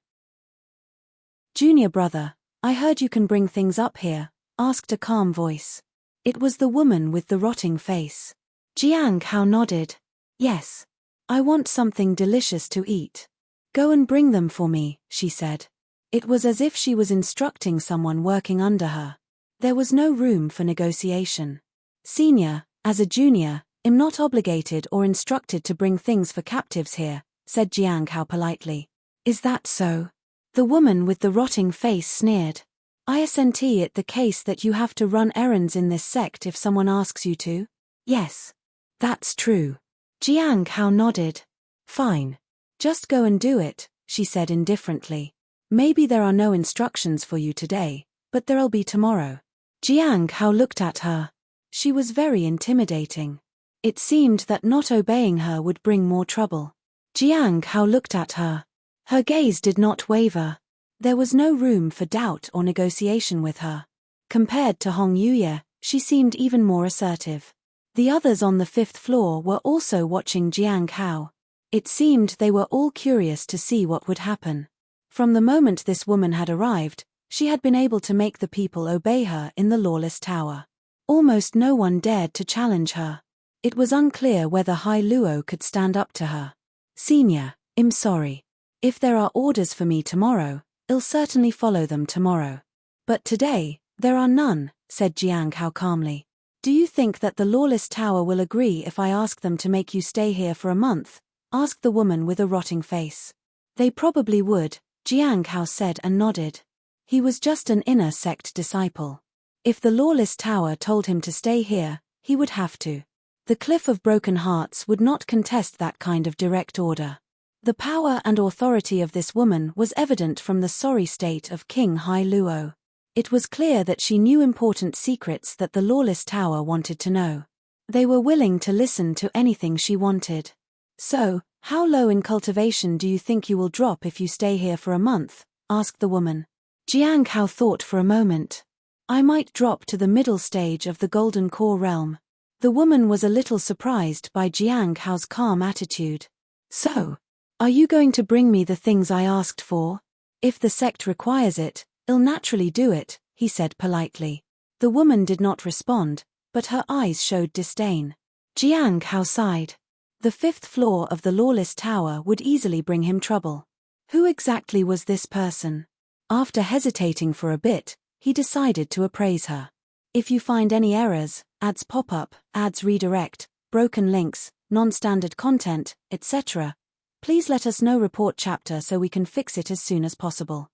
"Junior brother, I heard you can bring things up here," asked a calm voice. It was the woman with the rotting face. Jiang Hao nodded. "Yes. I want something delicious to eat. Go and bring them for me," she said. It was as if she was instructing someone working under her. There was no room for negotiation. "Senior, as a junior, am not obligated or instructed to bring things for captives here," said Jiang Hao politely. "Is that so?" The woman with the rotting face sneered. "Isn't it the case that you have to run errands in this sect if someone asks you to?" "Yes. That's true." Jiang Hao nodded. "Fine. Just go and do it," she said indifferently. "Maybe there are no instructions for you today, but there'll be tomorrow." Jiang Hao looked at her. She was very intimidating. It seemed that not obeying her would bring more trouble. Jiang Hao looked at her. Her gaze did not waver. There was no room for doubt or negotiation with her. Compared to Hong Yuye, she seemed even more assertive. The others on the 5th floor were also watching Jiang Hao. It seemed they were all curious to see what would happen. From the moment this woman had arrived, she had been able to make the people obey her in the Lawless Tower. Almost no one dared to challenge her. It was unclear whether Hai Luo could stand up to her. "Senior, I'm sorry. If there are orders for me tomorrow, I'll certainly follow them tomorrow. But today, there are none, said Jiang Hao calmly. Do you think that the lawless tower will agree if I ask them to make you stay here for a month? Asked the woman with a rotting face. They probably would, Jiang Hao said and nodded. He was just an inner sect disciple. If the lawless tower told him to stay here, he would have to. The Cliff of Broken Hearts would not contest that kind of direct order. The power and authority of this woman was evident from the sorry state of King Hai Luo. It was clear that she knew important secrets that the lawless tower wanted to know. They were willing to listen to anything she wanted. So, how low in cultivation do you think you will drop if you stay here for a month? Asked the woman. Jiang Hao thought for a moment. I might drop to the middle stage of the Golden Core realm. The woman was a little surprised by Jiang Hao's calm attitude. So, are you going to bring me the things I asked for? If the sect requires it, I'll naturally do it, he said politely. The woman did not respond, but her eyes showed disdain. Jiang Hao sighed. The 5th floor of the lawless tower would easily bring him trouble. Who exactly was this person? After hesitating for a bit, he decided to appraise her. If you find any errors, ads pop up, ads redirect, broken links, non-standard content, etc., please let us know. Report chapter so we can fix it as soon as possible.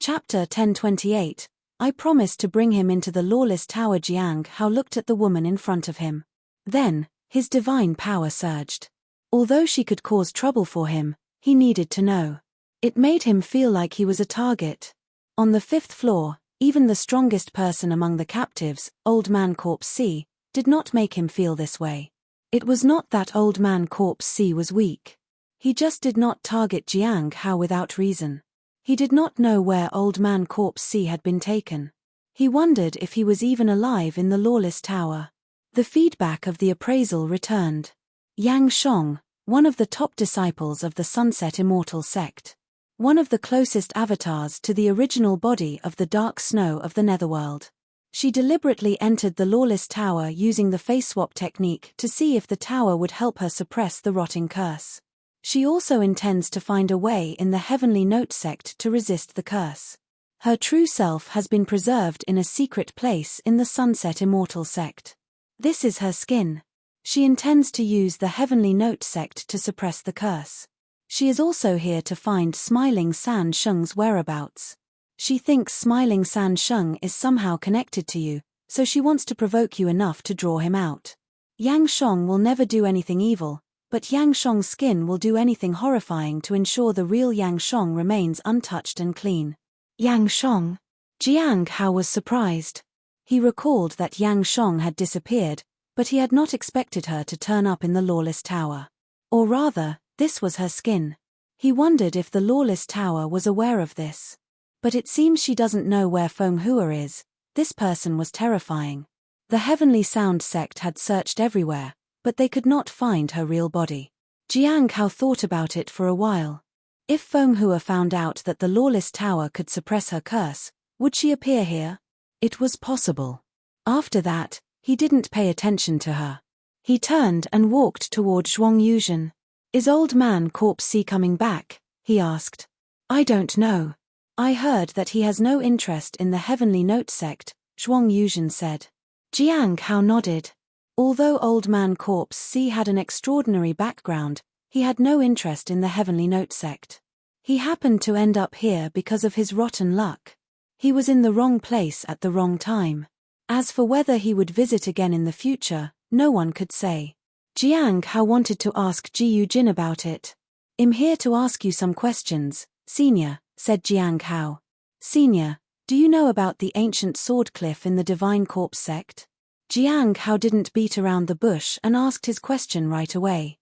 Chapter 1028. I promised to bring him into the lawless tower. Jiang Hao looked at the woman in front of him. Then, his divine power surged. Although she could cause trouble for him, he needed to know. It made him feel like he was a target. On the 5th floor, even the strongest person among the captives, Old Man Corpse C, did not make him feel this way. It was not that Old Man Corpse C was weak. He just did not target Jiang Hao without reason. He did not know where Old Man Corpse C had been taken. He wondered if he was even alive in the lawless tower. The feedback of the appraisal returned. Yang Shong, one of the top disciples of the Sunset Immortal sect. One of the closest avatars to the original body of the Dark Snow of the Netherworld. She deliberately entered the lawless tower using the face swap technique to see if the tower would help her suppress the rotting curse. She also intends to find a way in the Heavenly Note sect to resist the curse. Her true self has been preserved in a secret place in the Sunset Immortal sect. This is her skin. She intends to use the Heavenly Note sect to suppress the curse. She is also here to find Smiling San Sheng's whereabouts. She thinks Smiling San Sheng is somehow connected to you, so she wants to provoke you enough to draw him out. Yang Shong will never do anything evil, but Yang Shong's skin will do anything horrifying to ensure the real Yang Shong remains untouched and clean. Yang Shong? Jiang Hao was surprised. He recalled that Yang Shong had disappeared, but he had not expected her to turn up in the lawless tower. Or rather, this was her skin. He wondered if the lawless tower was aware of this. But it seems she doesn't know where Feng Hua is. This person was terrifying. The Heavenly Sound sect had searched everywhere, but they could not find her real body. Jiang Hao thought about it for a while. If Feng Hua found out that the lawless tower could suppress her curse, would she appear here? It was possible. After that, he didn't pay attention to her. He turned and walked toward Zhuang Yuzhen. Is Old Man Corpse C coming back? He asked. I don't know. I heard that he has no interest in the Heavenly Note sect, Zhuang Yuzhen said. Jiang Hao nodded. Although Old Man Corpse C had an extraordinary background, he had no interest in the Heavenly Note sect. He happened to end up here because of his rotten luck. He was in the wrong place at the wrong time. As for whether he would visit again in the future, no one could say. Jiang Hao wanted to ask Ji Yujin about it. I'm here to ask you some questions, Senior, said Jiang Hao. Senior, do you know about the ancient sword cliff in the Divine Corpse sect? Jiang Hao didn't beat around the bush and asked his question right away.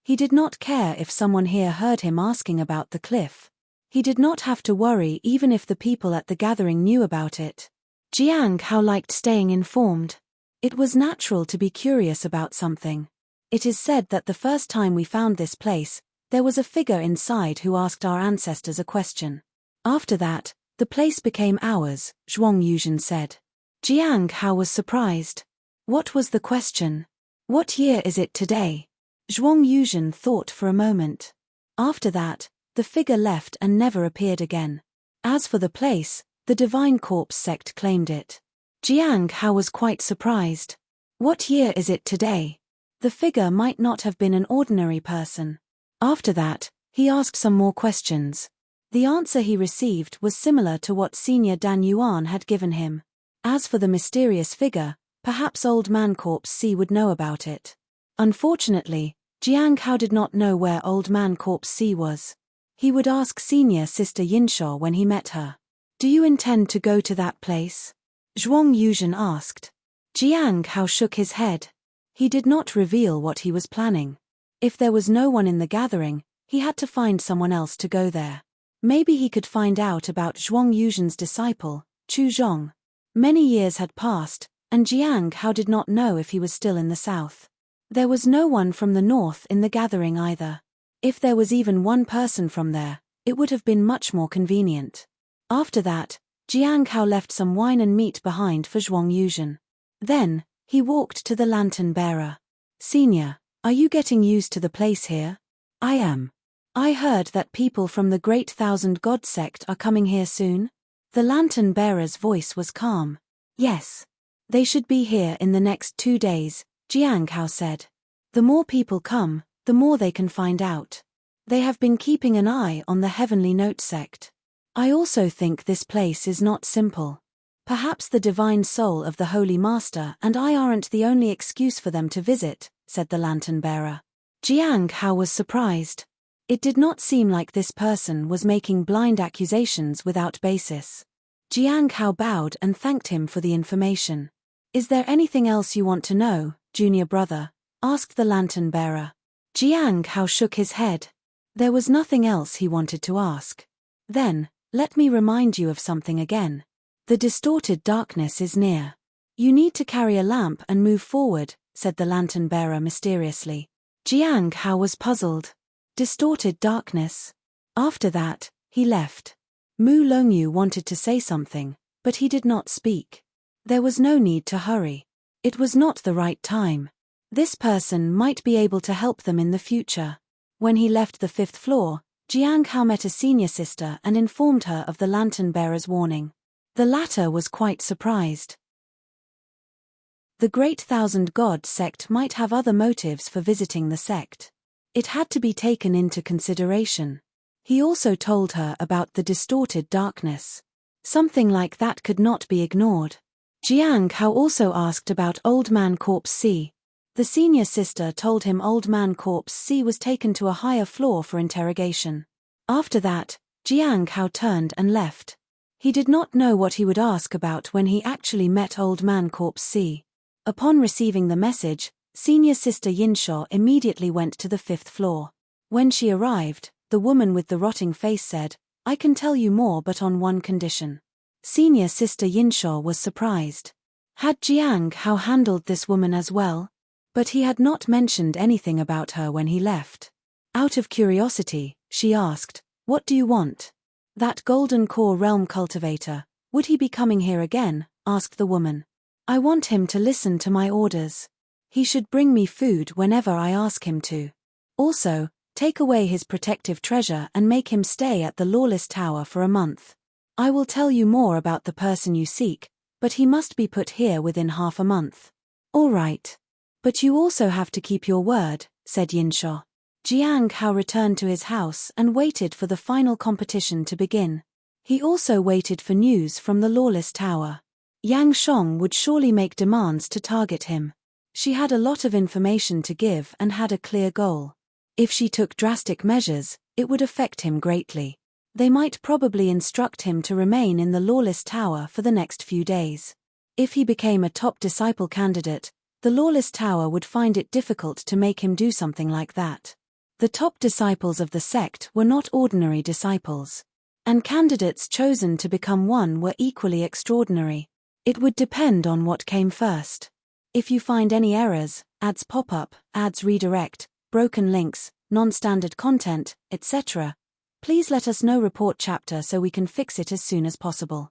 He did not care if someone here heard him asking about the cliff. He did not have to worry even if the people at the gathering knew about it. Jiang Hao liked staying informed. It was natural to be curious about something. It is said that the first time we found this place, there was a figure inside who asked our ancestors a question. After that, the place became ours, Zhuang Yuzhen said. Jiang Hao was surprised. What was the question? What year is it today? Zhuang Yuzhen thought for a moment. After that, the figure left and never appeared again. As for the place, the Divine Corpse sect claimed it. Jiang Hao was quite surprised. What year is it today? The figure might not have been an ordinary person. After that, he asked some more questions. The answer he received was similar to what Senior Dan Yuan had given him. As for the mysterious figure, perhaps Old Man Corpse C would know about it. Unfortunately, Jiang Hao did not know where Old Man Corpse C was. He would ask Senior Sister Yinshaw when he met her. Do you intend to go to that place? Zhuang Yuzhen asked. Jiang Hao shook his head. He did not reveal what he was planning. If there was no one in the gathering, he had to find someone else to go there. Maybe he could find out about Zhuang Yuzhen's disciple, Chu Zhong. Many years had passed, and Jiang Hao did not know if he was still in the south. There was no one from the north in the gathering either. If there was even one person from there, it would have been much more convenient. After that, Jiang Hao left some wine and meat behind for Zhuang Yuzhen. Then, he walked to the lantern bearer. Senior, are you getting used to the place here? I am. I heard that people from the Great Thousand God sect are coming here soon. The lantern bearer's voice was calm. Yes. They should be here in the next 2 days, Jiang Hao said. The more people come, the more they can find out. They have been keeping an eye on the Heavenly Note sect. I also think this place is not simple. Perhaps the divine soul of the Holy Master and I aren't the only excuse for them to visit, said the lantern bearer. Jiang Hao was surprised. It did not seem like this person was making blind accusations without basis. Jiang Hao bowed and thanked him for the information. Is there anything else you want to know, junior brother? Asked the lantern bearer. Jiang Hao shook his head. There was nothing else he wanted to ask. Then, let me remind you of something again. The distorted darkness is near. You need to carry a lamp and move forward, said the lantern bearer mysteriously. Jiang Hao was puzzled. Distorted darkness. After that, he left. Mu Longyu wanted to say something, but he did not speak. There was no need to hurry. It was not the right time. This person might be able to help them in the future. When he left the 5th floor, Jiang Hao met a senior sister and informed her of the lantern bearer's warning. The latter was quite surprised. The Great Thousand God sect might have other motives for visiting the sect. It had to be taken into consideration. He also told her about the distorted darkness. Something like that could not be ignored. Jiang Hao also asked about Old Man Corpse C. The senior sister told him Old Man Corpse C was taken to a higher floor for interrogation. After that, Jiang Hao turned and left. He did not know what he would ask about when he actually met Old Man Corpse C. Upon receiving the message, Senior Sister Yinshaw immediately went to the 5th floor. When she arrived, the woman with the rotting face said, I can tell you more but on one condition. Senior Sister Yinshaw was surprised. Had Jiang Hao handled this woman as well? But he had not mentioned anything about her when he left. Out of curiosity, she asked, What do you want? That golden core realm cultivator, would he be coming here again? Asked the woman. I want him to listen to my orders. He should bring me food whenever I ask him to. Also, take away his protective treasure and make him stay at the Lawless Tower for a month. I will tell you more about the person you seek, but he must be put here within half a month. All right. But you also have to keep your word, said Yinshaw. Jiang Hao returned to his house and waited for the final competition to begin. He also waited for news from the Lawless Tower. Yang Shong would surely make demands to target him. She had a lot of information to give and had a clear goal. If she took drastic measures, it would affect him greatly. They might probably instruct him to remain in the Lawless Tower for the next few days. If he became a top disciple candidate, the Lawless Tower would find it difficult to make him do something like that. The top disciples of the sect were not ordinary disciples. And candidates chosen to become one were equally extraordinary. It would depend on what came first. If you find any errors, ads pop up, ads redirect, broken links, non-standard content, etc., please let us know. Report chapter so we can fix it as soon as possible.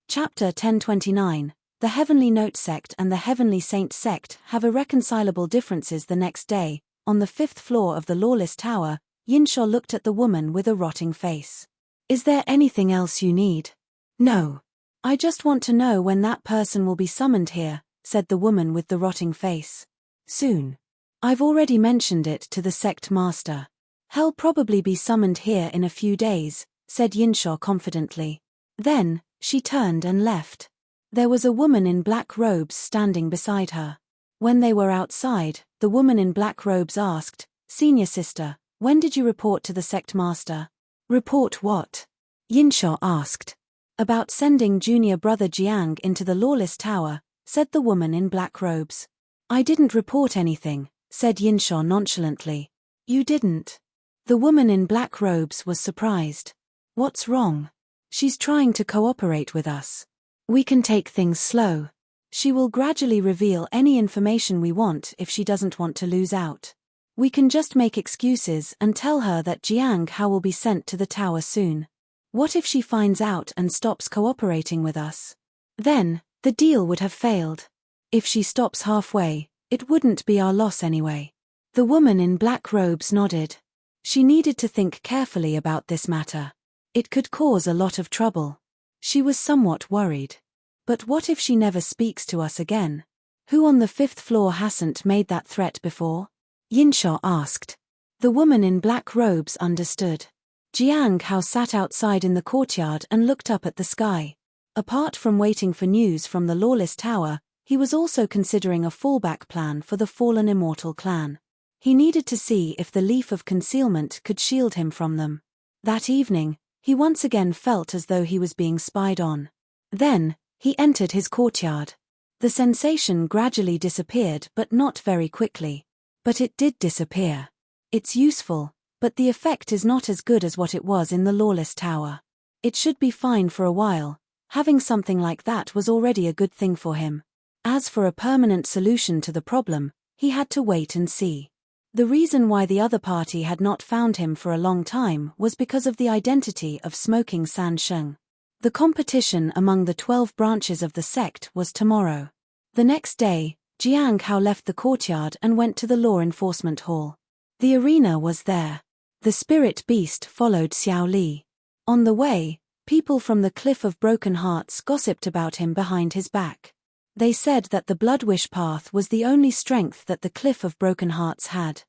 Chapter 1029, The Heavenly Note sect and the Heavenly Saint sect have irreconcilable differences. The next day, on the 5th floor of the Lawless Tower, Yinshaw looked at the woman with a rotting face. Is there anything else you need? No. I just want to know when that person will be summoned here, said the woman with the rotting face. Soon. I've already mentioned it to the sect master. He'll probably be summoned here in a few days, said Yinshaw confidently. Then, she turned and left. There was a woman in black robes standing beside her. When they were outside, the woman in black robes asked, Senior sister, when did you report to the sect master? Report what? Yinshaw asked. About sending junior brother Jiang into the Lawless Tower, said the woman in black robes. I didn't report anything, said Yinshaw nonchalantly. You didn't? The woman in black robes was surprised. What's wrong? She's trying to cooperate with us. We can take things slow. She will gradually reveal any information we want if she doesn't want to lose out. We can just make excuses and tell her that Jiang Hao will be sent to the tower soon. What if she finds out and stops cooperating with us? Then, the deal would have failed. If she stops halfway, it wouldn't be our loss anyway. The woman in black robes nodded. She needed to think carefully about this matter. It could cause a lot of trouble. She was somewhat worried. But what if she never speaks to us again? Who on the 5th floor hasn't made that threat before? Yinshaw asked. The woman in black robes understood. Jiang Hao sat outside in the courtyard and looked up at the sky. Apart from waiting for news from the Lawless Tower, he was also considering a fallback plan for the fallen immortal clan. He needed to see if the leaf of concealment could shield him from them. That evening, he once again felt as though he was being spied on. Then, he entered his courtyard. The sensation gradually disappeared, but not very quickly. But it did disappear. It's useful, but the effect is not as good as what it was in the Lawless Tower. It should be fine for a while. Having something like that was already a good thing for him. As for a permanent solution to the problem, he had to wait and see. The reason why the other party had not found him for a long time was because of the identity of Smoking San Sheng. The competition among the 12 branches of the sect was tomorrow. The next day, Jiang Hao left the courtyard and went to the law enforcement hall. The arena was there. The spirit beast followed Xiao Li. On the way, people from the Cliff of Broken Hearts gossiped about him behind his back. They said that the Bloodwish path was the only strength that the Cliff of Broken Hearts had.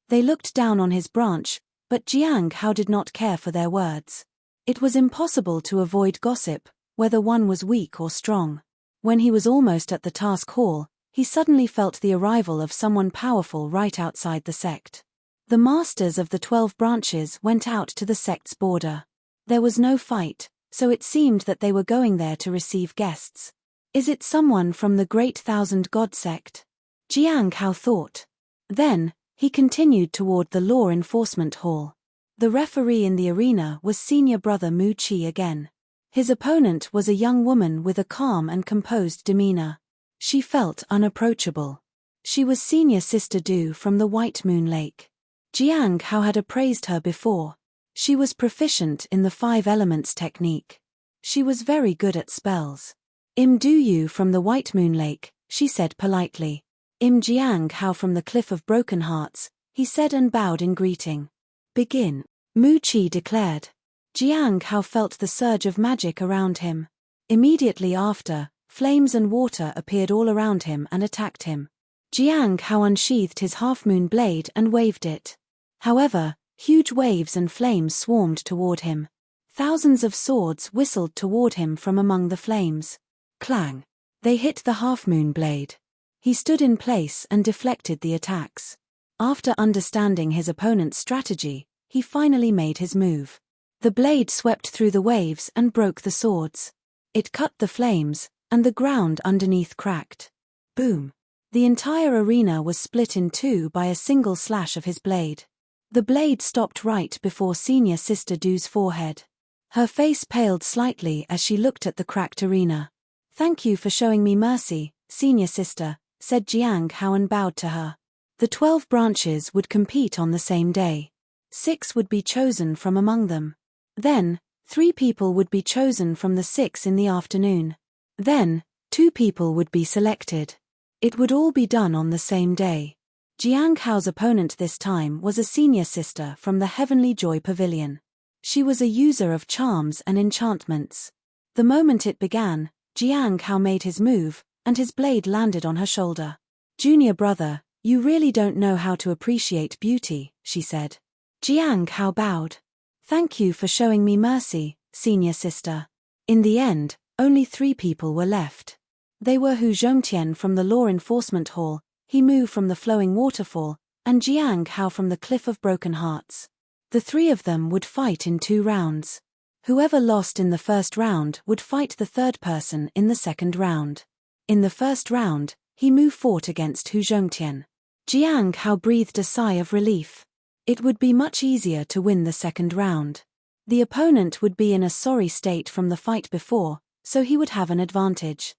They looked down on his branch, but Jiang Hao did not care for their words. It was impossible to avoid gossip, whether one was weak or strong. When he was almost at the task hall, he suddenly felt the arrival of someone powerful right outside the sect. The masters of the 12 branches went out to the sect's border. There was no fight, so it seemed that they were going there to receive guests. Is it someone from the Great Thousand God sect? Jiang Hao thought. Then, he continued toward the law enforcement hall. The referee in the arena was senior brother Mu Qi again. His opponent was a young woman with a calm and composed demeanor. She felt unapproachable. She was senior sister Du from the White Moon Lake. Jiang Hao had appraised her before. She was proficient in the 5 elements technique. She was very good at spells. Im Du Yu from the White Moon Lake, she said politely. Im Jiang Hao from the Cliff of Broken Hearts, he said and bowed in greeting. Begin, Mu Qi declared. Jiang Hao felt the surge of magic around him. Immediately after, flames and water appeared all around him and attacked him. Jiang Hao unsheathed his half-moon blade and waved it. However, huge waves and flames swarmed toward him. Thousands of swords whistled toward him from among the flames. Clang! They hit the half-moon blade. He stood in place and deflected the attacks. After understanding his opponent's strategy, he finally made his move. The blade swept through the waves and broke the swords. It cut the flames, and the ground underneath cracked. Boom! The entire arena was split in two by a single slash of his blade. The blade stopped right before senior sister Du's forehead. Her face paled slightly as she looked at the cracked arena. Thank you for showing me mercy, senior sister, said Jiang Hao and bowed to her. The 12 branches would compete on the same day. 6 would be chosen from among them. Then, 3 people would be chosen from the 6 in the afternoon. Then, 2 people would be selected. It would all be done on the same day. Jiang Hao's opponent this time was a senior sister from the Heavenly Joy Pavilion. She was a user of charms and enchantments. The moment it began, Jiang Hao made his move, and his blade landed on her shoulder. "Junior brother, you really don't know how to appreciate beauty," she said. Jiang Hao bowed. "Thank you for showing me mercy, senior sister." In the end, only 3 people were left. They were Hu Zhongtian from the Law Enforcement Hall, He Mu from the Flowing Waterfall, and Jiang Hao from the Cliff of Broken Hearts. The 3 of them would fight in 2 rounds. Whoever lost in the first round would fight the 3rd person in the second round. In the first round, He Mu fought against Hu Zhongtian. Jiang Hao breathed a sigh of relief. It would be much easier to win the second round. The opponent would be in a sorry state from the fight before, so he would have an advantage.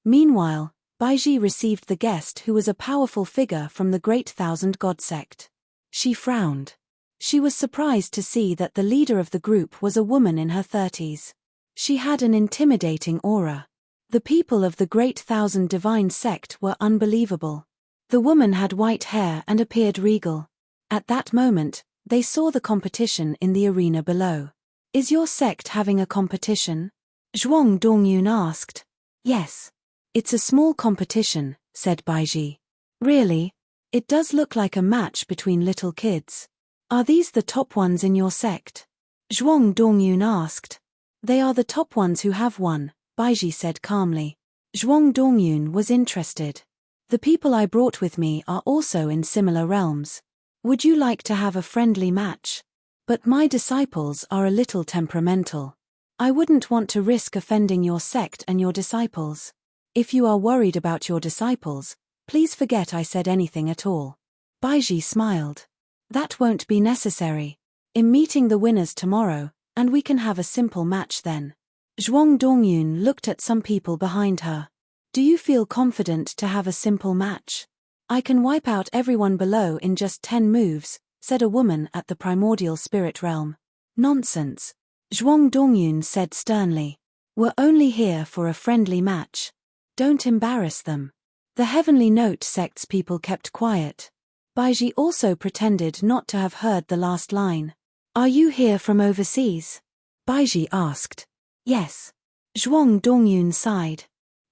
Meanwhile, Baiji received the guest who was a powerful figure from the Great Thousand God sect. She frowned. She was surprised to see that the leader of the group was a woman in her 30s. She had an intimidating aura. The people of the Great Thousand Divine sect were unbelievable. The woman had white hair and appeared regal. At that moment, they saw the competition in the arena below. "Is your sect having a competition?" Zhuang Dongyun asked. "Yes. It's a small competition," said Baiji. "Really? It does look like a match between little kids. Are these the top ones in your sect?" Zhuang Dongyun asked. "They are the top ones who have won," Baiji said calmly. Zhuang Dongyun was interested. "The people I brought with me are also in similar realms. Would you like to have a friendly match? But my disciples are a little temperamental. I wouldn't want to risk offending your sect and your disciples. If you are worried about your disciples, please forget I said anything at all." Baiji smiled. "That won't be necessary. I'm meeting the winners tomorrow, and we can have a simple match then." Zhuang Dongyun looked at some people behind her. "Do you feel confident to have a simple match? I can wipe out everyone below in just 10 moves, said a woman at the primordial spirit realm. "Nonsense," Zhuang Dongyun said sternly. "We're only here for a friendly match. Don't embarrass them." The Heavenly Note sect's people kept quiet. Baiji also pretended not to have heard the last line. "Are you here from overseas?" Baiji asked. "Yes." Zhuang Dongyun sighed.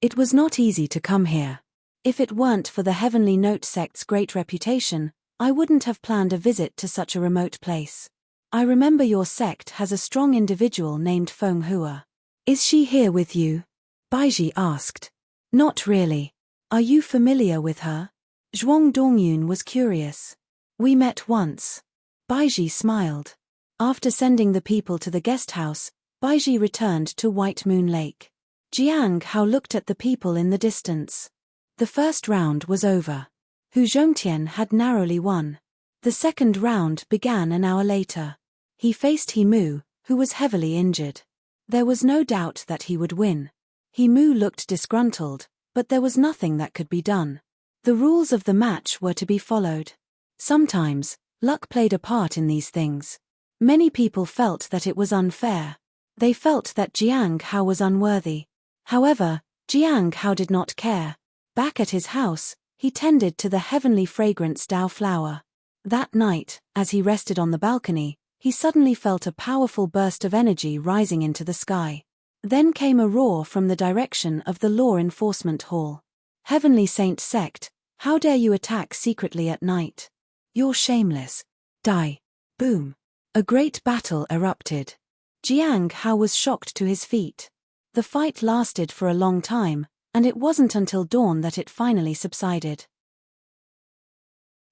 "It was not easy to come here. If it weren't for the Heavenly Note sect's great reputation, I wouldn't have planned a visit to such a remote place. I remember your sect has a strong individual named Feng Hua. Is she here with you?" Baiji asked. "Not really. Are you familiar with her?" Zhuang Dongyun was curious. "We met once." Baiji smiled. After sending the people to the guest house, Baiji returned to White Moon Lake. Jiang Hao looked at the people in the distance. The first round was over. Hu Zhongtian had narrowly won. The second round began an hour later. He faced He Mu, who was heavily injured. There was no doubt that he would win. He Mu looked disgruntled, but there was nothing that could be done. The rules of the match were to be followed. Sometimes, luck played a part in these things. Many people felt that it was unfair. They felt that Jiang Hao was unworthy. However, Jiang Hao did not care. Back at his house, he tended to the heavenly fragrance Dao flower. That night, as he rested on the balcony, he suddenly felt a powerful burst of energy rising into the sky. Then came a roar from the direction of the Law Enforcement Hall. "Heavenly Saint Sect, how dare you attack secretly at night? You're shameless. Die." Boom. A great battle erupted. Jiang Hao was shocked to his feet. The fight lasted for a long time, and it wasn't until dawn that it finally subsided.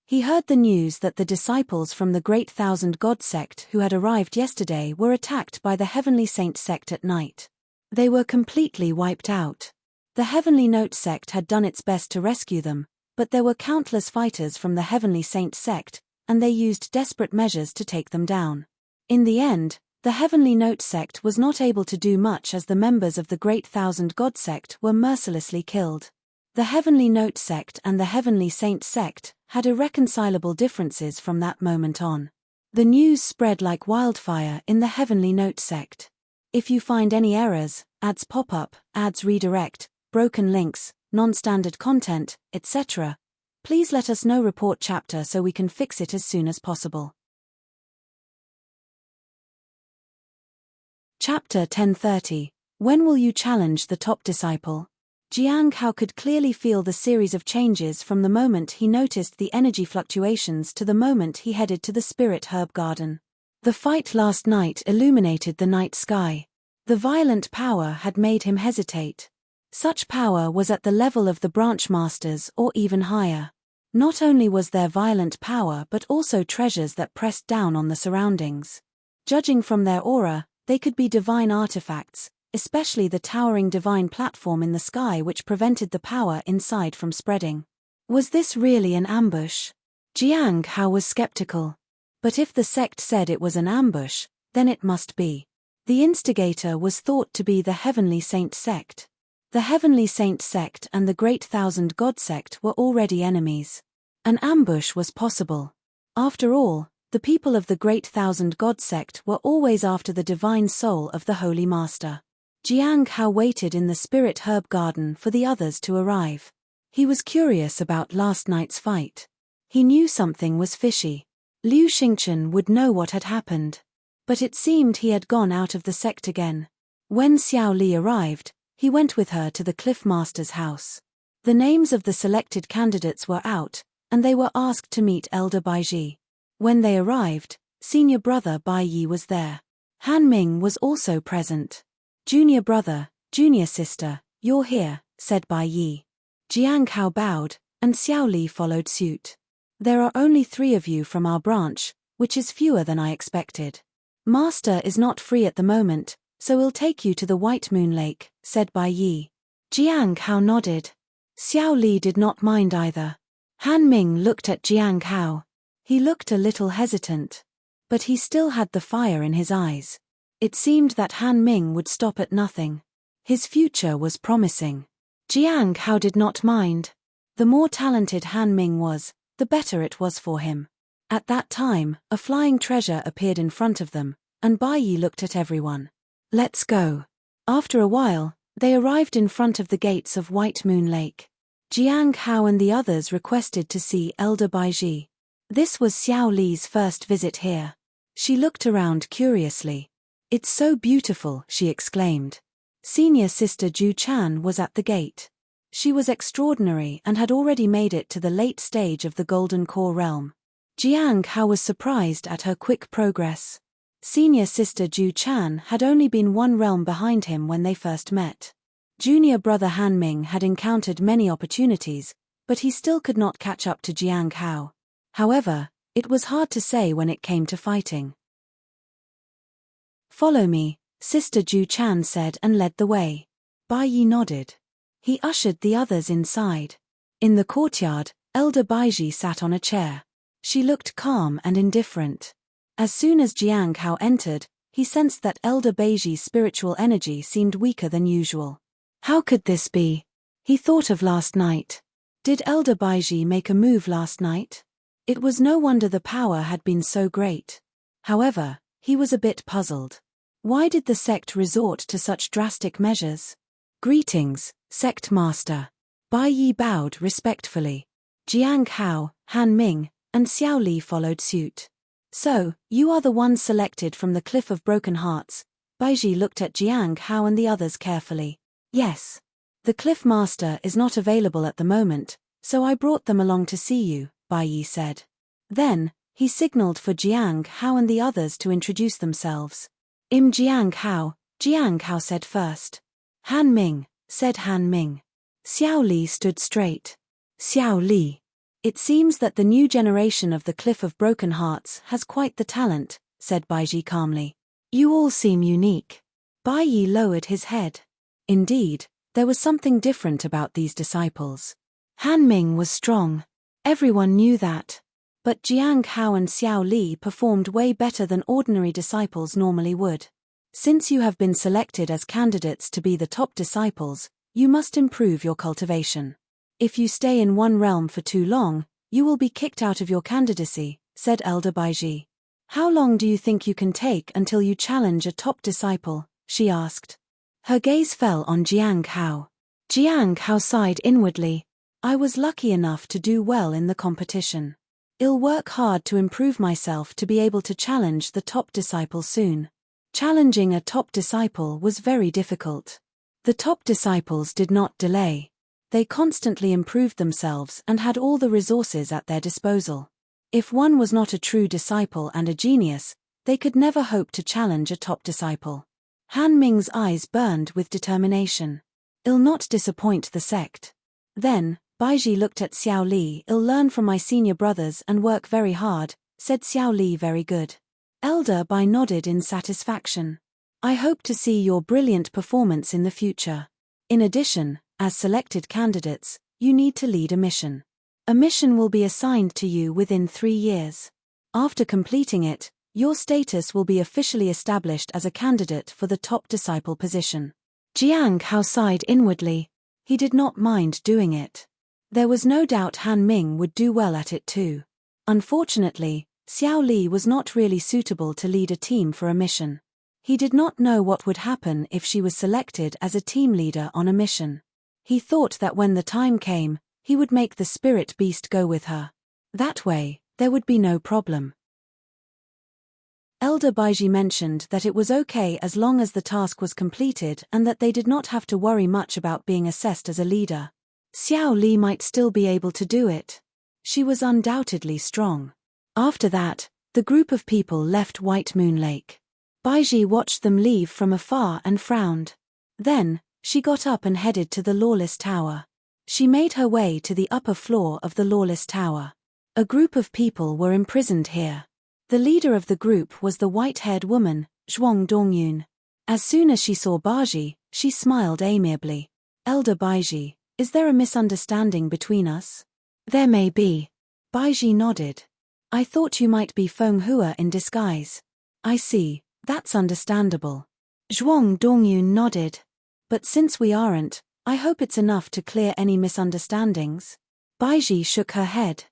He heard the news that the disciples from the Great Thousand God sect who had arrived yesterday were attacked by the Heavenly Saint sect at night. They were completely wiped out. The Heavenly Note sect had done its best to rescue them, but there were countless fighters from the Heavenly Saint sect, and they used desperate measures to take them down. In the end, the Heavenly Note sect was not able to do much as the members of the Great Thousand God sect were mercilessly killed. The Heavenly Note sect and the Heavenly Saint sect had irreconcilable differences from that moment on. The news spread like wildfire in the Heavenly Note sect. If you find any errors, ads pop up, ads redirect, broken links, non-standard content, etc., please let us know. Report chapter so we can fix it as soon as possible. Chapter 10:30. When will you challenge the top disciple? Jiang Hao could clearly feel the series of changes from the moment he noticed the energy fluctuations to the moment he headed to the spirit herb garden. The fight last night illuminated the night sky. The violent power had made him hesitate. Such power was at the level of the branch masters or even higher. Not only was there violent power but also treasures that pressed down on the surroundings. Judging from their aura, they could be divine artifacts, especially the towering divine platform in the sky which prevented the power inside from spreading. Was this really an ambush? Jiang Hao was skeptical. But if the sect said it was an ambush, then it must be. The instigator was thought to be the Heavenly Saint sect. The Heavenly Saint sect and the Great Thousand God sect were already enemies. An ambush was possible. After all, the people of the Great Thousand God sect were always after the divine soul of the Holy Master. Jiang Hao waited in the spirit herb garden for the others to arrive. He was curious about last night's fight. He knew something was fishy. Liu Xingchen would know what had happened. But it seemed he had gone out of the sect again. When Xiao Li arrived, he went with her to the Cliff Master's house. The names of the selected candidates were out, and they were asked to meet Elder Baiji. When they arrived, senior brother Bai Yi was there. Han Ming was also present. Junior brother, junior sister, you're here, said Bai Yi. Jiang Hao bowed, and Xiao Li followed suit. There are only 3 of you from our branch, which is fewer than I expected. Master is not free at the moment, so we'll take you to the White Moon Lake, said Bai Yi. Jiang Hao nodded. Xiao Li did not mind either. Han Ming looked at Jiang Hao. He looked a little hesitant. But he still had the fire in his eyes. It seemed that Han Ming would stop at nothing. His future was promising. Jiang Hao did not mind. The more talented Han Ming was, the better it was for him. At that time, a flying treasure appeared in front of them, and Bai Yi looked at everyone. Let's go. After a while, they arrived in front of the gates of White Moon Lake. Jiang Hao and the others requested to see Elder Baiji. This was Xiao Li's first visit here. She looked around curiously. It's so beautiful, she exclaimed. Senior sister Ju Chan was at the gate. She was extraordinary and had already made it to the late stage of the Golden Core realm. Jiang Hao was surprised at her quick progress. Senior sister Ju Chan had only been 1 realm behind him when they first met. Junior brother Han Ming had encountered many opportunities, but he still could not catch up to Jiang Hao. However, it was hard to say when it came to fighting. Follow me, Sister Ju Chan said and led the way. Bai Yi nodded. He ushered the others inside. In the courtyard, Elder Baiji sat on a chair. She looked calm and indifferent. As soon as Jiang Hao entered, he sensed that Elder Baiji's spiritual energy seemed weaker than usual. How could this be? He thought of last night. Did Elder Baiji make a move last night? It was no wonder the power had been so great. However, he was a bit puzzled. Why did the sect resort to such drastic measures? Greetings, Sect Master. Bai Yi bowed respectfully. Jiang Hao, Han Ming, and Xiao Li followed suit. So, you are the ones selected from the Cliff of Broken Hearts. Baiji looked at Jiang Hao and the others carefully. Yes. The Cliff Master is not available at the moment, so I brought them along to see you, Bai Yi said. Then, he signaled for Jiang Hao and the others to introduce themselves. Jiang Hao said first. Han Ming, said Han Ming. Xiao Li stood straight. Xiao Li. It seems that the new generation of the Cliff of Broken Hearts has quite the talent, said Baiji calmly. You all seem unique. Bai Yi lowered his head. Indeed, there was something different about these disciples. Han Ming was strong. Everyone knew that. But Jiang Hao and Xiao Li performed way better than ordinary disciples normally would. Since you have been selected as candidates to be the top disciples, you must improve your cultivation. If you stay in one realm for too long, you will be kicked out of your candidacy, said Elder Baiji. How long do you think you can take until you challenge a top disciple? She asked. Her gaze fell on Jiang Hao. Jiang Hao sighed inwardly. I was lucky enough to do well in the competition. I'll work hard to improve myself to be able to challenge the top disciple soon. Challenging a top disciple was very difficult. The top disciples did not delay. They constantly improved themselves and had all the resources at their disposal. If one was not a true disciple and a genius, they could never hope to challenge a top disciple. Han Ming's eyes burned with determination. I'll not disappoint the sect. Then, Baiji looked at Xiao Li. I'll learn from my senior brothers and work very hard, said Xiao Li. Very good. Elder Bai nodded in satisfaction. I hope to see your brilliant performance in the future. In addition, as selected candidates, you need to lead a mission. A mission will be assigned to you within 3 years. After completing it, your status will be officially established as a candidate for the top disciple position. Jiang Hao sighed inwardly. He did not mind doing it. There was no doubt Han Ming would do well at it too. Unfortunately, Xiao Li was not really suitable to lead a team for a mission. He did not know what would happen if she was selected as a team leader on a mission. He thought that when the time came, he would make the spirit beast go with her. That way, there would be no problem. Elder Baiji mentioned that it was okay as long as the task was completed and that they did not have to worry much about being assessed as a leader. Xiao Li might still be able to do it. She was undoubtedly strong. After that, the group of people left White Moon Lake. Baiji watched them leave from afar and frowned. Then, she got up and headed to the Lawless Tower. She made her way to the upper floor of the Lawless Tower. A group of people were imprisoned here. The leader of the group was the white-haired woman, Zhuang Dongyun. As soon as she saw Baiji, she smiled amiably. Elder Baiji, is there a misunderstanding between us? There may be. Baiji nodded. I thought you might be Feng Hua in disguise. I see, that's understandable. Zhuang Dongyun nodded. But since we aren't, I hope it's enough to clear any misunderstandings. Baiji shook her head.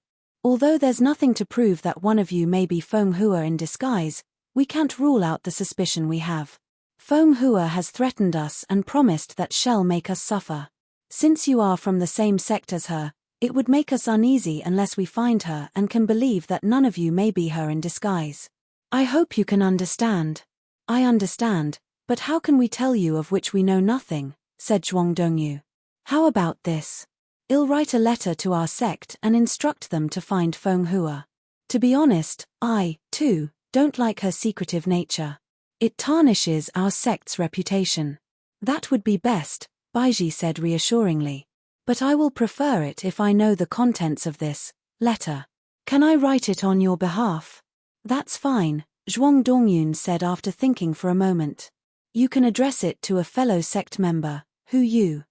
Although there's nothing to prove that one of you may be Feng Hua in disguise, we can't rule out the suspicion we have. Feng Hua has threatened us and promised that she'll make us suffer. Since you are from the same sect as her, it would make us uneasy unless we find her and can believe that none of you may be her in disguise. I hope you can understand. I understand, but how can we tell you of which we know nothing, said Zhuang Dongyu. How about this? I'll write a letter to our sect and instruct them to find Feng Hua. To be honest, I, too, don't like her secretive nature. It tarnishes our sect's reputation. That would be best, Baiji said reassuringly. But I will prefer it if I know the contents of this letter. Can I write it on your behalf? That's fine, Zhuang Dongyun said after thinking for a moment. You can address it to a fellow sect member, who you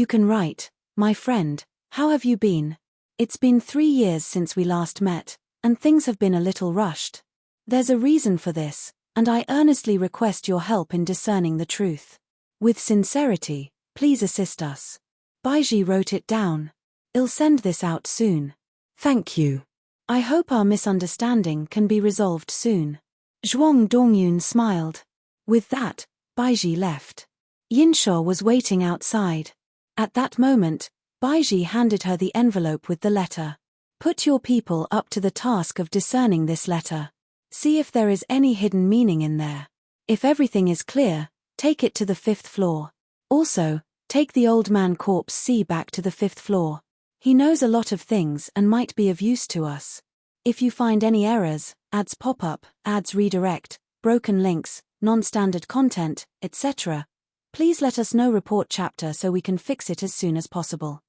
can write, my friend, how have you been? It's been 3 years since we last met, and things have been a little rushed. There's a reason for this, and I earnestly request your help in discerning the truth. With sincerity, please assist us. Baiji wrote it down. I'll send this out soon. Thank you. I hope our misunderstanding can be resolved soon. Zhuang Dongyun smiled. With that, Baiji left. Yinshaw was waiting outside. At that moment, Baiji handed her the envelope with the letter. Put your people up to the task of discerning this letter. See if there is any hidden meaning in there. If everything is clear, take it to the 5th floor. Also, take the old man corpse C back to the 5th floor. He knows a lot of things and might be of use to us. If you find any errors, ads pop up, ads redirect, broken links, non-standard content, etc., please let us know. Report chapter so we can fix it as soon as possible.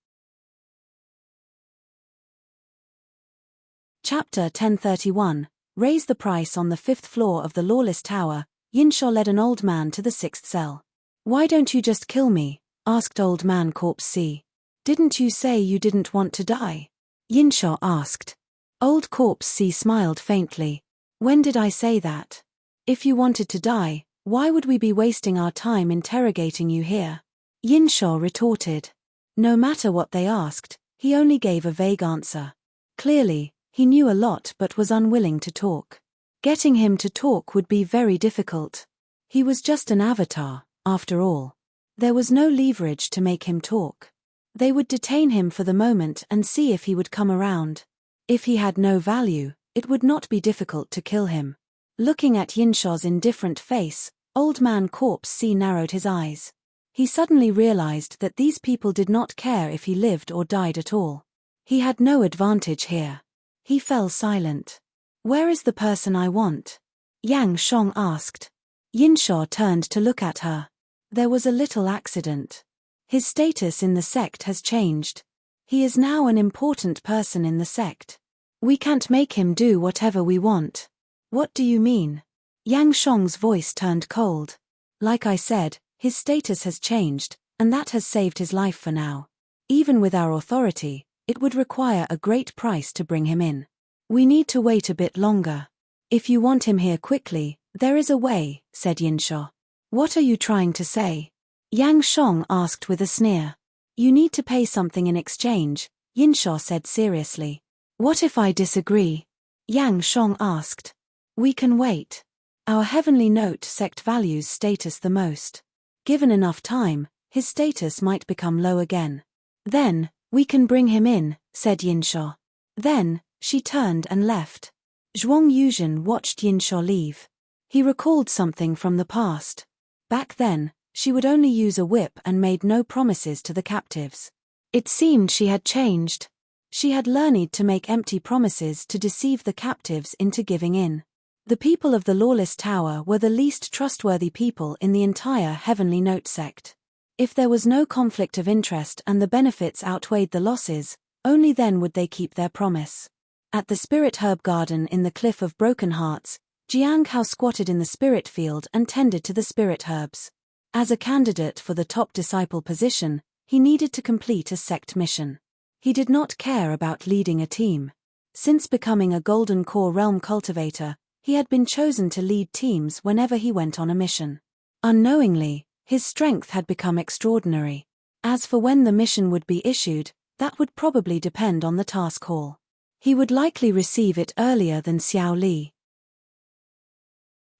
Chapter 1031. Raise the price on the 5th floor of the Lawless Tower. Yinshaw led an old man to the 6th cell. Why don't you just kill me? Asked old man corpse C. Didn't you say you didn't want to die? Yinshaw asked. Old corpse C smiled faintly. When did I say that? If you wanted to die, why would we be wasting our time interrogating you here? Yinshaw retorted. No matter what they asked, he only gave a vague answer. Clearly, he knew a lot but was unwilling to talk. Getting him to talk would be very difficult. He was just an avatar, after all. There was no leverage to make him talk. They would detain him for the moment and see if he would come around. If he had no value, it would not be difficult to kill him. Looking at Yinshao's indifferent face, Old Man Corpse C narrowed his eyes. He suddenly realized that these people did not care if he lived or died at all. He had no advantage here. He fell silent. "Where is the person I want?" Yang Shong asked. Yinshaw turned to look at her. There was a little accident. His status in the sect has changed. He is now an important person in the sect. We can't make him do whatever we want. What do you mean? Yang Shong's voice turned cold. Like I said, his status has changed, and that has saved his life for now. Even with our authority, it would require a great price to bring him in. We need to wait a bit longer. If you want him here quickly, there is a way, said Yinshaw. What are you trying to say? Yang Shong asked with a sneer. You need to pay something in exchange, Yinshaw said seriously. What if I disagree? Yang Shong asked. We can wait. Our Heavenly Note sect values status the most. Given enough time, his status might become low again. Then, we can bring him in, said Yinshaw. Then, she turned and left. Zhuang Yuzhen watched Yinshaw leave. He recalled something from the past. Back then, she would only use a whip and made no promises to the captives. It seemed she had changed. She had learned to make empty promises to deceive the captives into giving in. The people of the Lawless Tower were the least trustworthy people in the entire Heavenly Note sect. If there was no conflict of interest and the benefits outweighed the losses, only then would they keep their promise. At the Spirit Herb Garden in the Cliff of Broken Hearts, Jiang Hao squatted in the spirit field and tended to the spirit herbs. As a candidate for the top disciple position, he needed to complete a sect mission. He did not care about leading a team. Since becoming a Golden Core Realm cultivator, he had been chosen to lead teams whenever he went on a mission. Unknowingly, his strength had become extraordinary. As for when the mission would be issued, that would probably depend on the task hall. He would likely receive it earlier than Xiao Li.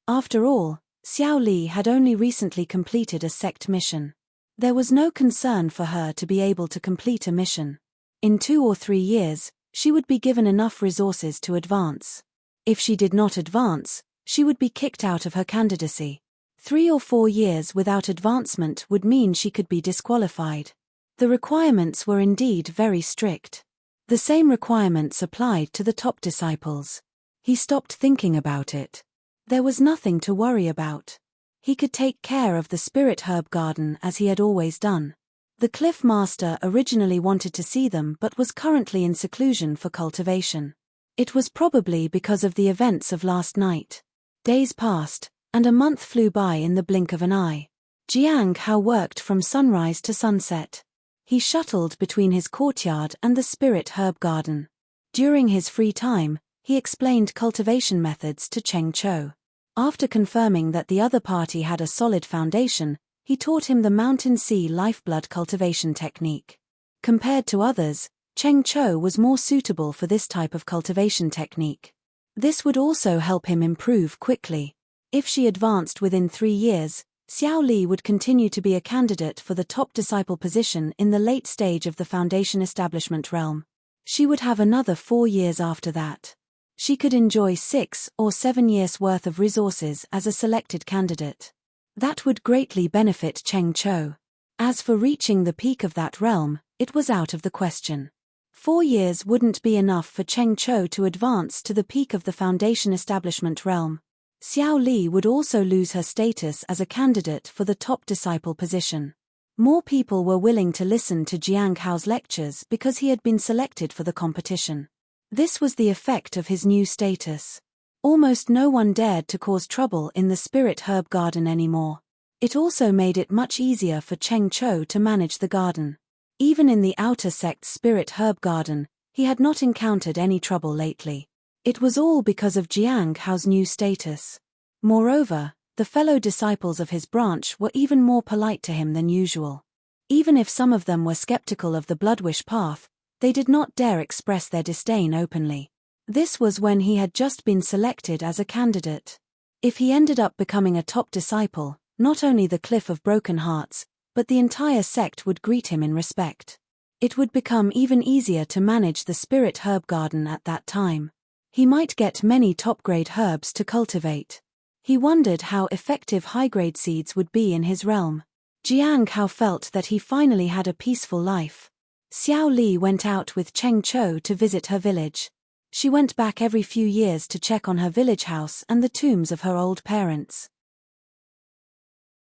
After all, Xiao Li had only recently completed a sect mission. There was no concern for her to be able to complete a mission. In 2 or 3 years, she would be given enough resources to advance. If she did not advance, she would be kicked out of her candidacy. 3 or 4 years without advancement would mean she could be disqualified. The requirements were indeed very strict. The same requirements applied to the top disciples. He stopped thinking about it. There was nothing to worry about. He could take care of the Spirit Herb Garden as he had always done. The Cliff Master originally wanted to see them but was currently in seclusion for cultivation. It was probably because of the events of last night. Days passed, and a month flew by in the blink of an eye. Jiang Hao worked from sunrise to sunset. He shuttled between his courtyard and the Spirit Herb Garden. During his free time, he explained cultivation methods to Cheng Cho. After confirming that the other party had a solid foundation, he taught him the Mountain Sea Lifeblood cultivation technique. Compared to others, Cheng Cho was more suitable for this type of cultivation technique. This would also help him improve quickly. If she advanced within 3 years, Xiao Li would continue to be a candidate for the top disciple position in the late stage of the Foundation Establishment realm. She would have another 4 years after that. She could enjoy 6 or 7 years' worth of resources as a selected candidate. That would greatly benefit Cheng Cho. As for reaching the peak of that realm, it was out of the question. 4 years wouldn't be enough for Cheng Cho to advance to the peak of the Foundation Establishment realm. Xiao Li would also lose her status as a candidate for the top disciple position. More people were willing to listen to Jiang Hao's lectures because he had been selected for the competition. This was the effect of his new status. Almost no one dared to cause trouble in the Spirit Herb Garden anymore. It also made it much easier for Cheng Cho to manage the garden. Even in the outer sect's Spirit Herb Garden, he had not encountered any trouble lately. It was all because of Jiang Hao's new status. Moreover, the fellow disciples of his branch were even more polite to him than usual. Even if some of them were skeptical of the Bloodwish path, they did not dare express their disdain openly. This was when he had just been selected as a candidate. If he ended up becoming a top disciple, not only the Cliff of Broken Hearts, but the entire sect would greet him in respect. It would become even easier to manage the spirit herb garden at that time. He might get many top-grade herbs to cultivate. He wondered how effective high-grade seeds would be in his realm. Jiang Hao felt that he finally had a peaceful life. Xiao Li went out with Cheng Chou to visit her village. She went back every few years to check on her village house and the tombs of her old parents.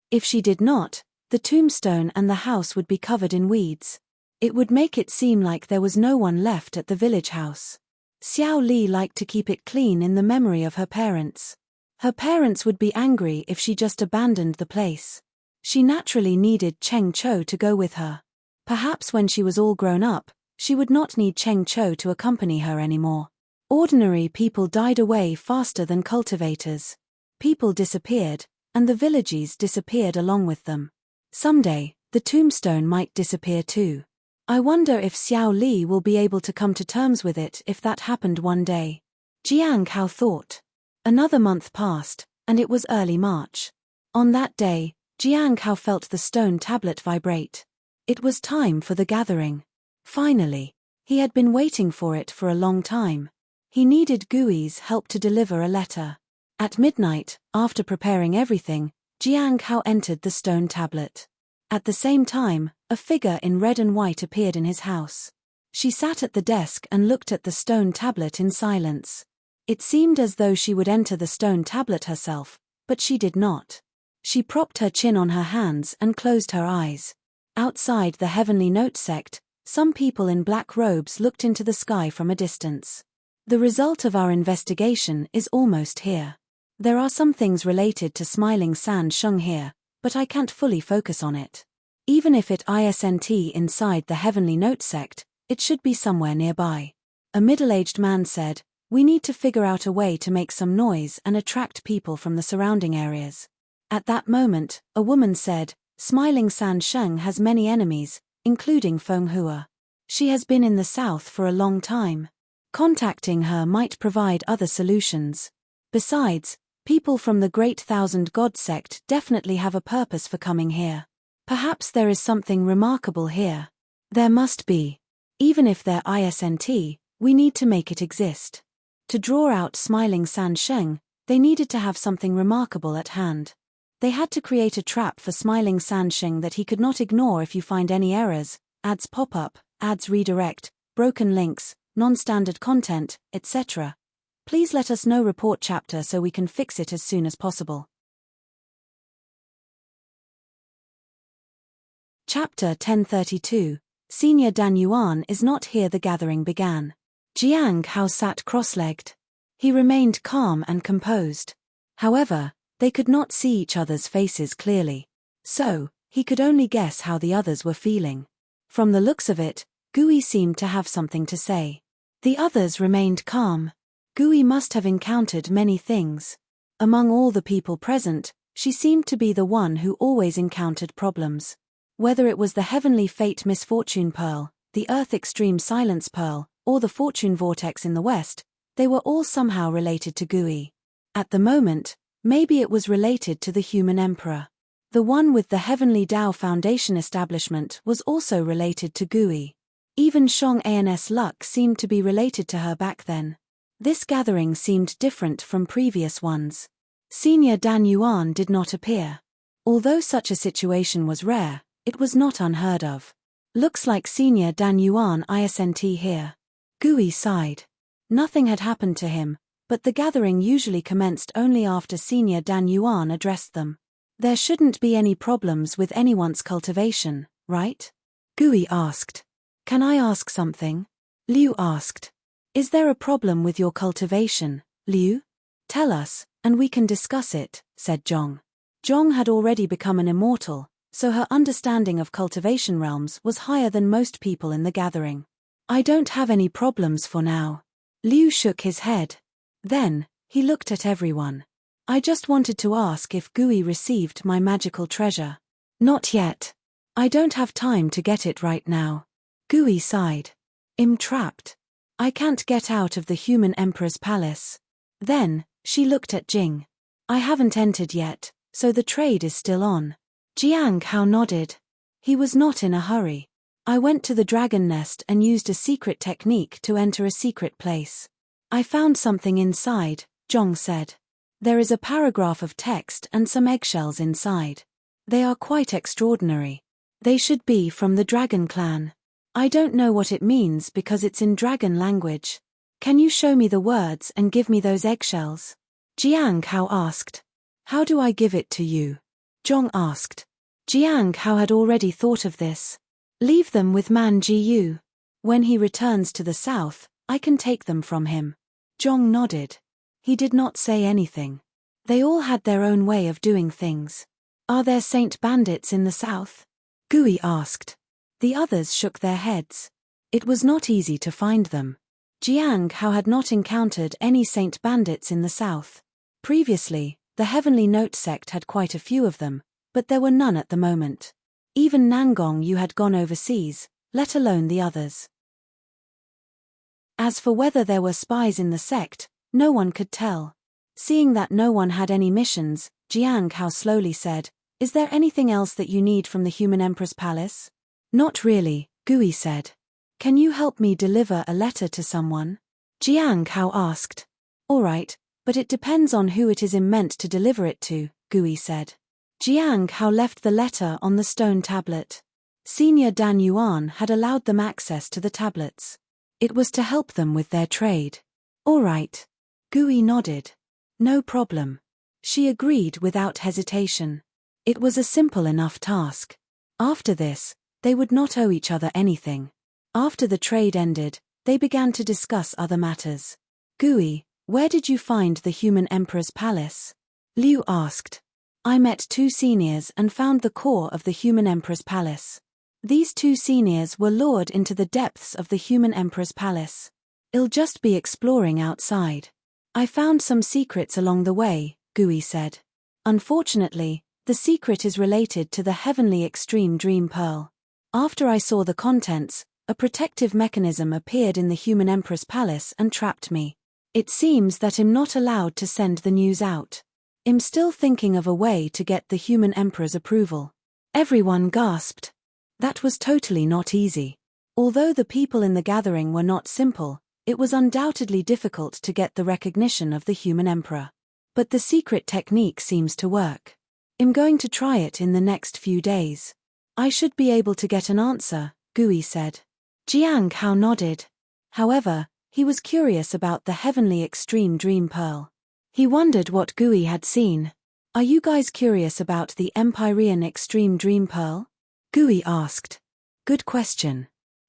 If she did not, the tombstone and the house would be covered in weeds. It would make it seem like there was no one left at the village house. Xiao Li liked to keep it clean in the memory of her parents. Her parents would be angry if she just abandoned the place. She naturally needed Cheng Chou to go with her. Perhaps when she was all grown up, she would not need Cheng Chou to accompany her anymore. Ordinary people died away faster than cultivators. People disappeared, and the villages disappeared along with them. Someday, the tombstone might disappear too. I wonder if Xiao Li will be able to come to terms with it if that happened one day. Jiang Hao thought. Another month passed, and it was early March. On that day, Jiang Hao felt the stone tablet vibrate. It was time for the gathering. Finally. He had been waiting for it for a long time. He needed Gui's help to deliver a letter. At midnight, after preparing everything, Jiang Hao entered the stone tablet. At the same time, a figure in red and white appeared in his house. She sat at the desk and looked at the stone tablet in silence. It seemed as though she would enter the stone tablet herself, but she did not. She propped her chin on her hands and closed her eyes. Outside the Heavenly Note sect, some people in black robes looked into the sky from a distance. The result of our investigation is almost here. There are some things related to Smiling San Sheng here, but I can't fully focus on it. Even if it isn't inside the Heavenly Note sect, it should be somewhere nearby. A middle-aged man said, "We need to figure out a way to make some noise and attract people from the surrounding areas." At that moment, a woman said, "Smiling San Sheng has many enemies, including Feng Hua. She has been in the south for a long time. Contacting her might provide other solutions. Besides, people from the Great Thousand God sect definitely have a purpose for coming here. Perhaps there is something remarkable here. There must be. Even if there isn't, we need to make it exist." To draw out Smiling San Sheng, they needed to have something remarkable at hand. They had to create a trap for Smiling San Sheng that he could not ignore. If you find any errors, ads pop up, ads redirect, broken links, non-standard content, etc., please let us know. Report chapter so we can fix it as soon as possible. Chapter 1032. Senior Dan Yuan is not here. The gathering began. Jiang Hao sat cross-legged. He remained calm and composed. However, they could not see each other's faces clearly. So, he could only guess how the others were feeling. From the looks of it, Gui seemed to have something to say. The others remained calm. Gui must have encountered many things. Among all the people present, she seemed to be the one who always encountered problems. Whether it was the Heavenly Fate Misfortune Pearl, the Earth Extreme Silence Pearl, or the Fortune Vortex in the West, they were all somehow related to Gui. At the moment, maybe it was related to the Human Emperor. The one with the Heavenly Tao Foundation establishment was also related to Gui. Even Shong An's luck seemed to be related to her back then. This gathering seemed different from previous ones. Senior Dan Yuan did not appear. Although such a situation was rare, it was not unheard of. Looks like Senior Dan Yuan isn't here. Gui sighed. Nothing had happened to him, but the gathering usually commenced only after Senior Dan Yuan addressed them. There shouldn't be any problems with anyone's cultivation, right? Gui asked. Can I ask something? Liu asked. Is there a problem with your cultivation, Liu? Tell us, and we can discuss it, said Zhong. Zhong had already become an immortal, so her understanding of cultivation realms was higher than most people in the gathering. I don't have any problems for now. Liu shook his head. Then, he looked at everyone. I just wanted to ask if Gui received my magical treasure. Not yet. I don't have time to get it right now. Gui sighed. I'm trapped. I can't get out of the human emperor's palace. Then, she looked at Jing. I haven't entered yet, so the trade is still on. Jiang Hao nodded. He was not in a hurry. I went to the dragon nest and used a secret technique to enter a secret place. I found something inside, Zhong said. There is a paragraph of text and some eggshells inside. They are quite extraordinary. They should be from the dragon clan. I don't know what it means because it's in dragon language. Can you show me the words and give me those eggshells? Jiang Hao asked. How do I give it to you? Zhong asked. Jiang Hao had already thought of this. Leave them with Man Jiyu. When he returns to the south, I can take them from him. Zhong nodded. He did not say anything. They all had their own way of doing things. Are there saint bandits in the south? Gui asked. The others shook their heads. It was not easy to find them. Jiang Hao had not encountered any saint bandits in the south. Previously, the Heavenly Note sect had quite a few of them, but there were none at the moment. Even Nangong Yu had gone overseas, let alone the others. As for whether there were spies in the sect, no one could tell. Seeing that no one had any missions, Jiang Hao slowly said, Is there anything else that you need from the human emperor's palace? Not really, Gui said. Can you help me deliver a letter to someone? Jiang Hao asked. All right, but it depends on who it is meant to deliver it to, Gui said. Jiang Hao left the letter on the stone tablet. Senior Dan Yuan had allowed them access to the tablets. It was to help them with their trade. All right. Gui nodded. No problem. She agreed without hesitation. It was a simple enough task. After this, they would not owe each other anything. After the trade ended, they began to discuss other matters. Gui, where did you find the human emperor's palace? Liu asked. I met 2 seniors and found the core of the human emperor's palace. These 2 seniors were lured into the depths of the human emperor's palace. I'll just be exploring outside. I found some secrets along the way, Gui said. Unfortunately, the secret is related to the heavenly extreme dream pearl. After I saw the contents, a protective mechanism appeared in the human emperor's palace and trapped me. It seems that I'm not allowed to send the news out. I'm still thinking of a way to get the human emperor's approval. Everyone gasped. That was totally not easy. Although the people in the gathering were not simple, it was undoubtedly difficult to get the recognition of the human emperor. But the secret technique seems to work. I'm going to try it in the next few days. I should be able to get an answer, Gui said. Jiang Hao nodded. However, he was curious about the heavenly extreme dream pearl. He wondered what Gui had seen. Are you guys curious about the Empyrean extreme dream pearl? Gui asked. Good question.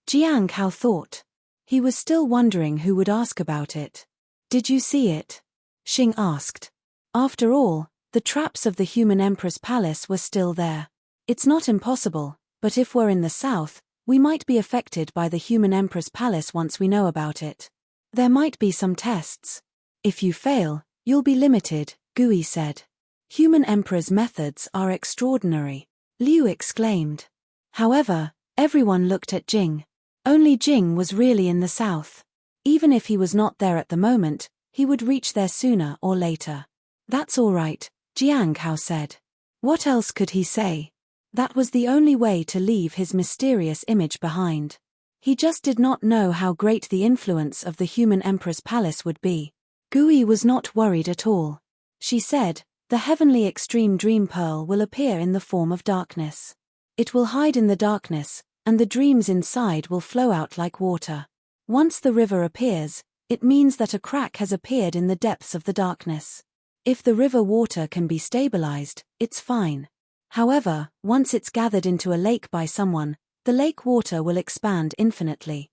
Jiang Hao thought. He was still wondering who would ask about it. Did you see it? Xing asked. After all, the traps of the human emperor's palace were still there. It's not impossible, but if we're in the south, we might be affected by the human emperor's palace once we know about it. There might be some tests. If you fail, you'll be limited, Gui said. Human emperor's methods are extraordinary, Liu exclaimed. However, everyone looked at Jing. Only Jing was really in the south. Even if he was not there at the moment, he would reach there sooner or later. That's all right, Jiang Hao said. What else could he say? That was the only way to leave his mysterious image behind. He just did not know how great the influence of the human emperor's palace would be. Gui was not worried at all. She said, the heavenly extreme dream pearl will appear in the form of darkness. It will hide in the darkness, and the dreams inside will flow out like water. Once the river appears, it means that a crack has appeared in the depths of the darkness. If the river water can be stabilized, it's fine. However, once it's gathered into a lake by someone, the lake water will expand infinitely.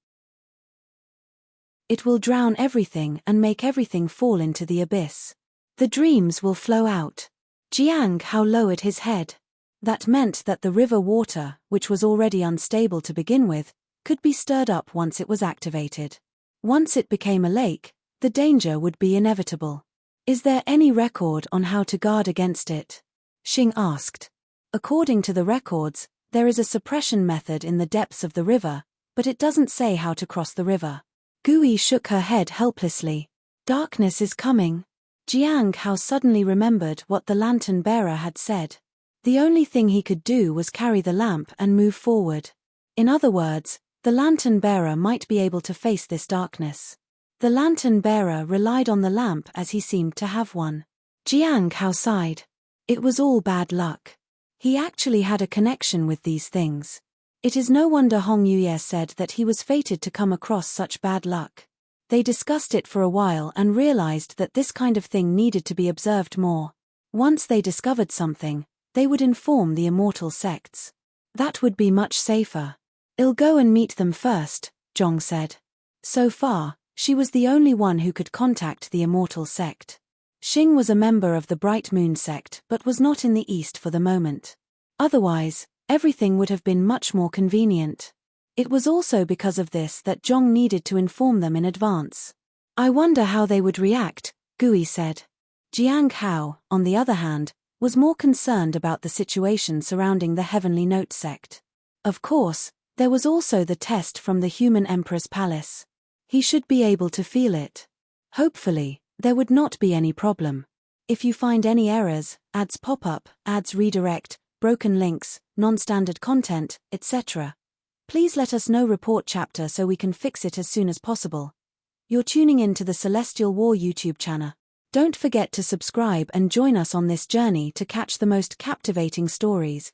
It will drown everything and make everything fall into the abyss. The dreams will flow out. Jiang Hao lowered his head. That meant that the river water, which was already unstable to begin with, could be stirred up once it was activated. Once it became a lake, the danger would be inevitable. Is there any record on how to guard against it? Xing asked. According to the records, there is a suppression method in the depths of the river, but it doesn't say how to cross the river. Gui shook her head helplessly. Darkness is coming. Jiang Hao suddenly remembered what the lantern bearer had said. The only thing he could do was carry the lamp and move forward. In other words, the lantern bearer might be able to face this darkness. The lantern bearer relied on the lamp as he seemed to have one. Jiang Hao sighed. It was all bad luck. He actually had a connection with these things. It is no wonder Hong Yuye said that he was fated to come across such bad luck. They discussed it for a while and realized that this kind of thing needed to be observed more. Once they discovered something, they would inform the immortal sects. That would be much safer. I'll go and meet them first, Zhong said. So far, she was the only one who could contact the immortal sect. Xing was a member of the Bright Moon sect but was not in the east for the moment. Otherwise, everything would have been much more convenient. It was also because of this that Zhong needed to inform them in advance. I wonder how they would react, Gui said. Jiang Hao, on the other hand, was more concerned about the situation surrounding the Heavenly Note sect. Of course, there was also the test from the human Emperor's palace. He should be able to feel it. Hopefully, there would not be any problem. If you find any errors, ads pop up, ads redirect, broken links, non-standard content, etc., please let us know. Report chapter so we can fix it as soon as possible. You're tuning in to the Celestial War YouTube channel. Don't forget to subscribe and join us on this journey to catch the most captivating stories.